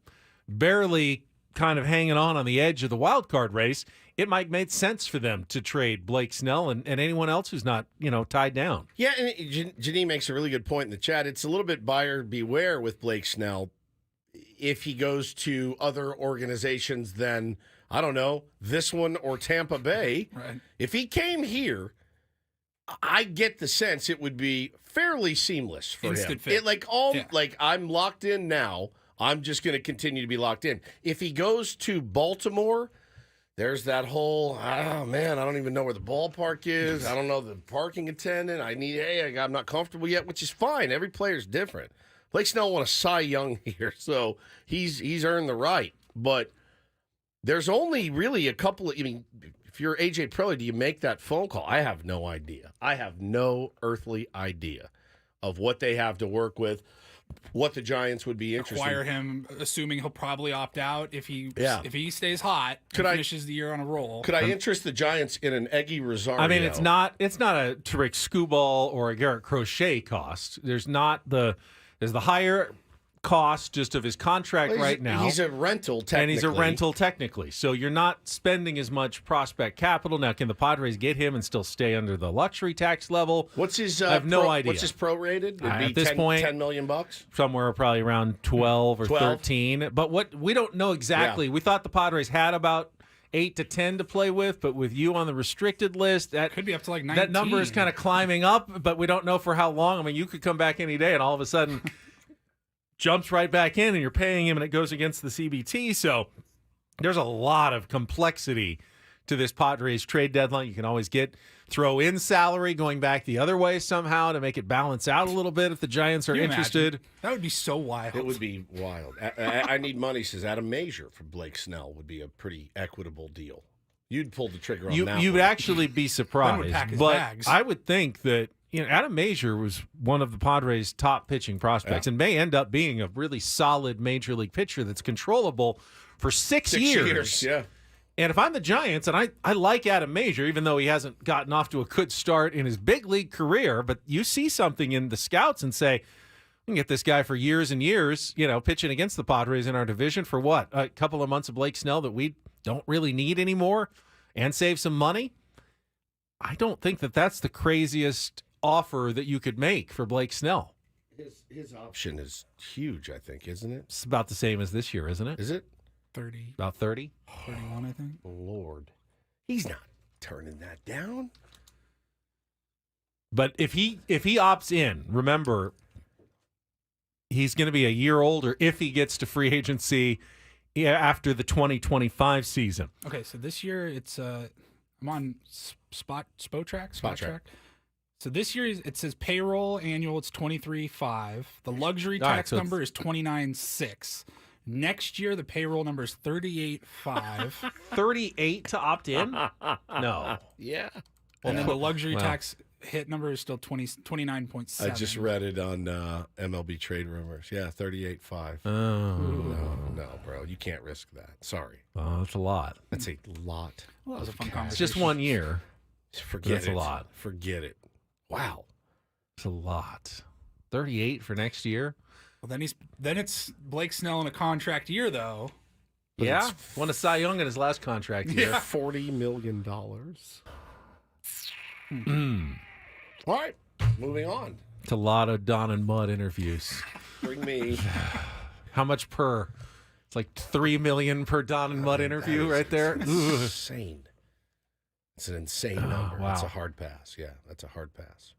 barely kind of hanging on the edge of the wild card race. It might make sense for them to trade Blake Snell and anyone else who's not, tied down. Yeah, and Janine makes a really good point in the chat. It's a little bit buyer beware with Blake Snell if he goes to other organizations than, I don't know, this one or Tampa Bay. Right. If he came here, I get the sense it would be fairly seamless for Instant him. fit. Like I'm locked in now. I'm just going to continue to be locked in. If he goes to Baltimore, there's that whole, oh, man, I don't even know where the ballpark is. I don't know the parking attendant. I'm not comfortable yet, which is fine. Every player's different. Blake Snell won a Cy Young here, so he's earned the right. But there's only really a couple of, if you're AJ Preller, do you make that phone call? I have no idea. I have no earthly idea of what they have to work with. What the Giants would be interested Acquire him, assuming he'll probably opt out if he stays hot and finishes the year on a roll. Could I interest the Giants in an Eggy Rosario? I mean, it's not a Tariq Skubal or a Garrett Crochet cost. There's the higher cost just of his contract right now. He's a rental, technically. And he's a rental, technically. So you're not spending as much prospect capital. Now, can the Padres get him and still stay under the luxury tax level? What's his I have no idea. What's his prorated? It'd be at this point, $10 million? Somewhere probably around 12 or 13. But we don't know exactly. Yeah. We thought the Padres had about 8 to 10 to play with, but with you on the restricted list, that could be up to like 19. That number is kind of climbing up, but we don't know for how long. I mean, you could come back any day and all of a sudden jumps right back in and you're paying him and it goes against the CBT. So there's a lot of complexity to this Padres trade deadline. You can always throw in salary going back the other way somehow to make it balance out a little bit if the Giants are interested. Imagine? That would be so wild. It would be wild. I need money, says Adam Major for Blake Snell would be a pretty equitable deal. You'd pull the trigger on that. You'd one. actually be surprised. But bags. I would think that Adam Major was one of the Padres' top pitching prospects and may end up being a really solid major league pitcher that's controllable for 6 years. Yeah. And if I'm the Giants, and I like Adam Major, even though he hasn't gotten off to a good start in his big league career, but you see something in the scouts and say, we can get this guy for years and years, pitching against the Padres in our division for what? A couple of months of Blake Snell that we don't really need anymore and save some money? I don't think that that's the craziest offer that you could make for Blake Snell. His option is huge, I think, isn't it? It's about the same as this year, isn't it? Is it? 30. About 30? 31, I think. Lord. He's not turning that down. But if he opts in, remember, he's going to be a year older if he gets to free agency after the 2025 season. Okay, so this year it's I'm on Spotrac. So this year it says payroll annual, it's 23.5. The luxury tax number is 29.6. Next year the payroll number is 38.5. 38 to opt in? No. Yeah. And then the luxury tax hit number is still 29.7. I just read it on MLB Trade Rumors. Yeah, 38.5. Oh. No, bro. You can't risk that. Sorry. Oh, that's a lot. That's a lot. Well, that was a fun conversation. It's just 1 year. Forget that's it. a lot. Forget it. Wow. It's a lot. 38 for next year? Well, then it's Blake Snell in a contract year, though. But yeah, won a Cy Young in his last contract year. Yeah. $40 million. All right, moving on. It's a lot of Don and Mud interviews. Bring me. How much per? It's like $3 million per Don and Mud interview right there. Insane. It's an insane number. Wow. That's a hard pass. Yeah, that's a hard pass.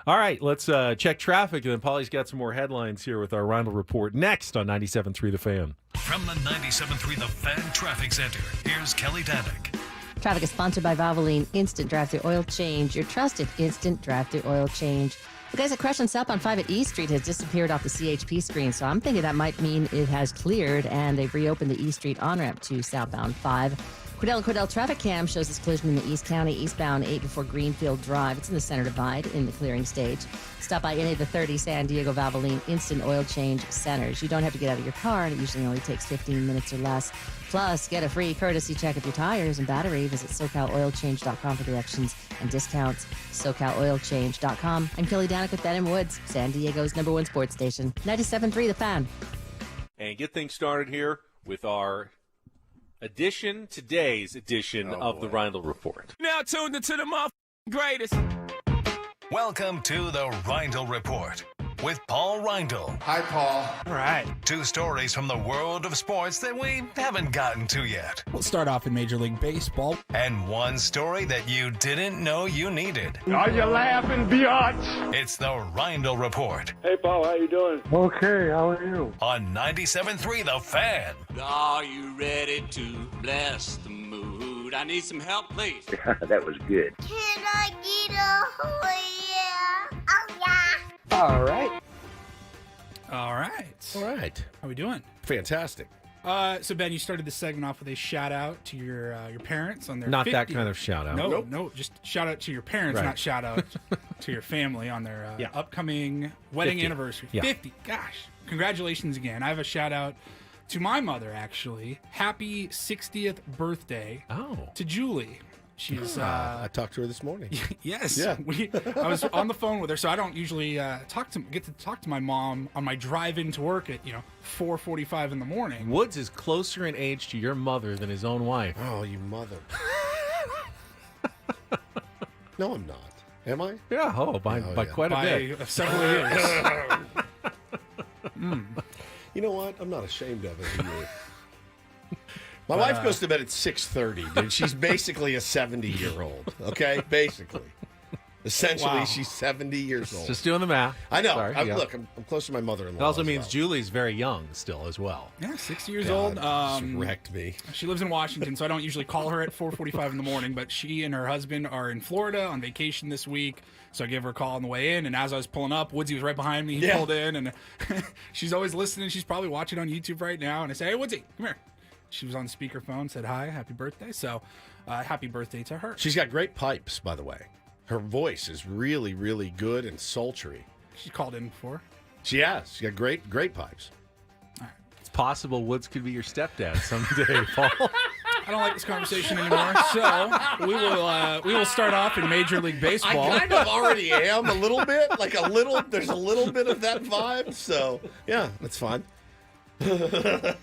All right, let's check traffic, and then Paulie's got some more headlines here with our Reindl Report next on 97.3 The Fan. From the 97.3 The Fan Traffic Center, here's Kelly Danick. Traffic is sponsored by Valvoline Instant Drive-Thru Oil Change, your trusted instant drive-thru oil change. The guys at Crush and Southbound 5 at E Street has disappeared off the CHP screen, so I'm thinking that might mean it has cleared, and they've reopened the E Street on-ramp to Southbound 5. Cordell traffic cam shows this collision in the East County, eastbound 8 before Greenfield Drive. It's in the center divide in the clearing stage. Stop by any of the 30 San Diego Valvoline Instant Oil Change centers. You don't have to get out of your car, and it usually only takes 15 minutes or less. Plus, get a free courtesy check of your tires and battery. Visit SoCalOilChange.com for directions and discounts. SoCalOilChange.com. I'm Kelly Danick with Ben & Woods, San Diego's #1 sports station. 97.3 The Fan. And get things started here with our today's edition of the Reindl Report. Now tuned into the greatest. Welcome to the Reindl Report with Paul Reindl. Hi, Paul. All right. 2 stories from the world of sports that we haven't gotten to yet. We'll start off in Major League Baseball. And 1 story that you didn't know you needed. Are you laughing, biatch? It's the Reindl Report Hey, Paul, how you doing? Okay, how are you? on 97.3 The Fan. Are you ready to bless the mood? I need some help, please. That was good. Can I get a oh yeah? Oh yeah. All right. All right. All right. How we doing? Fantastic. So Ben, you started this segment off with a shout out to your parents on their Not 50th. that kind of shout out. No, just shout out to your parents, Right. not shout out to your family on their upcoming wedding 50. anniversary. Yeah. 50. Gosh, congratulations again. I have a shout out to my mother, actually. Happy 60th birthday to Julie. She's I talked to her this morning. Yes. Yeah. I was on the phone with her, so I don't usually get to talk to my mom on my drive into work at 4:45 in the morning. Woods is closer in age to your mother than his own wife. Oh, you mother. No, I'm not. Am I? Yeah, by quite a bit. Several years. You know what? I'm not ashamed of it either. My wife goes to bed at 6:30, dude. She's basically a 70-year-old, okay? Basically. Essentially, Wow. she's 70 years old. Just doing the math. I know. Sorry, yeah. Look, I'm close to my mother-in-law. It also as means well. Julie's very young still as well. Yeah, 60 years God, old. just wrecked me. She lives in Washington, so I don't usually call her at 4:45 in the morning. But she and her husband are in Florida on vacation this week, so I gave her a call on the way in. And as I was pulling up, Woodsy was right behind me. He Yeah. pulled in, and she's always listening. She's probably watching on YouTube right now. And I say, "Hey, Woodsy, come here." She was on speakerphone, said hi, happy birthday. So, happy birthday to her. She's got great pipes, by the way. Her voice is really, really good and sultry. She called in before. She has. She got great pipes. It's possible Woods could be your stepdad someday, Paul. I don't like this conversation anymore. So we will start off in Major League Baseball. I kind of already am a little bit, like a little. There's a little bit of that vibe. So yeah, that's fine. Okay,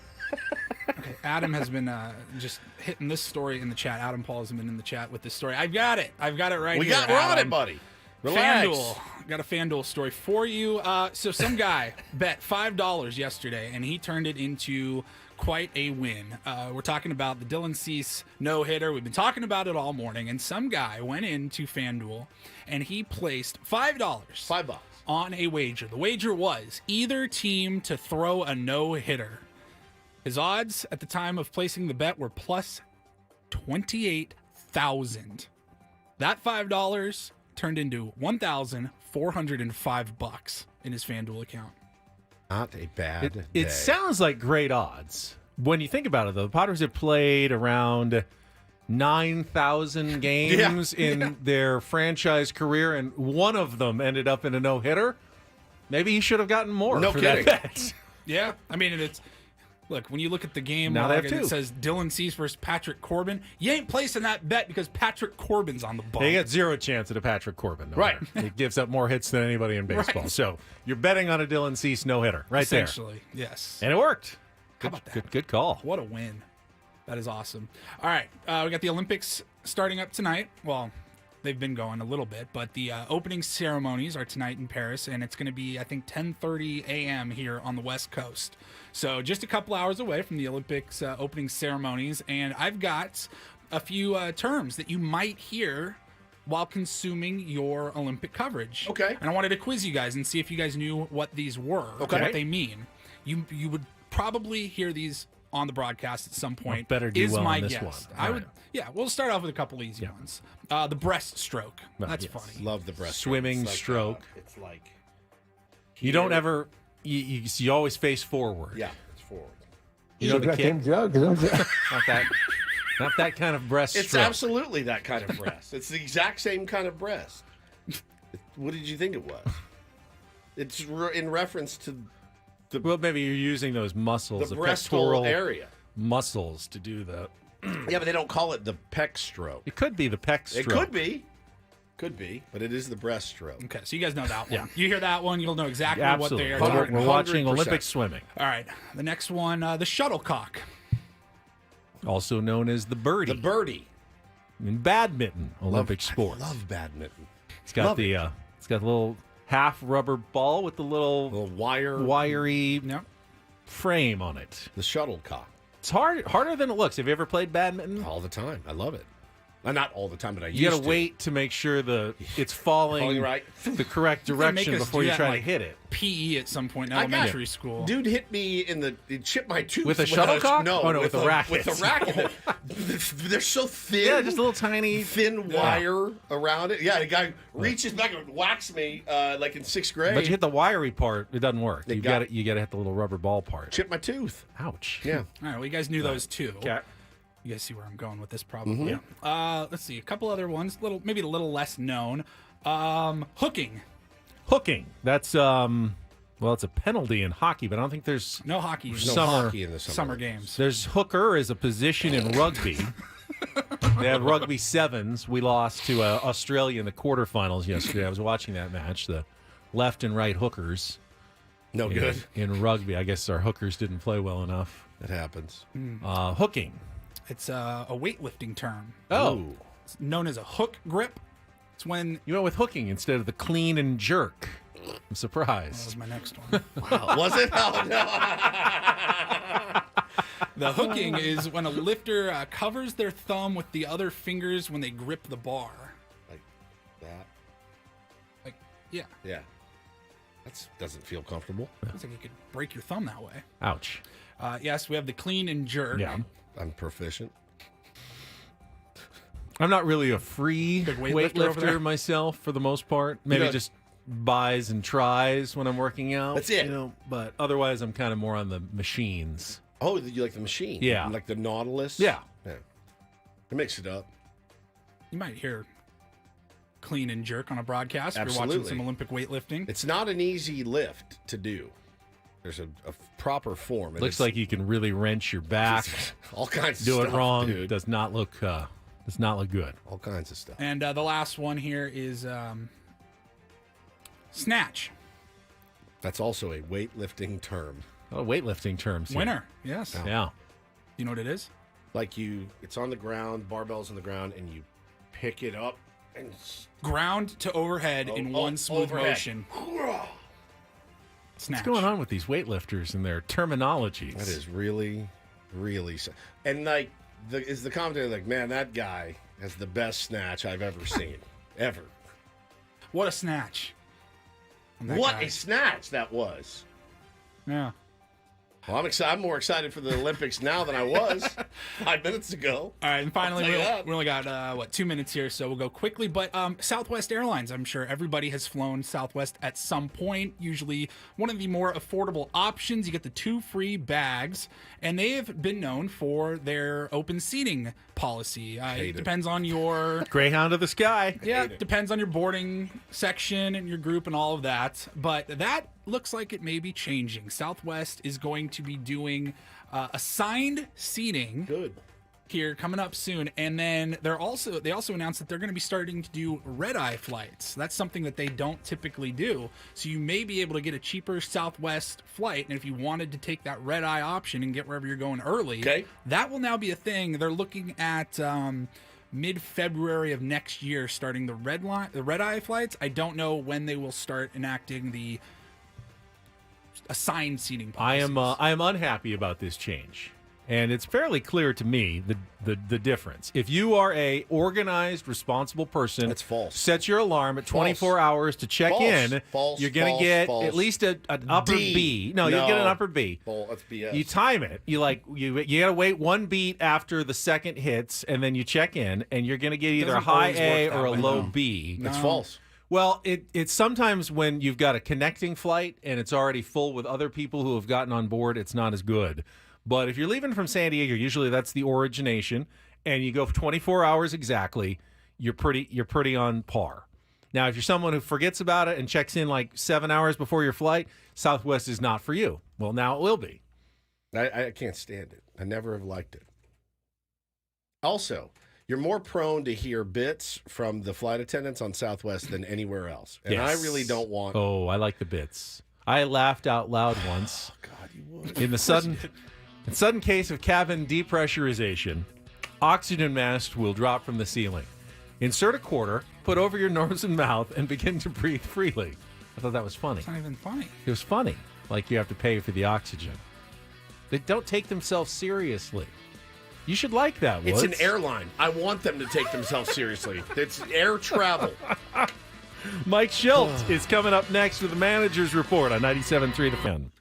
Adam has been just hitting this story in the chat. Adam Paul has been in the chat with this story. I've got it right here. We're on it, buddy. Relax. FanDuel. Got a FanDuel story for you. So some guy bet $5 yesterday, and he turned it into quite a win. We're talking about the Dylan Cease no-hitter. We've been talking about it all morning, and some guy went into FanDuel, and he placed $5 on a wager. The wager was either team to throw a no-hitter. His odds at the time of placing the bet were plus 28,000. That $5 turned into $1,405 in his FanDuel account. Not a bad day. It sounds like great odds. When you think about it, though, the Padres have played around 9,000 games in their franchise career, and one of them ended up in a no-hitter. Maybe he should have gotten more for that bet. Yeah, I mean, it's... Look, when you look at the game now log and it says Dylan Cease versus Patrick Corbin, you ain't placing that bet because Patrick Corbin's on the bump. They got zero chance at a Patrick Corbin. Right. He gives up more hits than anybody in baseball. Right. So you're betting on a Dylan Cease no-hitter right there. Essentially, yes. And it worked. How about that? Good call. What a win. That is awesome. All right, we got the Olympics starting up tonight. Well, they've been going a little bit, but the opening ceremonies are tonight in Paris, and it's going to be, I think, 10:30 a.m. here on the West Coast. So just a couple hours away from the Olympics opening ceremonies, and I've got a few terms that you might hear while consuming your Olympic coverage. Okay. And I wanted to quiz you guys and see if you guys knew what these were, what they mean. You would probably hear these on the broadcast at some point. Better do is well my on this guess. one. I would. Yeah, we'll start off with a couple easy ones. The breaststroke. That's funny. Love the breaststroke. Swimming stroke. It's like You don't ever. You always face forward. Yeah, it's forward. You know the kick. Not that kind of breast. It's stroke. absolutely that kind of breast. It's the exact same kind of breast. What did you think it was? It's in reference to the. Well, maybe you're using those muscles, the pectoral breastal area muscles, to do the. Yeah, but they don't call it the pec stroke. It could be the pec stroke. It could be. Could be, but it is the breaststroke. Okay, so you guys know that one. Yeah. You hear that one, you'll know exactly what they are We're talking about. watching 100%. Olympic swimming. All right, the next one, the shuttlecock. Also known as the birdie. The birdie. In badminton, Olympic sports. I love badminton. It's got it's got the little half rubber ball with the little wiry frame on it. The shuttlecock. It's harder than it looks. Have you ever played badminton? All the time. I love it. Not all the time, but I You used got to to. wait to make sure it's falling right. the correct direction before you try to hit it. PE at some point in elementary school. Dude hit me he chipped my tooth. With a shuttlecock? No, Oh, no, with a racket. With a racket. They're so thin. Yeah, just a little tiny thin wire around it. Yeah, the guy reaches back and whacks me like in 6th grade. But you hit the wiry part, it doesn't work. You got to hit the little rubber ball part. Chipped my tooth. Ouch. Yeah. All right, well, you guys knew those too. Okay. You guys see where I'm going with this, probably. Mm-hmm. Yeah. Let's see, a couple other ones, maybe a little less known. Hooking. Hooking. That's it's a penalty in hockey, but I don't think there's no hockey. There's no hockey in the summer games. There's hooker as a position in rugby. They have rugby sevens. We lost to Australia in the quarterfinals yesterday. I was watching that match. The left and right hookers. No good. In rugby. I guess our hookers didn't play well enough. That happens. Hooking. It's a weightlifting term. Oh. It's known as a hook grip. It's when you went with hooking instead of the clean and jerk. I'm surprised. That was my next one. Wow. Was it? Oh, no. The hooking is when a lifter covers their thumb with the other fingers when they grip the bar. Like that? Yeah. Yeah. That doesn't feel comfortable. Looks like you could break your thumb that way. Ouch. Yes, we have the clean and jerk. Yeah. I'm proficient. I'm not really a free weightlifter myself for the most part. Maybe just buys and tries when I'm working out. That's it. But otherwise, I'm kind of more on the machines. Oh, you like the machine? Yeah. Like the Nautilus? Yeah. It mix it up. You might hear clean and jerk on a broadcast if you're Absolutely. watching some Olympic weightlifting. It's not an easy lift to do. There's a proper form. And Looks like you can really wrench your back. All kinds of Do stuff. it wrong. Dude. Does not look good. All kinds of stuff. And the last one here is snatch. That's also a weightlifting term. Oh, weightlifting terms. Here. Winner. Yes. Yeah. You know what it is? Like it's on the ground, barbell's on the ground, and you pick it up and ground to overhead in one smooth overhead. motion. Snatch. What's going on with these weightlifters and their terminologies? That is really, really. And like, is the commentator like, man, that guy has the best snatch I've ever seen, ever. What a snatch! What a snatch that was. Yeah. Well, I'm excited. I'm more excited for the Olympics now than I was 5 minutes ago. All right, and finally, I'll tell you that. we only got 2 minutes here, so we'll go quickly. But Southwest Airlines, I'm sure everybody has flown Southwest at some point. Usually, one of the more affordable options. You get the 2 free bags, and they have been known for their open seating policy. It depends on your Greyhound of the sky. Yeah, it depends on your boarding section and your group and all of that. But that looks like it may be changing. Southwest is going to be doing assigned seating. Good. Here coming up soon, and then they also announced that they're going to be starting to do red-eye flights. That's something that they don't typically do. So you may be able to get a cheaper Southwest flight, and if you wanted to take that red-eye option and get wherever you're going early, that will now be a thing. They're looking at mid-February of next year starting the red-eye flights. I don't know when they will start enacting the assigned seating policies. I am unhappy about this change. And it's fairly clear to me the difference. If you are a organized, responsible person, that's false. Set your alarm at 24 hours to check in. You're going to get at least an upper B. No, you'll get an upper B. That's BS. You time it. You got to wait 1 beat after the second hits, and then you check in, and you're going to get either a high A or a low B. That's false. Well, it's sometimes when you've got a connecting flight and it's already full with other people who have gotten on board, it's not as good. But if you're leaving from San Diego, usually that's the origination, and you go for 24 hours exactly, you're pretty on par. Now, if you're someone who forgets about it and checks in like 7 hours before your flight, Southwest is not for you. Well, now it will be. I can't stand it. I never have liked it. Also, you're more prone to hear bits from the flight attendants on Southwest than anywhere else. And Yes. I really don't want... Oh, I like the bits. I laughed out loud once. Oh, God, you would. In the sudden case of cabin depressurization, oxygen mask will drop from the ceiling. Insert a quarter, put over your nose and mouth, and begin to breathe freely. I thought that was funny. It's not even funny. It was funny. Like you have to pay for the oxygen. They don't take themselves seriously. You should like that, Woods. It's an airline. I want them to take themselves seriously. It's air travel. Mike Shildt is coming up next with the manager's report on 97.3 The Fan.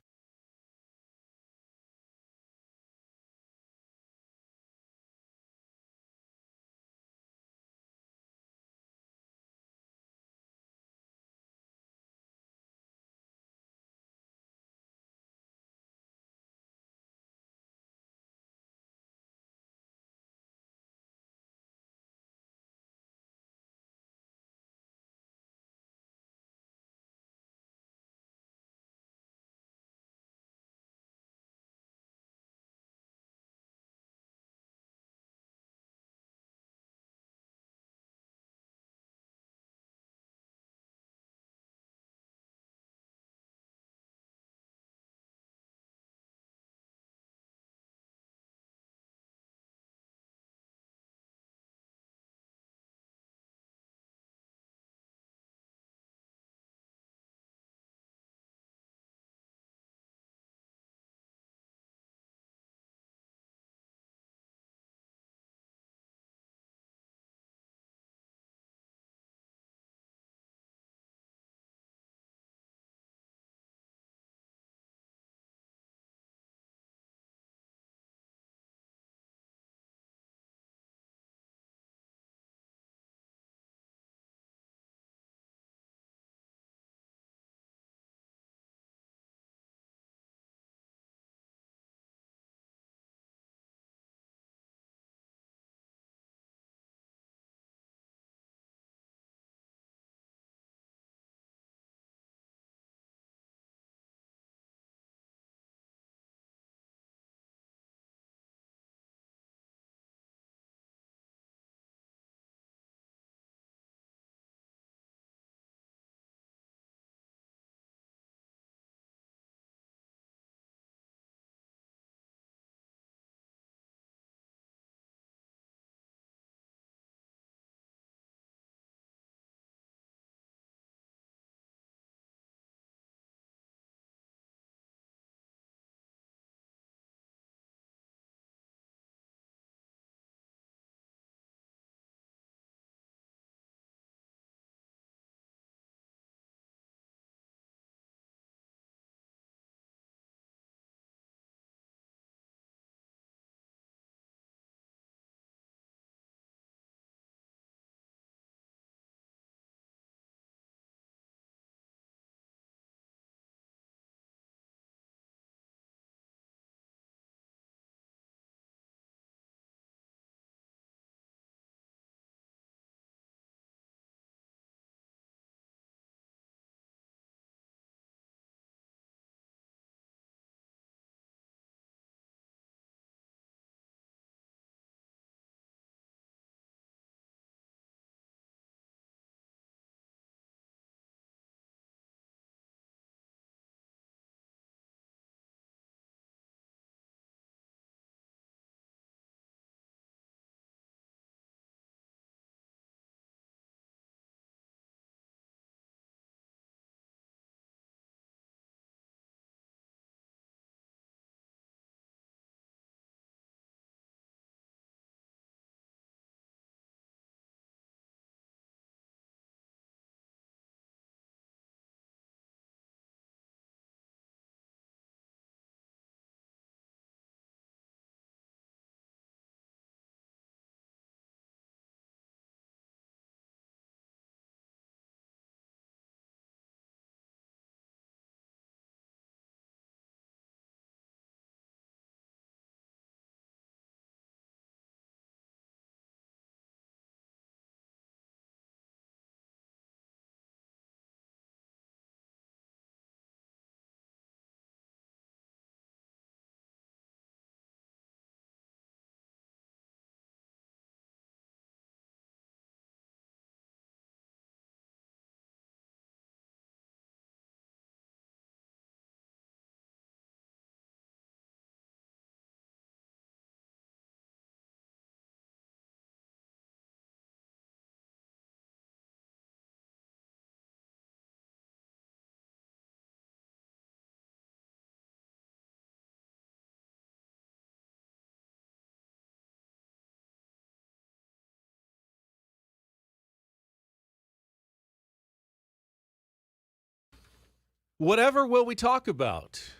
Whatever will we talk about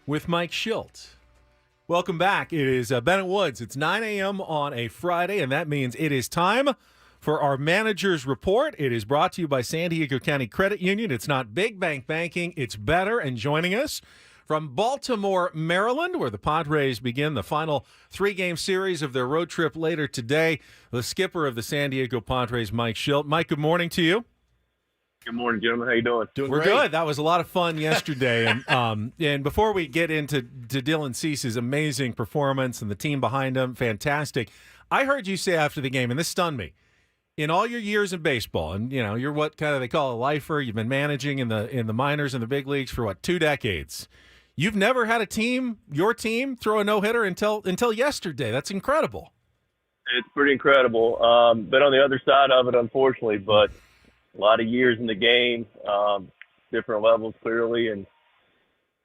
with Mike Shildt? Welcome back. It is Bennett Woods. It's 9 a.m. on a Friday, and that means it is time for our manager's report. It is brought to you by San Diego County Credit Union. It's not big bank banking, it's better. And joining us from Baltimore, Maryland, where the Padres begin the final 3-game series of their road trip later today, the skipper of the San Diego Padres, Mike Shildt. Mike, good morning to you. Good morning, gentlemen. How you doing? We're good. That was a lot of fun yesterday. And before we get into Dylan Cease's amazing performance and the team behind him, fantastic. I heard you say after the game, and this stunned me, in all your years in baseball, and you're what kind of they call a lifer. You've been managing in the minors and the big leagues for 2 decades. You've never had your team, throw a no-hitter until yesterday. That's incredible. It's pretty incredible. Been on the other side of it, unfortunately, but a lot of years in the game, different levels clearly, and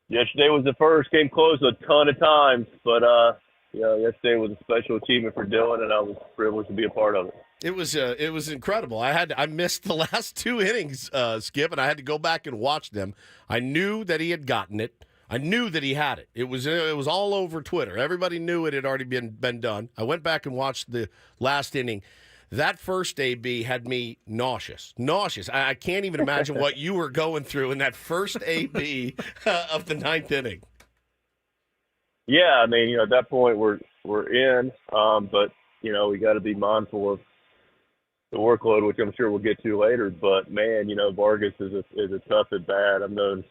yesterday was the first. Came close a ton of times, but yesterday was a special achievement for Dylan, and I was privileged to be a part of it. It was incredible. I missed the last 2 innings, Skip, and I had to go back and watch them. I knew that he had gotten it. I knew that he had it. It was all over Twitter. Everybody knew it had already been done. I went back and watched the last inning. That first AB had me nauseous. I can't even imagine what you were going through in that first AB of the 9th inning. Yeah, I mean, at that point we're in, but we got to be mindful of the workload, which I'm sure we'll get to later. But man, Vargas is a tough at bat. I've known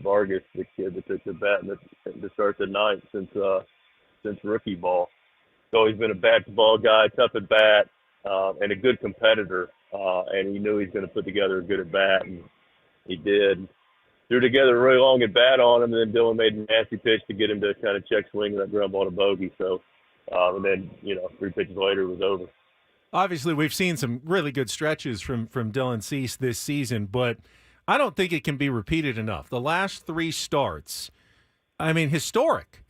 Vargas, the kid that took the bat to start the 9th since rookie ball. He's always been a bat-to-ball guy, tough at bat, and a good competitor. And he knew he was going to put together a good at bat, and he did. Threw together a really long at bat on him, and then Dylan made a nasty pitch to get him to kind of check swing that ground ball to bogey. So, and then 3 pitches later it was over. Obviously, we've seen some really good stretches from Dylan Cease this season, but I don't think it can be repeated enough. The last 3 starts. I mean, historic.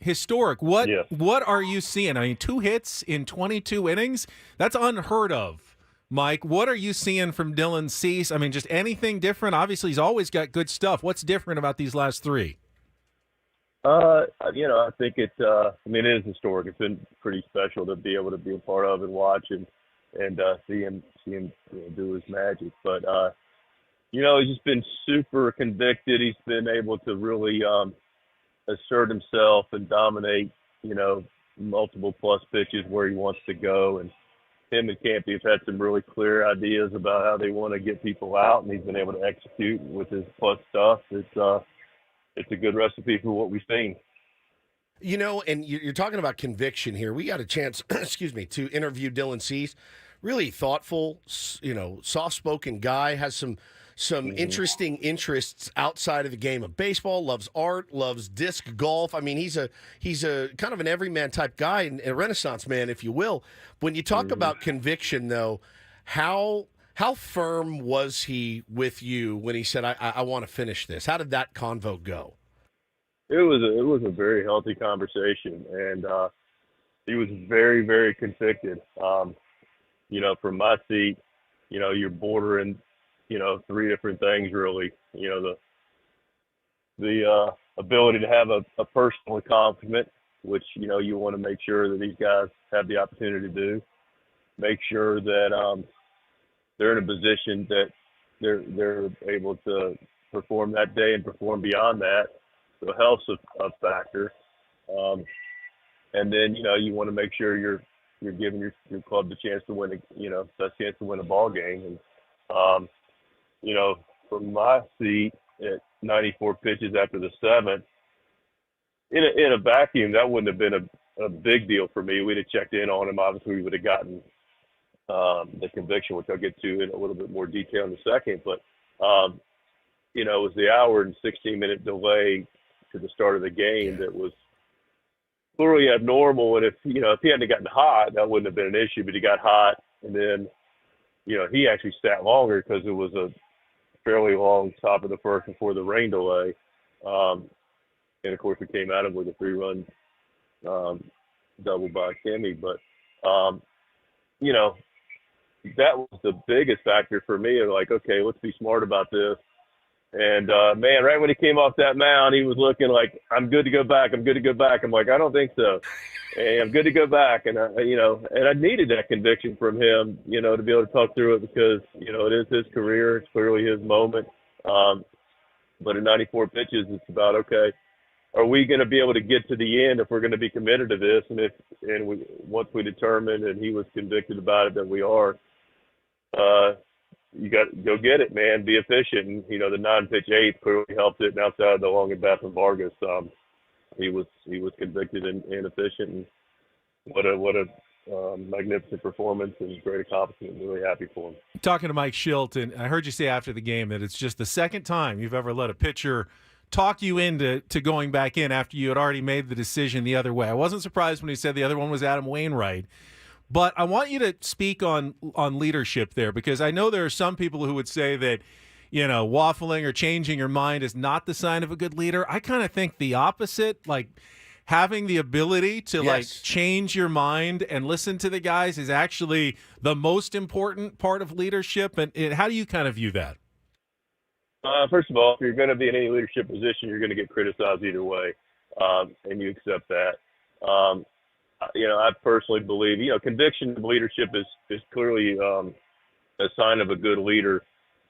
What are you seeing? I mean, 2 hits in 22 innings? That's unheard of, Mike. What are you seeing from Dylan Cease? I mean, just anything different? Obviously, he's always got good stuff. What's different about these last 3? I think it is historic. It's been pretty special to be able to be a part of and watch and see him do his magic. But, he's just been super convicted. He's been able to really assert himself and dominate, multiple plus pitches where he wants to go. And him and Campy have had some really clear ideas about how they want to get people out, and he's been able to execute with his plus stuff. It's a good recipe for what we've seen. And you're talking about conviction here. We got a chance, to interview Dylan Cease. Really thoughtful, soft-spoken guy, has some interesting interests outside of the game of baseball, loves art, loves disc golf. I mean, he's a kind of an everyman type guy and a Renaissance man, if you will. When you talk about conviction, though, how firm was he with you when he said, I want to finish this? How did that convo go? It was a very healthy conversation, and he was very, very convicted. From my seat, you're bordering 3 different things really. The ability to have a personal accomplishment, which you want to make sure that these guys have the opportunity to do. Make sure that they're in a position that they're able to perform that day and perform beyond that. So health's a factor, and then you want to make sure you're giving your club the chance to win best chance to win a ball game. And from my seat at 94 pitches after the 7th, in a vacuum, that wouldn't have been a big deal for me. We'd have checked in on him. Obviously, we would have gotten the conviction, which I'll get to in a little bit more detail in a second. But, it was the hour and 16-minute delay to the start of the game that was clearly abnormal. And if he hadn't gotten hot, that wouldn't have been an issue. But he got hot, and then, he actually sat longer because it was a fairly long top of the first before the rain delay. And, of course, we came at him with a 3-run double by Cammy. But, that was the biggest factor for me. Like, okay, let's be smart about this. And, man, right when he came off that mound, he was looking like, I'm good to go back. I'm good to go back. I'm like, I don't think so. And I'm good to go back. And, and I needed that conviction from him, to be able to talk through it because, it is his career. It's clearly his moment. But in 94 pitches, it's about, okay, are we going to be able to get to the end if we're going to be committed to this? And once we determined and he was convicted about it that we are, you got to go get it, man. Be efficient. And, the 9-pitch eighth clearly helped it. And outside the long at bat from Vargas, he was convicted and efficient. And what a magnificent performance and great accomplishment. I'm really happy for him. Talking to Mike Shildt, and I heard you say after the game that it's just the second time you've ever let a pitcher talk you into going back in after you had already made the decision the other way. I wasn't surprised when he said the other one was Adam Wainwright. But I want you to speak on leadership there, because I know there are some people who would say that, waffling or changing your mind is not the sign of a good leader. I kind of think the opposite, like having the ability to change your mind and listen to the guys is actually the most important part of leadership. And how do you kind of view that? First of all, if you're going to be in any leadership position, you're going to get criticized either way, and you accept that. I personally believe, conviction of leadership is clearly a sign of a good leader,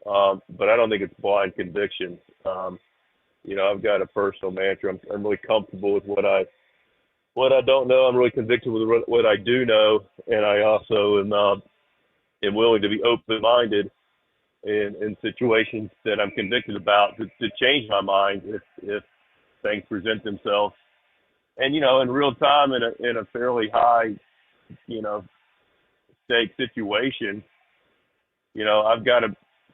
but I don't think it's blind conviction. I've got a personal mantra. I'm really comfortable with what I don't know. I'm really convicted with what I do know, and I also am willing to be open-minded in situations that I'm convicted about to change my mind if things present themselves. And, in real time, in a fairly high, stake situation, I've got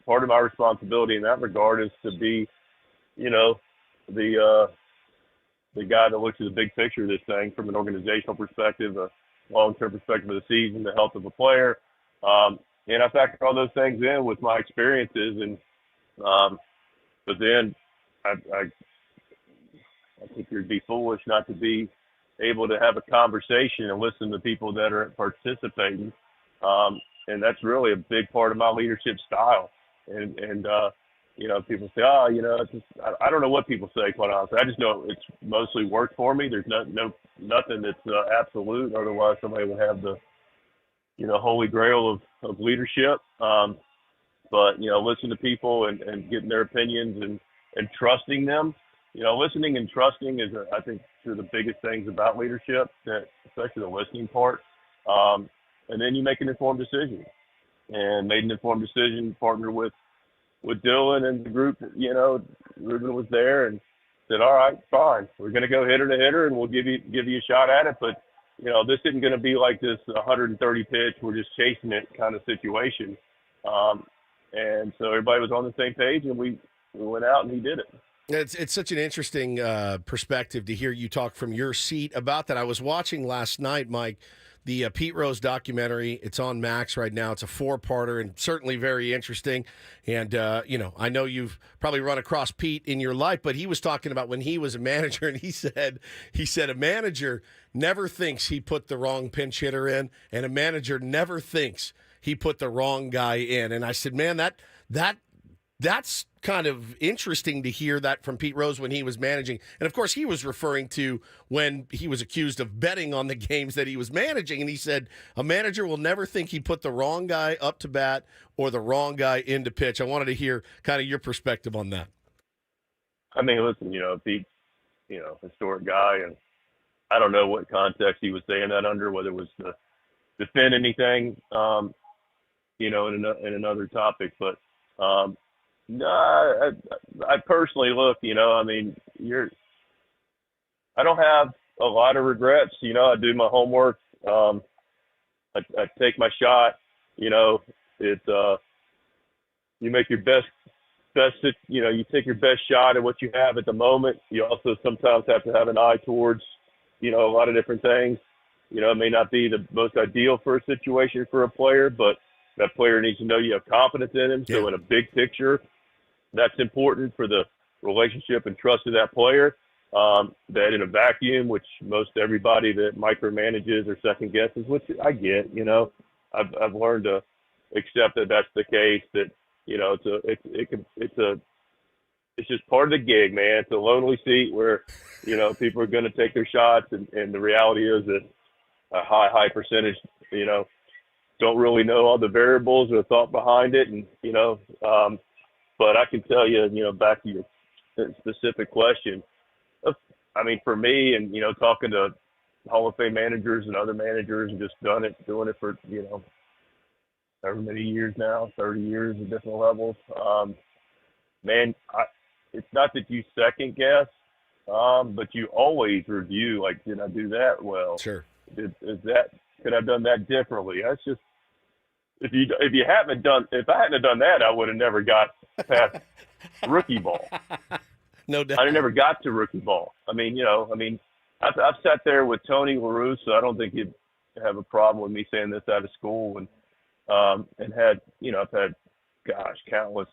part of my responsibility in that regard is to be, the guy that looks at the big picture of this thing from an organizational perspective, a long-term perspective of the season, the health of a player. And I factor all those things in with my experiences. And, but then I think you'd be foolish not to be able to have a conversation and listen to people that are participating. And that's really a big part of my leadership style. And people say, it's just, I don't know what people say, quite honestly. I just know it's mostly worked for me. There's nothing that's absolute. Otherwise, somebody would have the, holy grail of leadership. But, listen to people and getting their opinions and trusting them. Listening and trusting is, I think, two of the biggest things about leadership, especially the listening part. And then you make an informed decision. And made an informed decision, partnered with Dylan and the group. Ruben was there and said, all right, fine. We're going to go hitter to hitter, and we'll give you a shot at it. But, this isn't going to be like this 130 pitch, we're just chasing it kind of situation. And so everybody was on the same page, and we went out and he did it. It's such an interesting perspective to hear you talk from your seat about that. I was watching last night, Mike, the Pete Rose documentary. It's on Max right now. It's a 4-parter and certainly very interesting. And, I know you've probably run across Pete in your life, but he was talking about when he was a manager, and he said a manager never thinks he put the wrong pinch hitter in, and a manager never thinks he put the wrong guy in. And I said, man, that's kind of interesting to hear that from Pete Rose when he was managing. And, of course, he was referring to when he was accused of betting on the games that he was managing. And he said a manager will never think he put the wrong guy up to bat or the wrong guy into pitch. I wanted to hear kind of your perspective on that. I mean, listen, Pete, historic guy. And I don't know what context he was saying that under, whether it was to defend anything, in another topic. But, no, I personally look, I don't have a lot of regrets. I do my homework. I take my shot. You make your best, you take your best shot at what you have at the moment. You also sometimes have to have an eye towards, a lot of different things. It may not be the most ideal for a situation for a player, but that player needs to know you have confidence in him. So in a big picture, that's important for the relationship and trust of that player. That in a vacuum, which most everybody that micromanages or second guesses, which I get, I've learned to accept that that's the case. That it's it's just part of the gig, man. It's a lonely seat where, people are going to take their shots, and the reality is that a high percentage, don't really know all the variables or the thought behind it, and but I can tell you, back to your specific question. I mean, for me, and talking to Hall of Fame managers and other managers, and just doing it for however many years now, 30 years at different levels. Man, it's not that you second guess, but you always review. Like, did I do that well? Sure. Could I have done that differently? That's just if I hadn't done that, I would have never got past rookie ball. No doubt. I never got to rookie ball. I've sat there with Tony LaRue, so I don't think he'd have a problem with me saying this out of school, and had, I've had, countless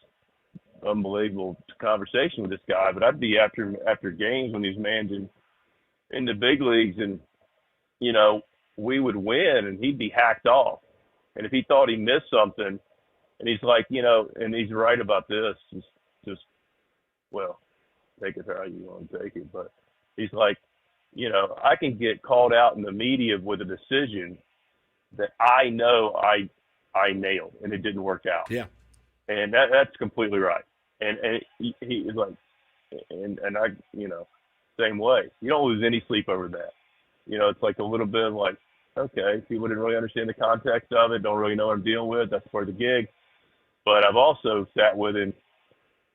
unbelievable conversation with this guy, but I'd be after games when he's managing in the big leagues, and, we would win and he'd be hacked off. And if he thought he missed something, and he's like, and he's right about this, just well, take it how you want to take it, but he's like, I can get called out in the media with a decision that I know I nailed and it didn't work out. Yeah. And that's completely right. And he is like, and I, same way. You don't lose any sleep over that. It's like a little bit of like, okay, people didn't really understand the context of it, don't really know what I'm dealing with. That's part of the gig. But I've also sat with him,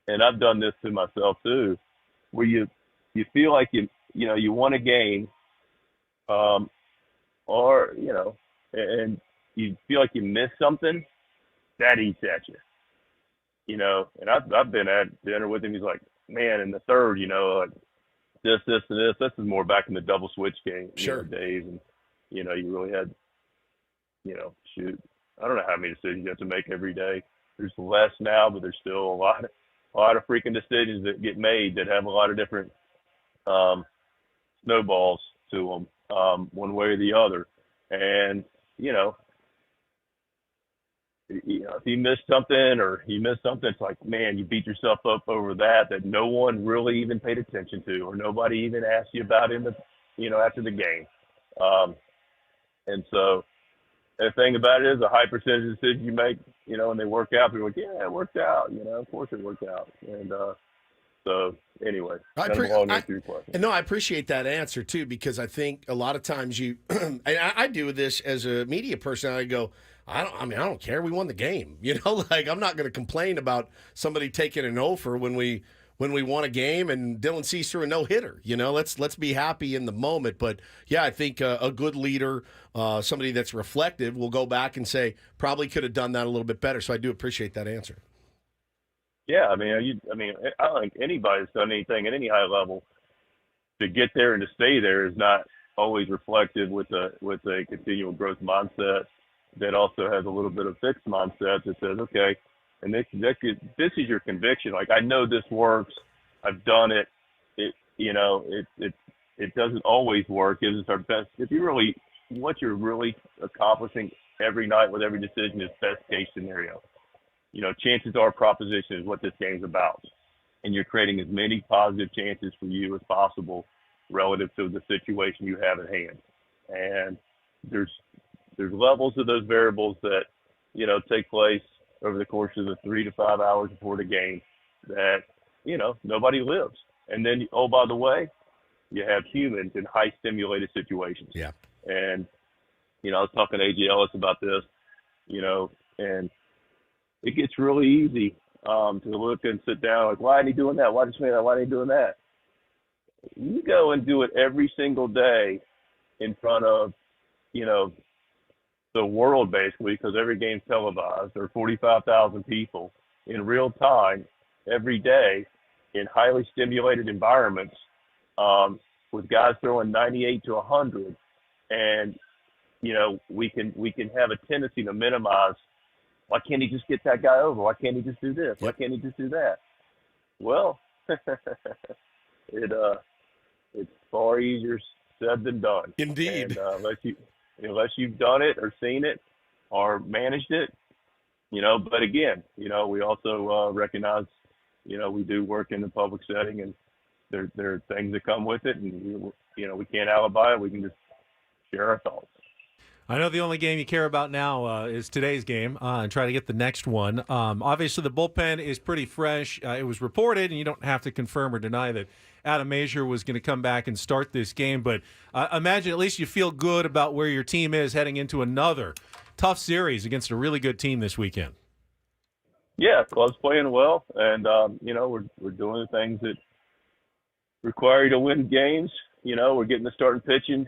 and I've done this to myself too, where you feel like you won a game, or, and you feel like you missed something, that eats at you. And I've been at dinner with him. He's like, man, in the third, like this, and this. This is more back in the double switch game days, and you really had, shoot, I don't know how many decisions you have to make every day. There's less now, but there's still a lot of freaking decisions that get made that have a lot of different snowballs to them, one way or the other. And if you missed something or you missed something, it's like, man, you beat yourself up over that no one really even paid attention to, or nobody even asked you about in the, after the game. And so the thing about it is a high percentage of decisions you make, when they work out, people are like, yeah, it worked out, of course it worked out. And so anyway, I appreciate that answer too, because I think a lot of times and I do this as a media person. I go, I don't care. We won the game. Like, I'm not going to complain about somebody taking an offer when we won a game and Dylan Cease threw a no-hitter. Let's be happy in the moment. But yeah, I think a good leader, somebody that's reflective, will go back and say probably could have done that a little bit better. So I do appreciate that answer. Yeah, I don't think anybody that's done anything at any high level to get there and to stay there is not always reflective with a continual growth mindset that also has a little bit of fixed mindset that says, okay, and this is your conviction. Like, I know this works. I've done it. It doesn't always work. It is our best. What you're really accomplishing every night with every decision is best case scenario. Chances are proposition is what this game's about. And you're creating as many positive chances for you as possible relative to the situation you have at hand. And there's levels of those variables that, take place over the course of the 3 to 5 hours before the game that, nobody lives. And then, oh, by the way, you have humans in high stimulated situations. Yeah. And, I was talking to A.J. Ellis about this, and it gets really easy to look and sit down like, why ain't he doing that? Why ain't he doing that? You go and do it every single day in front of, the world, basically, because every game's televised. There are 45,000 people in real time every day in highly stimulated environments with guys throwing 98 to 100. And, we can have a tendency to minimize, why can't he just get that guy over? Why can't he just do this? Why can't he just do that? Well, it's far easier said than done. Indeed. And unless you've done it or seen it or managed it, but again, we also recognize, we do work in the public setting, and there are things that come with it, and we can't alibi it. We can just share our thoughts. I know the only game you care about now is today's game and try to get the next one. Obviously, the bullpen is pretty fresh. It was reported, and you don't have to confirm or deny that Adam Mazur was going to come back and start this game. But imagine at least you feel good about where your team is heading into another tough series against a really good team this weekend. Yeah, club's playing well, and we're doing the things that require you to win games. We're getting the starting pitching.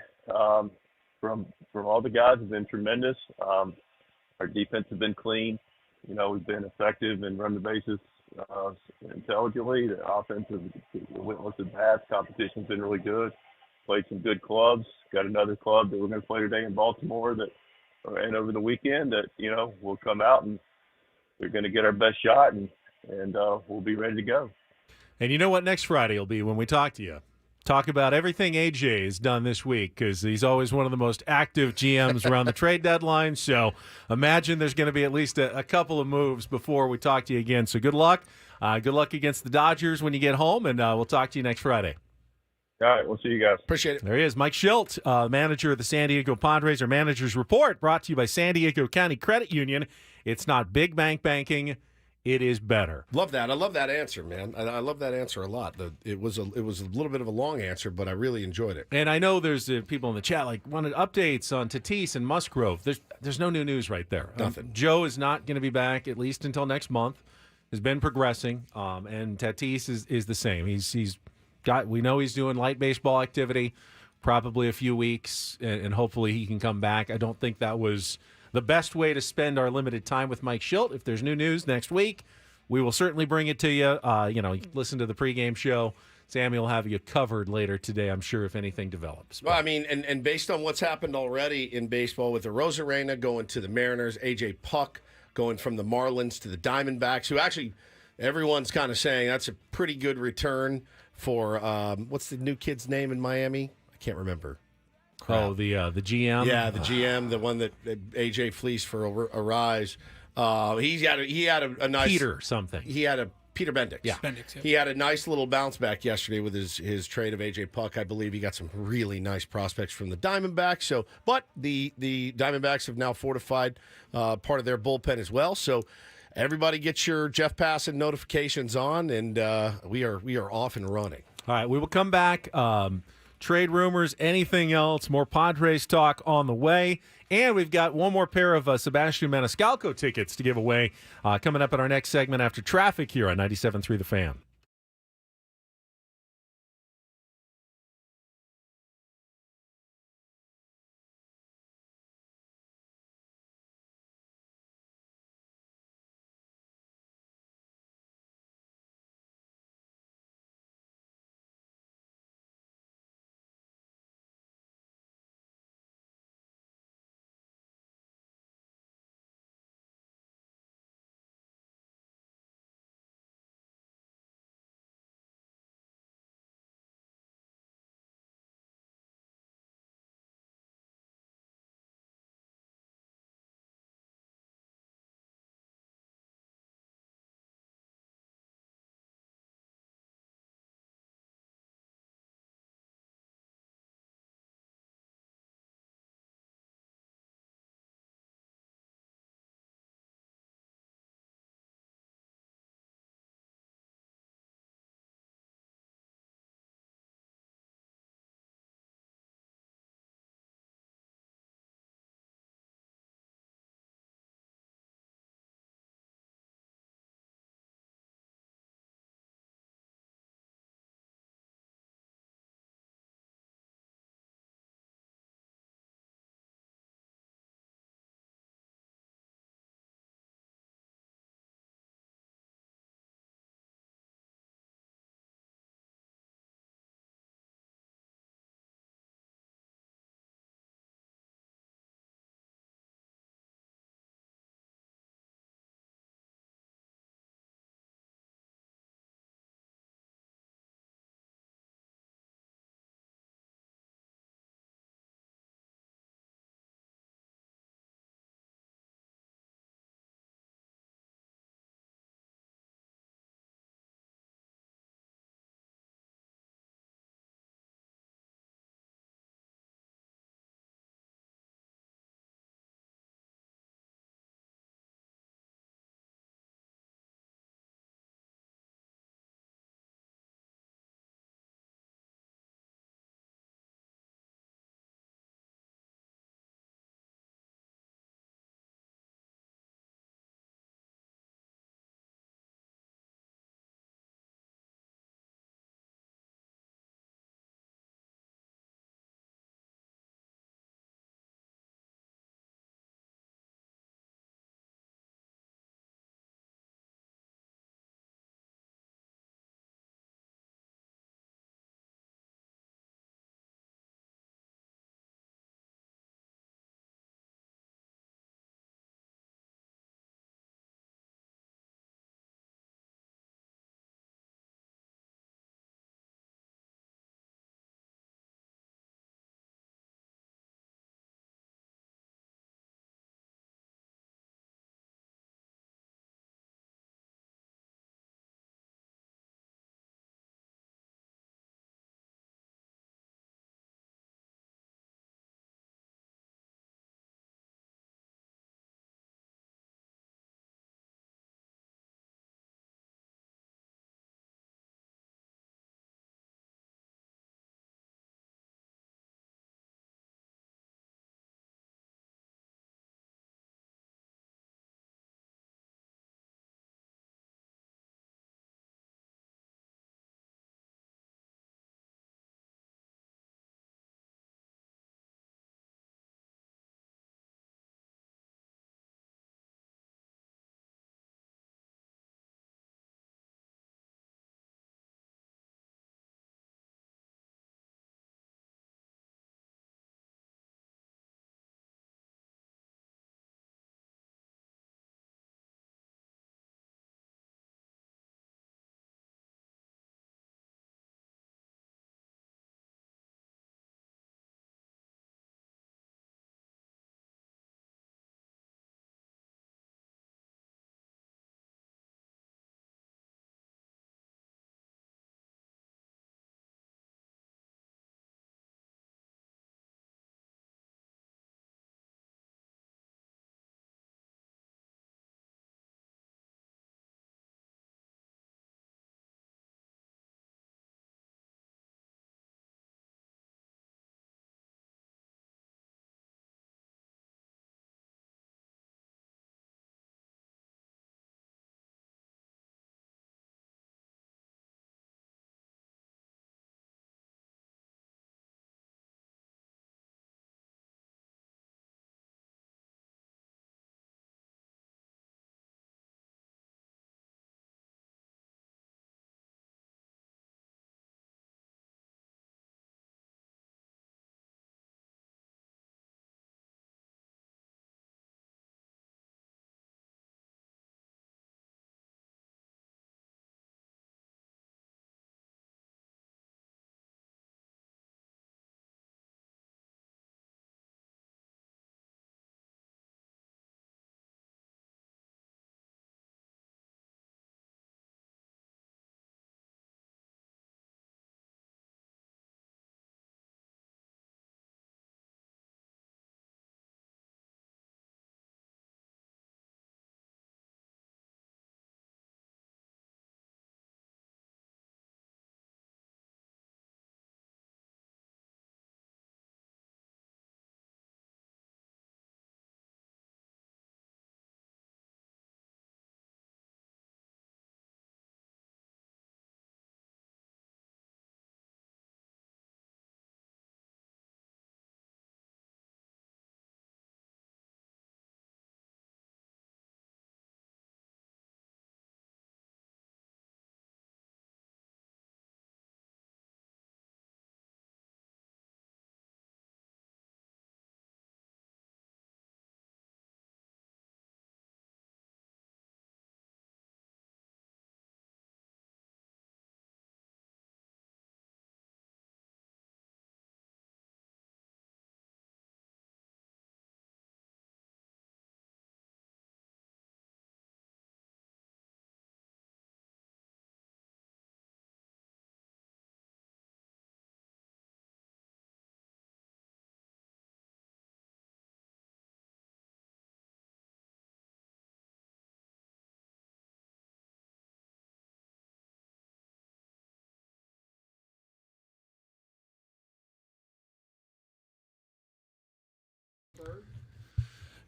From all the guys have been tremendous. Our defense has been clean. We've been effective and run the bases intelligently. The offensive, winnless at bats, competition's been really good. Played some good clubs. Got another club that we're going to play today in Baltimore and over the weekend that we'll come out and we're going to get our best shot and we'll be ready to go. And you know what next Friday will be when we talk to you? Talk about everything AJ has done this week because he's always one of the most active GMs around the trade deadline. So imagine there's going to be at least a couple of moves before we talk to you again. So good luck. Good luck against the Dodgers when you get home, and we'll talk to you next Friday. All right, we'll see you guys. Appreciate it. There he is, Mike Shildt, manager of the San Diego Padres. Our Manager's Report brought to you by San Diego County Credit Union. It's not big bank banking. It is better. Love that. I love that answer, man. I love that answer a lot. It was a little bit of a long answer, but I really enjoyed it. And I know there's people in the chat wanted updates on Tatis and Musgrove. There's no new news right there. Nothing. Joe is not going to be back at least until next month. Has been progressing, and Tatis is the same. We know he's doing light baseball activity, probably a few weeks, and hopefully he can come back. I don't think that was the best way to spend our limited time with Mike Shildt. If there's new news next week, we will certainly bring it to you. Listen to the pregame show. Sammy will have you covered later today, I'm sure, if anything develops. Well, I mean, and based on what's happened already in baseball with the Rosarena going to the Mariners, A.J. Puck going from the Marlins to the Diamondbacks, who actually everyone's kind of saying that's a pretty good return for, what's the new kid's name in Miami? I can't remember. Oh, the GM? Yeah, the GM, the one that AJ fleeced for a rise. He had a nice Peter something. He had a Peter Bendix. Yeah. Bendix, yeah. He had a nice little bounce back yesterday with his trade of AJ Puck. I believe he got some really nice prospects from the Diamondbacks. So, but the Diamondbacks have now fortified part of their bullpen as well. So, everybody get your Jeff Passan notifications on, and we are off and running. All right, we will come back. Trade rumors, anything else, more Padres talk on the way. And we've got one more pair of Sebastian Maniscalco tickets to give away coming up in our next segment after traffic here on 97.3 The Fan.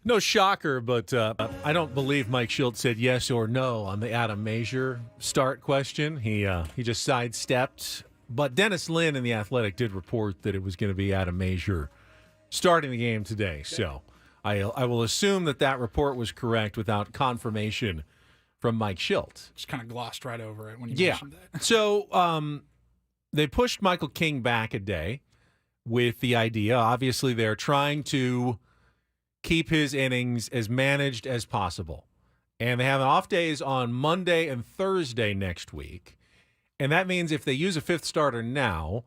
No shocker, but I don't believe Mike Shildt said yes or no on the Adam Major start question. He just sidestepped. But Dennis Lynn in The Athletic did report that it was going to be Adam Major starting the game today. So I will assume that report was correct without confirmation from Mike Shildt. Just kind of glossed right over it when you mentioned that. So they pushed Michael King back a day with the idea. Obviously, they're trying to keep his innings as managed as possible. And they have off days on Monday and Thursday next week. And that means if they use a fifth starter now,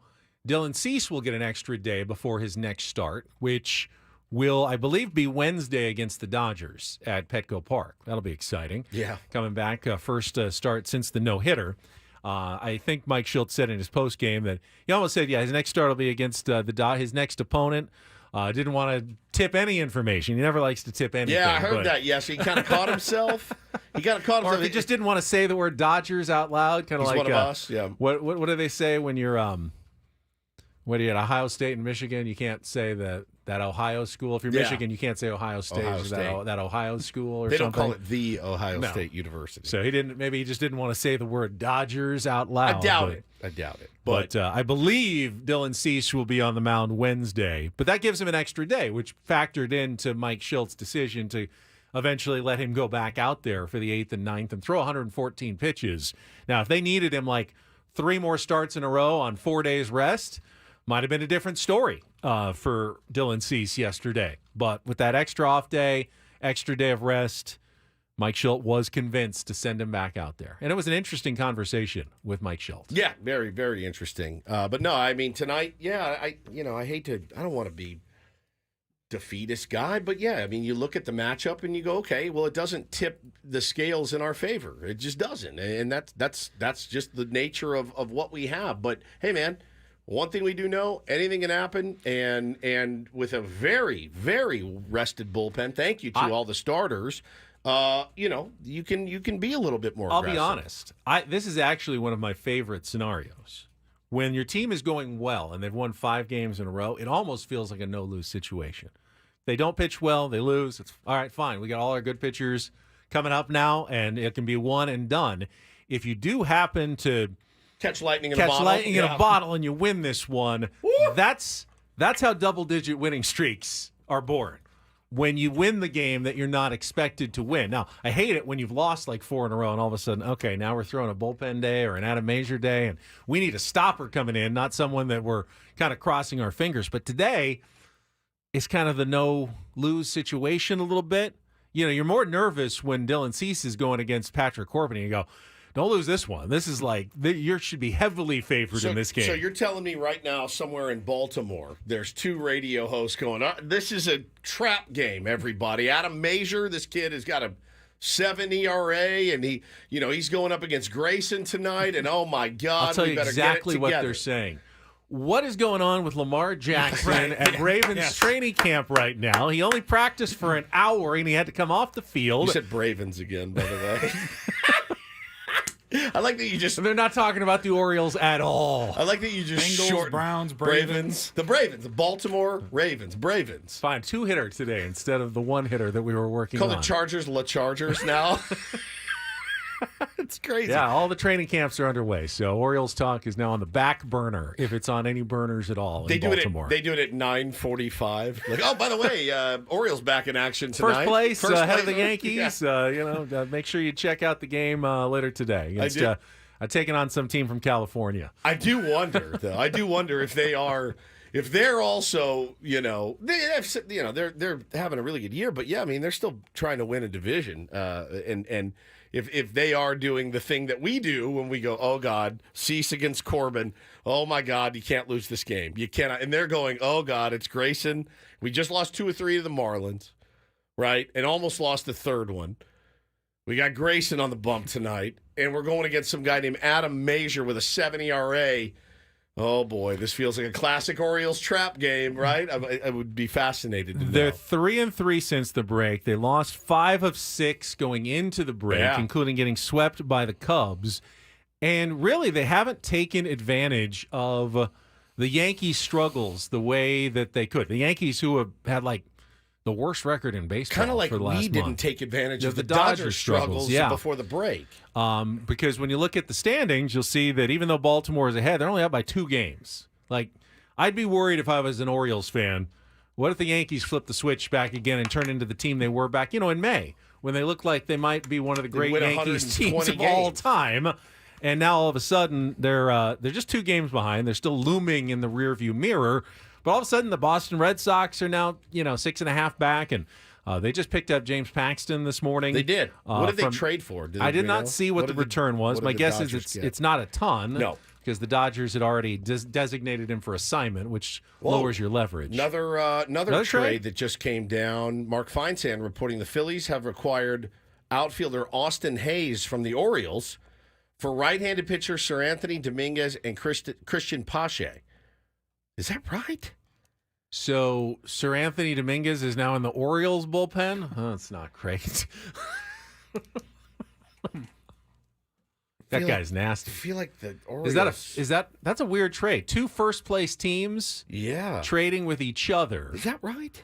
Dylan Cease will get an extra day before his next start, which will, I believe, be Wednesday against the Dodgers at Petco Park. That'll be exciting. Yeah. Coming back, first start since the no-hitter. I think Mike Shildt said in his postgame that he almost said, his next start will be against his next opponent. Didn't want to tip any information. He never likes to tip anything. Yeah, I heard that. Yes, he kind of caught himself. Or if he just didn't want to say the word Dodgers out loud, kind of like one of us. Yeah. What do they say when you're what are you at Ohio State and Michigan? You can't say that Ohio school. If you're Michigan, you can't say Ohio State. Ohio or State. That Ohio school or they something. They don't call it the Ohio State University. So maybe he just didn't want to say the word Dodgers out loud. I doubt it. But I believe Dylan Cease will be on the mound Wednesday. But that gives him an extra day, which factored into Mike Shildt's decision to eventually let him go back out there for the 8th and 9th and throw 114 pitches. Now, if they needed him like 3 more starts in a row on 4 days rest, might have been a different story for Dylan Cease yesterday. But with that extra off day, extra day of rest, Mike Shildt was convinced to send him back out there. And it was an interesting conversation with Mike Shildt. Yeah, very, very interesting. But no, I mean, tonight, I don't want to be defeatist guy, but I mean, you look at the matchup and you go, okay, well, it doesn't tip the scales in our favor. It just doesn't. And that's just the nature of what we have. But hey, man, one thing we do know, anything can happen, and with a very, very rested bullpen, thank you to all the starters, you can be a little bit more aggressive. I'll be honest. This is actually one of my favorite scenarios. When your team is going well and they've won 5 games in a row, it almost feels like a no-lose situation. They don't pitch well, they lose. It's all right, fine. We got all our good pitchers coming up now, and it can be one and done. If you do happen to catch lightning in a bottle and you win this one, that's how double-digit winning streaks are born. When you win the game that you're not expected to win. Now, I hate it when you've lost like 4 in a row and all of a sudden, okay, now we're throwing a bullpen day or an Adam Major day, and we need a stopper coming in, not someone that we're kind of crossing our fingers. But today, it's kind of the no-lose situation a little bit. You're more nervous when Dylan Cease is going against Patrick Corbin, and you go, don't lose this one. This is like, you should be heavily favored in this game. So you're telling me right now somewhere in Baltimore, there's 2 radio hosts going, this is a trap game, everybody. Adam Major, this kid has got a 7 ERA, and he's going up against Grayson tonight, and oh my God, I'll tell you exactly what they're saying. What is going on with Lamar Jackson at Ravens training camp right now? He only practiced for an hour, and he had to come off the field. You said Bravens again, by the way. I like that you just... They're not talking about the Orioles at all. I like that you just Bengals, Browns, Bravens. The Bravens. The Baltimore Ravens. Bravens. Fine, 2-hitter today instead of the 1-hitter that we were working on. Call the Chargers La Chargers now. It's crazy. Yeah, all the training camps are underway. So Orioles talk is now on the back burner, if it's on any burners at all in Baltimore. They do it at 9:45. Like, oh, by the way, Orioles back in action tonight. First place ahead of the Yankees. Yeah. Make sure you check out the game later today against taking on some team from California. I do wonder, though. If they are. If they're also, they're having a really good year, but they're still trying to win a division, and if they are doing the thing that we do when we go, oh God, Cease against Corbin, oh my God, you can't lose this game, you cannot, and they're going, oh God, it's Grayson. We just lost 2 or 3 to the Marlins, right, and almost lost the 3rd one. We got Grayson on the bump tonight, and we're going against some guy named Adam Major with a 7 ERA. Oh, boy, this feels like a classic Orioles trap game, right? I would be fascinated to know. They're 3-3 since the break. They lost 5 of 6 going into the break, including getting swept by the Cubs. And really, they haven't taken advantage of the Yankees' struggles the way that they could. The Yankees, who have had like the worst record in baseball. Kind of like for the last we didn't month. take advantage Yeah, of the Dodgers struggles before the break. Because when you look at the standings, you'll see that even though Baltimore is ahead, they're only up by 2 games. Like, I'd be worried if I was an Orioles fan. What if the Yankees flip the switch back again and turn into the team they were back, in May, when they looked like they might be one of the great Yankees teams of all time? And now all of a sudden they're just 2 games behind. They're still looming in the rearview mirror. But all of a sudden the Boston Red Sox are now 6.5 back, and they just picked up James Paxton this morning. They did. What did they trade for? I did not see what the return was. My guess is it's not a ton. No. Because the Dodgers had already designated him for assignment, which lowers your leverage. Another trade that just came down. Mark Feinsand reporting the Phillies have acquired outfielder Austin Hayes from the Orioles for right-handed pitcher Sir Anthony Dominguez and Christian Pache. Is that right? So Sir Anthony Dominguez is now in the Orioles bullpen? Oh, that's not great. That guy's nasty. I feel like the Orioles... That's a weird trade. 2 first-place teams trading with each other. Is that right?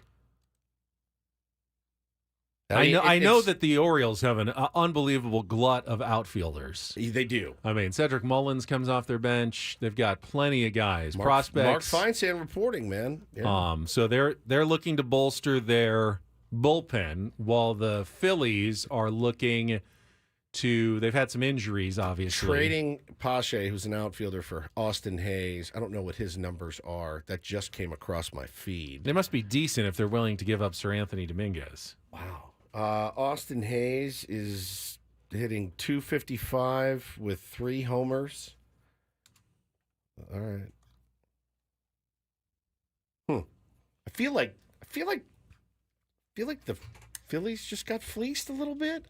I know that the Orioles have an unbelievable glut of outfielders. They do. I mean, Cedric Mullins comes off their bench. They've got plenty of guys, Mark prospects. Mark Feinsand reporting, man. Yeah. So they're looking to bolster their bullpen, while the Phillies are looking to. They've had some injuries, obviously. Trading Pache, who's an outfielder, for Austin Hayes. I don't know what his numbers are. That just came across my feed. They must be decent if they're willing to give up Sir Anthony Dominguez. Wow. Austin Hayes is hitting .255 with 3 homers. All right. I feel like the Phillies just got fleeced a little bit.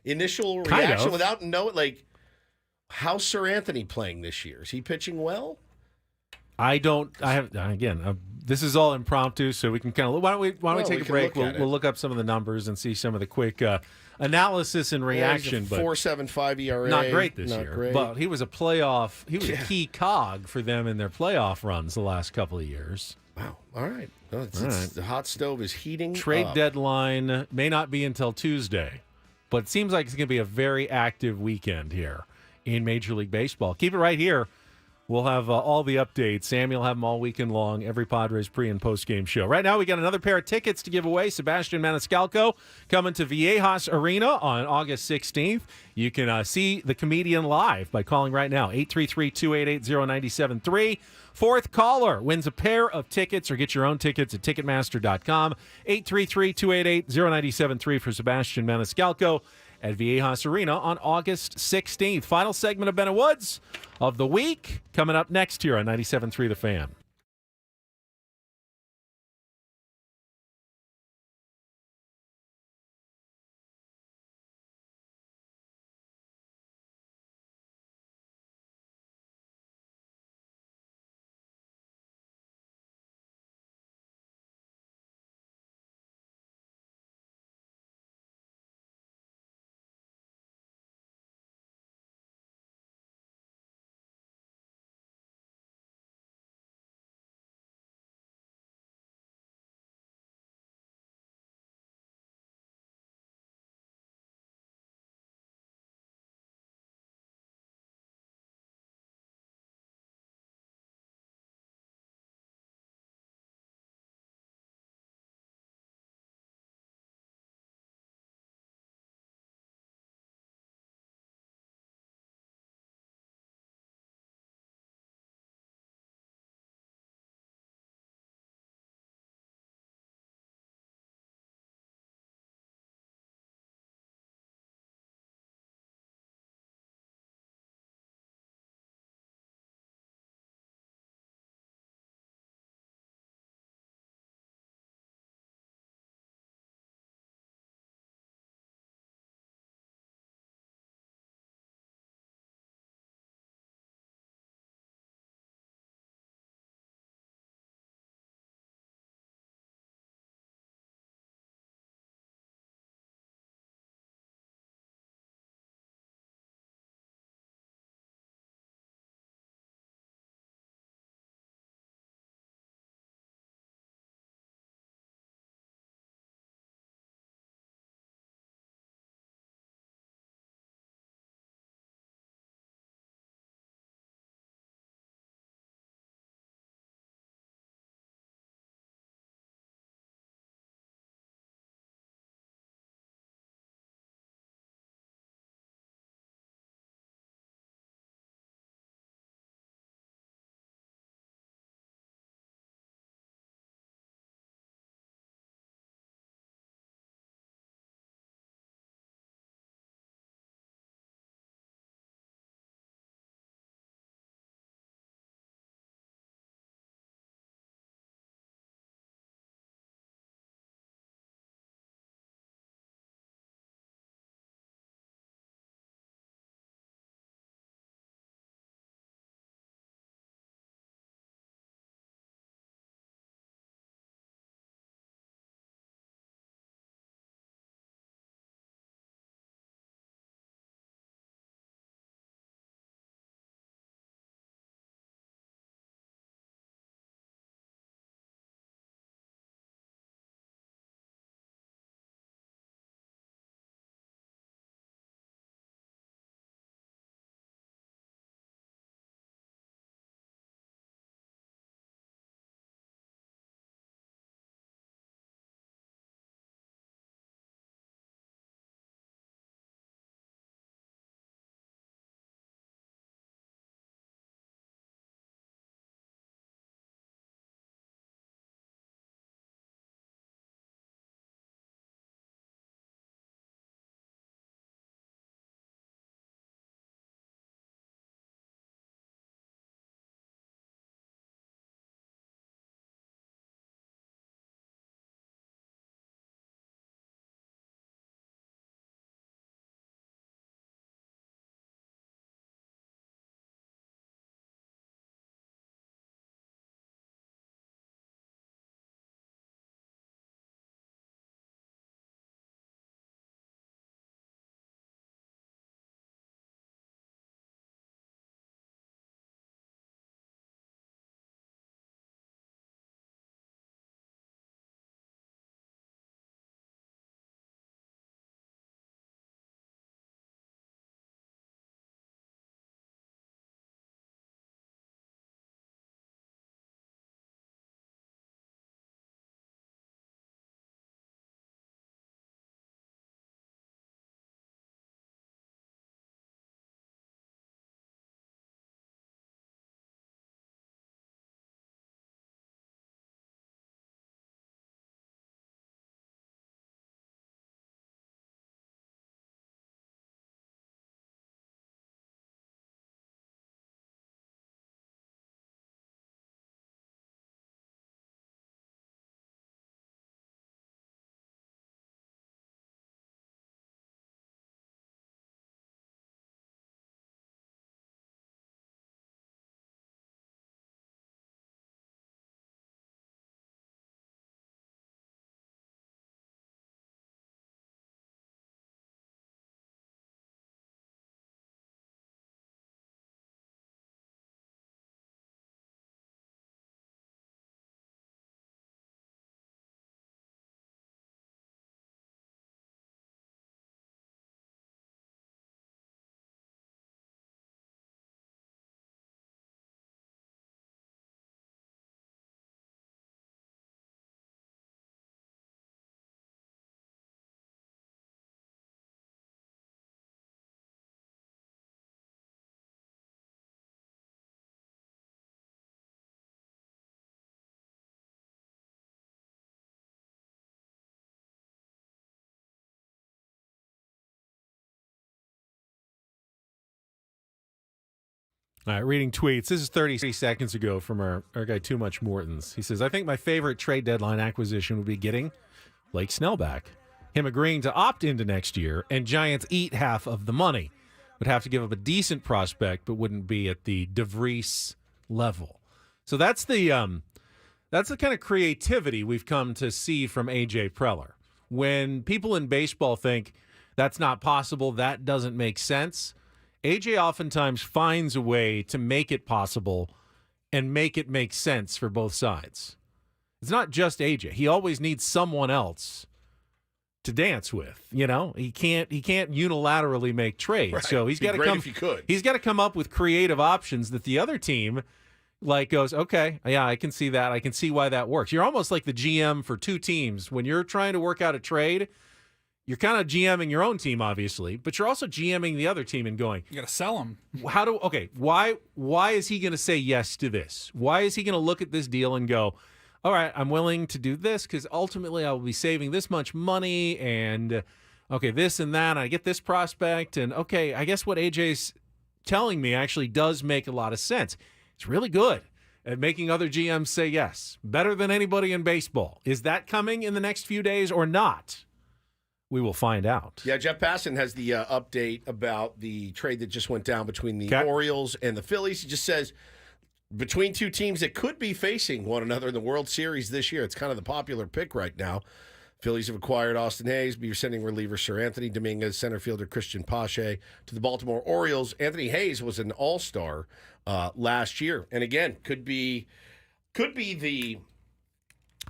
Initial reaction without knowing, how's Sir Anthony playing this year? Is he pitching well? This is all impromptu, so we can kind of. Why don't we take a break? We'll look up some of the numbers and see some of the quick analysis and reaction. But 4.75 ERA, not great this year. Great. But he was a playoff. He was a key cog for them in their playoff runs the last couple of years. Wow. All right. The hot stove is heating. Trade up. deadline may not be until Tuesday, but it seems like it's going to be a very active weekend here in Major League Baseball. Keep it right here. We'll have all the updates. Sammy will have them all weekend long, every Padres pre- and post-game show. Right now, we got another pair of tickets to give away. Sebastian Maniscalco coming to Viejas Arena on August 16th. You can see the comedian live by calling right now, 833-288-0973. Fourth caller wins a pair of tickets, or get your own tickets at Ticketmaster.com. 833-288-0973 for Sebastian Maniscalco at Viejas Arena on August 16th. Final segment of Bennett Woods of the week coming up next here on 97.3 The Fan. All right, reading tweets. This is 30 seconds ago from our guy Too Much Mortons. He says, I think my favorite trade deadline acquisition would be getting Blake Snell back. Him agreeing to opt into next year, and Giants eat half of the money. Would have to give up a decent prospect, but wouldn't be at the DeVries level. So that's the kind of creativity we've come to see from A.J. Preller. When people in baseball think that's not possible, that doesn't make sense, A.J. oftentimes finds a way to make it possible and make it make sense for both sides. It's not just A.J. He always needs someone else to dance with. You know, he can't unilaterally make trades. Right. So he's got to great come. if he could. He's got to come up with creative options that the other team goes, okay, yeah, I can see that. I can see why that works. You're almost like the GM for two teams when you're trying to work out a trade. You're kind of GMing your own team, obviously, but you're also GMing the other team and going, you got to sell him. Why is he going to say yes to this? Why is he going to look at this deal and go, all right, I'm willing to do this because ultimately I will be saving this much money and, okay, this and that, and I get this prospect, and, okay, I guess what AJ's telling me actually does make a lot of sense. It's really good at making other GMs say yes, better than anybody in baseball. Is that coming in the next few days or not? We will find out. Yeah, Jeff Passan has the update about the trade that just went down between the Orioles and the Phillies. He just says, between two teams that could be facing one another in the World Series this year, it's kind of the popular pick right now. Phillies have acquired Austin Hayes, be sending reliever Sir Anthony Dominguez, center fielder Christian Pache to the Baltimore Orioles. Anthony Hayes was an all-star last year. And again, could be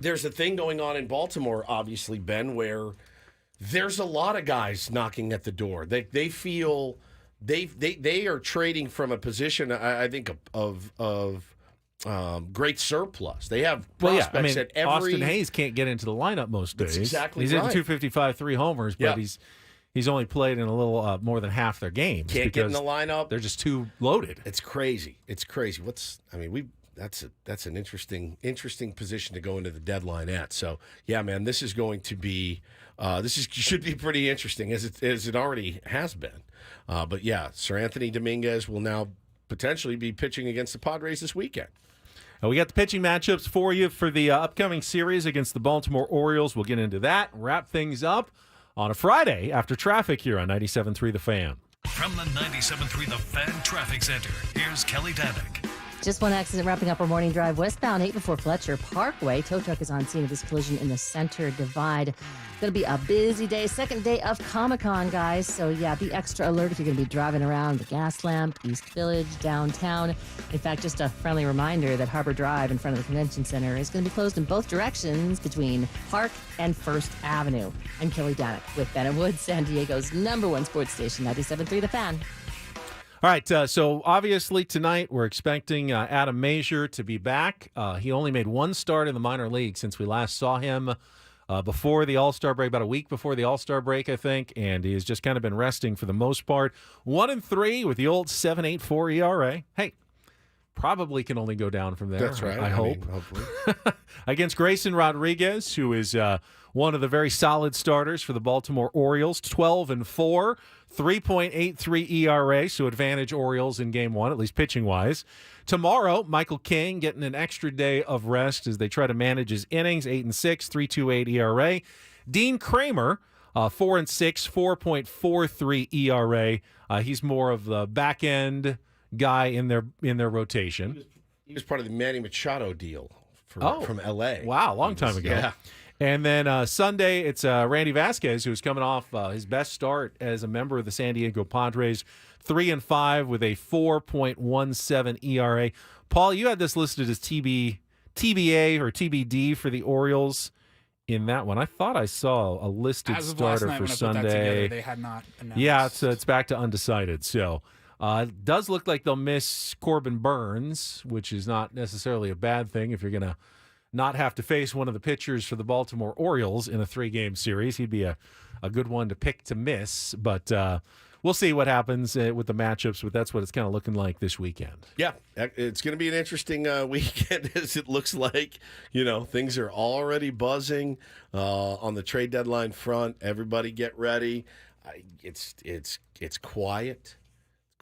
there's a thing going on in Baltimore, obviously, Ben, where there's a lot of guys knocking at the door. They feel they are trading from a position, I think, of great surplus. They have prospects at every. Austin Hayes can't get into the lineup most days. That's exactly he's right. hitting 255, 3 homers, but he's only played in a little more than half their games. Can't get in the lineup. They're just too loaded. It's crazy. That's an interesting position to go into the deadline at. So yeah, man, this is going to be should be pretty interesting as it already has been. But yeah, Sir Anthony Dominguez will now potentially be pitching against the Padres this weekend. We got the pitching matchups for you for the upcoming series against the Baltimore Orioles. We'll get into that, wrap things up on a Friday after traffic here on 97.3 The Fan. From the 97.3 The Fan Traffic Center, here's Kelly Danick. Just one accident wrapping up our morning drive westbound 8 before Fletcher Parkway. Tow truck is on scene of this collision in the center divide. Going to be a busy day, second day of Comic-Con, guys. So yeah, be extra alert if you're going to be driving around the Gas Lamp, East Village, downtown. In fact, just a friendly reminder that Harbor Drive in front of the Convention Center is going to be closed in both directions between Park and First Avenue. I'm Kelly Danick with Ben and Wood, San Diego's #1 sports station, 97.3 The Fan. All right, so obviously tonight we're expecting Adam Mazur to be back. He only made one start in the minor league since we last saw him before the All-Star break, about a week before the All-Star break, I think, and he has just kind of been resting for the most part. 1-3 with the old 7.84 ERA. Hey, probably can only go down from there. That's right. I hope. Hopefully. Against Grayson Rodriguez, who is one of the very solid starters for the Baltimore Orioles, 12-4. 3.83 ERA, so advantage Orioles in Game 1, at least pitching-wise. Tomorrow, Michael King getting an extra day of rest as they try to manage his innings, 8-6, 3.28 ERA. Dean Kramer, 4-6, 4.43 ERA. He's more of the back-end guy in their rotation. He was part of the Manny Machado deal from L.A. Wow, long time ago. Yeah. And then Sunday, it's Randy Vasquez, who's coming off his best start as a member of the San Diego Padres, 3-5 with a 4.17 ERA. Paul, you had this listed as TBA or TBD for the Orioles in that one. I thought I saw a listed starter for Sunday. Put that together, they had not announced. Yeah, it's back to undecided. So it does look like they'll miss Corbin Burns, which is not necessarily a bad thing if you're going to not have to face one of the pitchers for the Baltimore Orioles in a 3-game series. He'd be a good one to pick to miss, but we'll see what happens with the matchups, but that's what it's kind of looking like this weekend. Yeah, it's going to be an interesting weekend as it looks like. You know, things are already buzzing on the trade deadline front. Everybody get ready. It's quiet.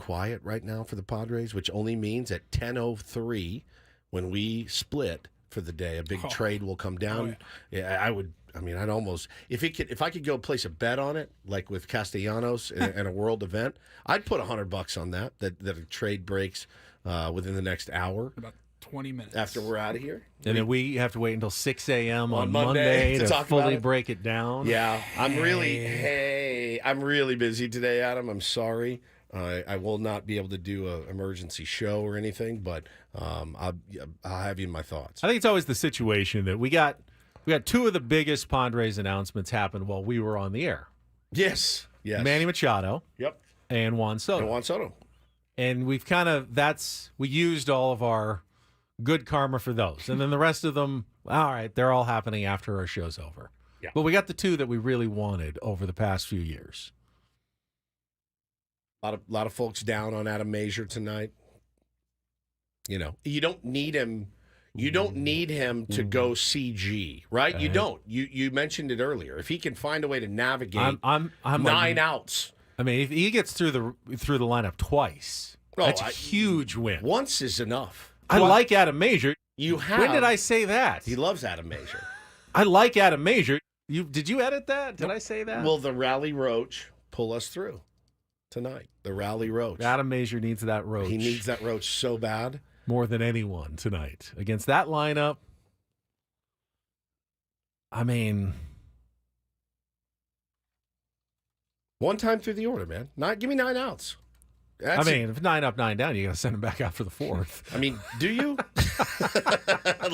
quiet right now for the Padres, which only means at 10:03 when we split for the day, a big trade will come down. Yeah, I'd almost if I could go place a bet on it, like with Castellanos and a world event, I'd put $100 on that a trade breaks within the next hour. About 20 minutes after we're out of here. And then we have to wait until 6 a.m. on Monday to fully break it down. Yeah, I'm really busy today, Adam. I'm sorry. I will not be able to do an emergency show or anything, but I'll have you in my thoughts. I think it's always the situation that we got two of the biggest Padres announcements happen while we were on the air. Yes. Manny Machado. Yep. And Juan Soto. And we've we used all of our good karma for those. And then the rest of them, all right, they're all happening after our show's over. Yeah. But we got the two that we really wanted over the past few years. A lot of folks down on Adam Mazur tonight. You know, you don't need him. You don't need him to go CG, right? You don't. You mentioned it earlier. If he can find a way to navigate I'm 9 outs. I mean, if he gets through the lineup twice, that's a huge win. Once is enough. I like Adam Mazur. When did I say that? He loves Adam Mazur. I like Adam Mazur. Did you edit that? Did I say that? Will the Rally Roach pull us through tonight? The Rally Roach. Adam Mazur needs that roach. He needs that roach so bad. More than anyone tonight. Against that lineup, I mean... One time through the order, man. Give me 9 outs. If 9 up, 9 down, you got to send him back out for the 4th. I mean, do you?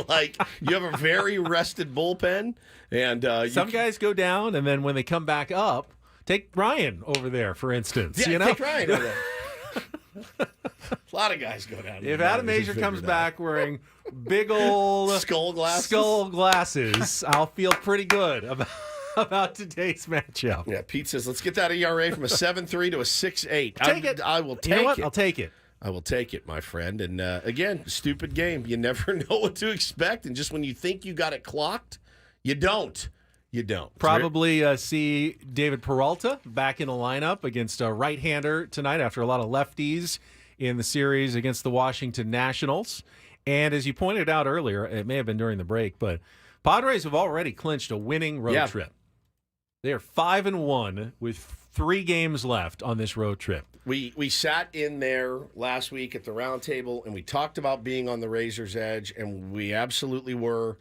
Like, you have a very rested bullpen, and some guys go down, and then when they come back up, take Ryan over there, for instance. Yeah, you know? take Ryan over there. A lot of guys go down. If Adam Mazur comes back wearing big old skull glasses, I'll feel pretty good about today's matchup. Yeah, Pete says, let's get that ERA from a 7.3 to a 6.8. Take it. I will take you know what? it. I'll take it. I will take it, my friend. And again, stupid game. You never know what to expect. And just when you think you got it clocked, you don't. You don't. Probably see David Peralta back in the lineup against a right-hander tonight after a lot of lefties in the series against the Washington Nationals. And as you pointed out earlier, it may have been during the break, but Padres have already clinched a winning road trip. They are 5-1 with 3 games left on this road trip. We sat in there last week at the round table, and we talked about being on the razor's edge, and we absolutely were,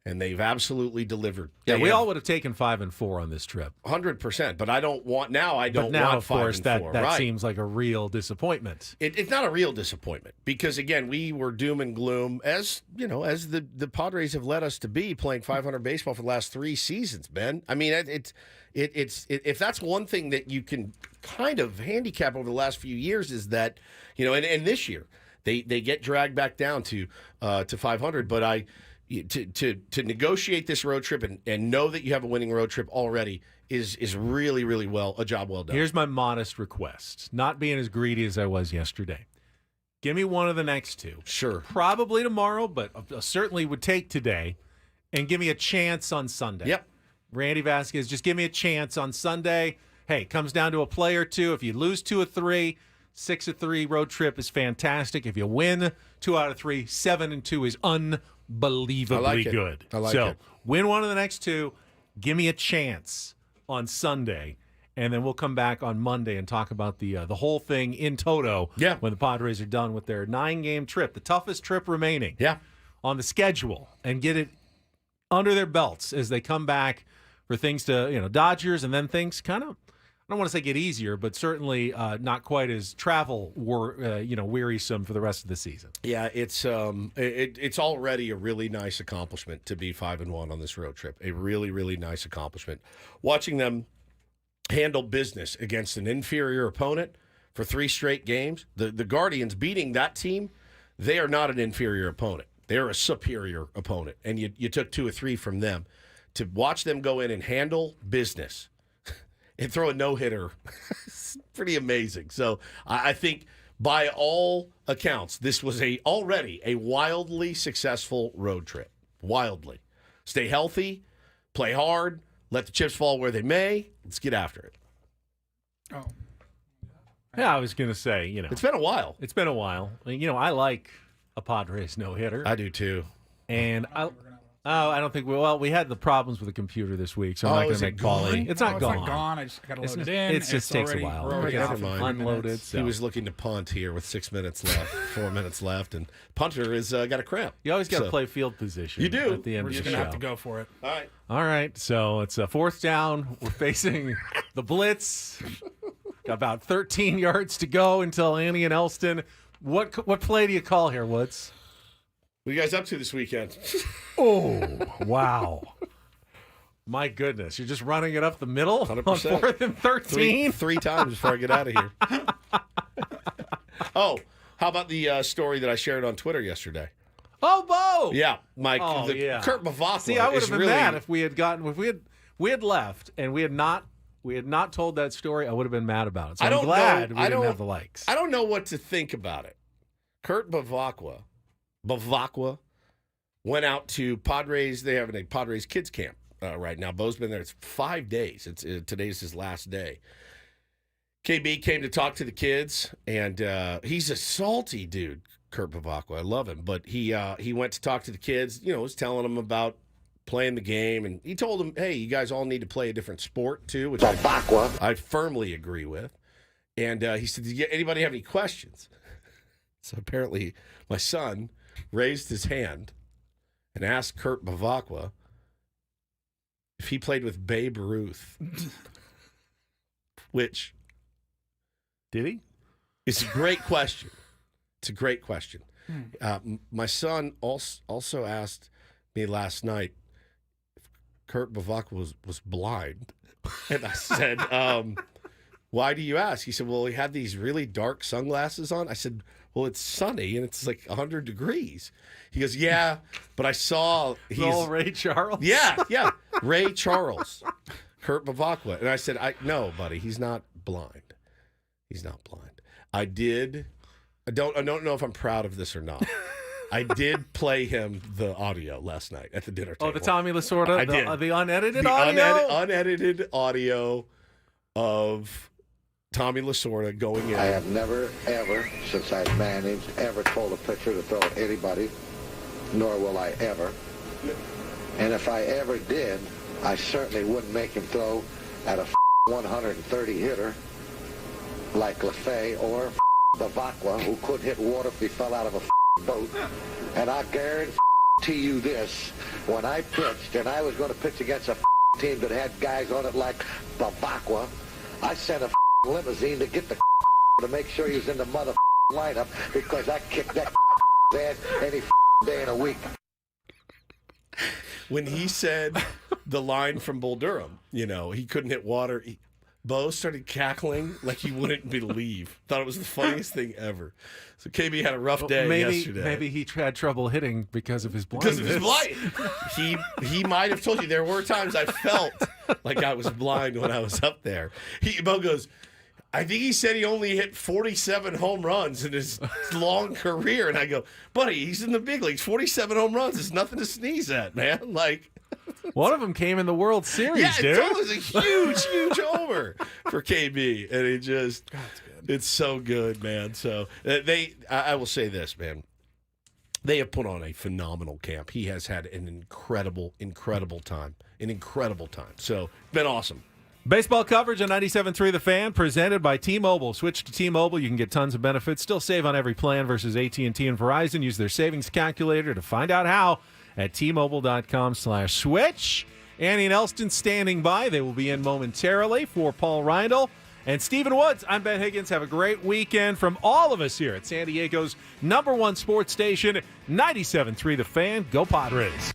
and they've absolutely delivered. We all would have taken 5-4 on this trip. 100%, but I don't want 5 and 4. Of course, that right. seems like a real disappointment. It's not a real disappointment because, again, we were doom and gloom as the Padres have led us to be, playing 500 baseball for the last 3 seasons, Ben. I mean, it's if that's one thing that you can kind of handicap over the last few years is that, and this year they get dragged back down to 500, but to negotiate this road trip and know that you have a winning road trip already is really, really a job well done. Here's my modest request, not being as greedy as I was yesterday. Give me one of the next 2. Sure. Probably tomorrow, but certainly would take today, and give me a chance on Sunday. Yep. Randy Vasquez, just give me a chance on Sunday. Hey, it comes down to a play or 2. If you lose 2 of 3, 6 of 3 road trip is fantastic. If you win 2 out of 3, 7-2 is unbelievably good. I like it. Win one of the next 2. Give me a chance on Sunday, and then we'll come back on Monday and talk about the whole thing in toto. Yeah. When the Padres are done with their 9-game trip, the toughest trip remaining. Yeah. On the schedule, and get it under their belts as they come back for things to Dodgers, and then things kind of, I don't want to say get easier, but certainly not quite as wearisome for the rest of the season. Yeah, it's already a really nice accomplishment to be 5-1 on this road trip. A really, really nice accomplishment. Watching them handle business against an inferior opponent for 3 straight games. The Guardians beating that team, they are not an inferior opponent. They're a superior opponent, and you took 2 or 3 from them. To watch them go in and handle business and throw a no-hitter, it's pretty amazing. So I think by all accounts, this was already a wildly successful road trip. Wildly. Stay healthy, play hard, let the chips fall where they may. Let's get after it. Oh. Yeah, I was going to say, It's been a while. It's been a while. I like a Padres no-hitter. I do too. And I don't think we had the problems with the computer this week, so I'm not going to make Paulie. It's not gone. It's not gone. I just got to load it in. It just takes a while. Never mind. Unloaded. He was looking to punt here with 6 minutes left, 4 minutes left, and punter is got a cramp. You always got to play field position. You do. At the end We're of just the going to show. have to go for it. All right. So it's a fourth down. We're facing the blitz. Got about 13 yards to go until Annie and Elston. What play do you call here, Woods? What are you guys up to this weekend? Oh, wow. My goodness. You're just running it up the middle 100%. on 4th and 13? Three times before I get out of here. Oh, how about the story that I shared on Twitter yesterday? Oh, Bo! Yeah, Mike. Oh, yeah. Kurt Bavacqua. See, I would have been really mad if we had left and we had not told that story. I would have been mad about it. So I'm glad we didn't have the likes. I don't know what to think about it. Kurt Bavacqua went out to Padres. They have a Padres kids camp right now. Bo's been there. It's 5 days. Today's his last day. KB came to talk to the kids, and he's a salty dude, Kurt Bavacqua. I love him, but he went to talk to the kids. Was telling them about playing the game, and he told them, "Hey, you guys all need to play a different sport too," which I firmly agree with. And he said, "Anybody have any questions?" So apparently, my son raised his hand and asked Kurt Bavacqua if he played with Babe Ruth. Which did he? It's a great question. It's a great question. My son also asked me last night if Kurt Bavacqua was blind, and I said, "Why do you ask?" He said, "Well, he had these really dark sunglasses on." I said, "Well, it's sunny and it's like 100 degrees." He goes, "Yeah, but I saw he's Ray Charles." Yeah, Ray Charles, Kurt Bavacqua." And I said, "No, buddy, he's not blind. He's not blind." I don't know if I'm proud of this or not. I did play him the audio last night at the dinner table. Oh, the Tommy Lasorda, the unedited the audio? Unedited audio of Tommy Lasorda going in. I have never, ever, since I've managed, ever told a pitcher to throw at anybody, nor will I ever. And if I ever did, I certainly wouldn't make him throw at a 130 hitter like LaFay or Bavacqua, who could hit water if he fell out of a boat. And I guarantee you this, when I pitched, and I was going to pitch against a team that had guys on it like Bavacqua, I sent a limousine to get the to make sure he was in the mother lineup, because I kicked that ass any day in a week. When he said the line from Bull Durham, he couldn't hit water, Bo started cackling like you wouldn't believe. Thought it was the funniest thing ever. So KB had a rough day yesterday. Maybe he had trouble hitting because of his blindness. Because of his blind. He might have told you there were times I felt like I was blind when I was up there. Bo goes, I think he said he only hit 47 home runs in his long career. And I go, buddy, he's in the big leagues. 47 home runs is nothing to sneeze at, man. Like, one of them came in the World Series, dude. It was a huge homer for KB. And it just, it's so good, man. So I will say this, man. They have put on a phenomenal camp. He has had an incredible time. So, been awesome. Baseball coverage on 97.3 The Fan, presented by T-Mobile. Switch to T-Mobile. You can get tons of benefits. Still save on every plan versus AT&T and Verizon. Use their savings calculator to find out how at T-Mobile.com/switch. Annie and Elston standing by. They will be in momentarily for Paul Reindl and Stephen Woods. I'm Ben Higgins. Have a great weekend from all of us here at San Diego's #1 sports station, 97.3 The Fan. Go Padres.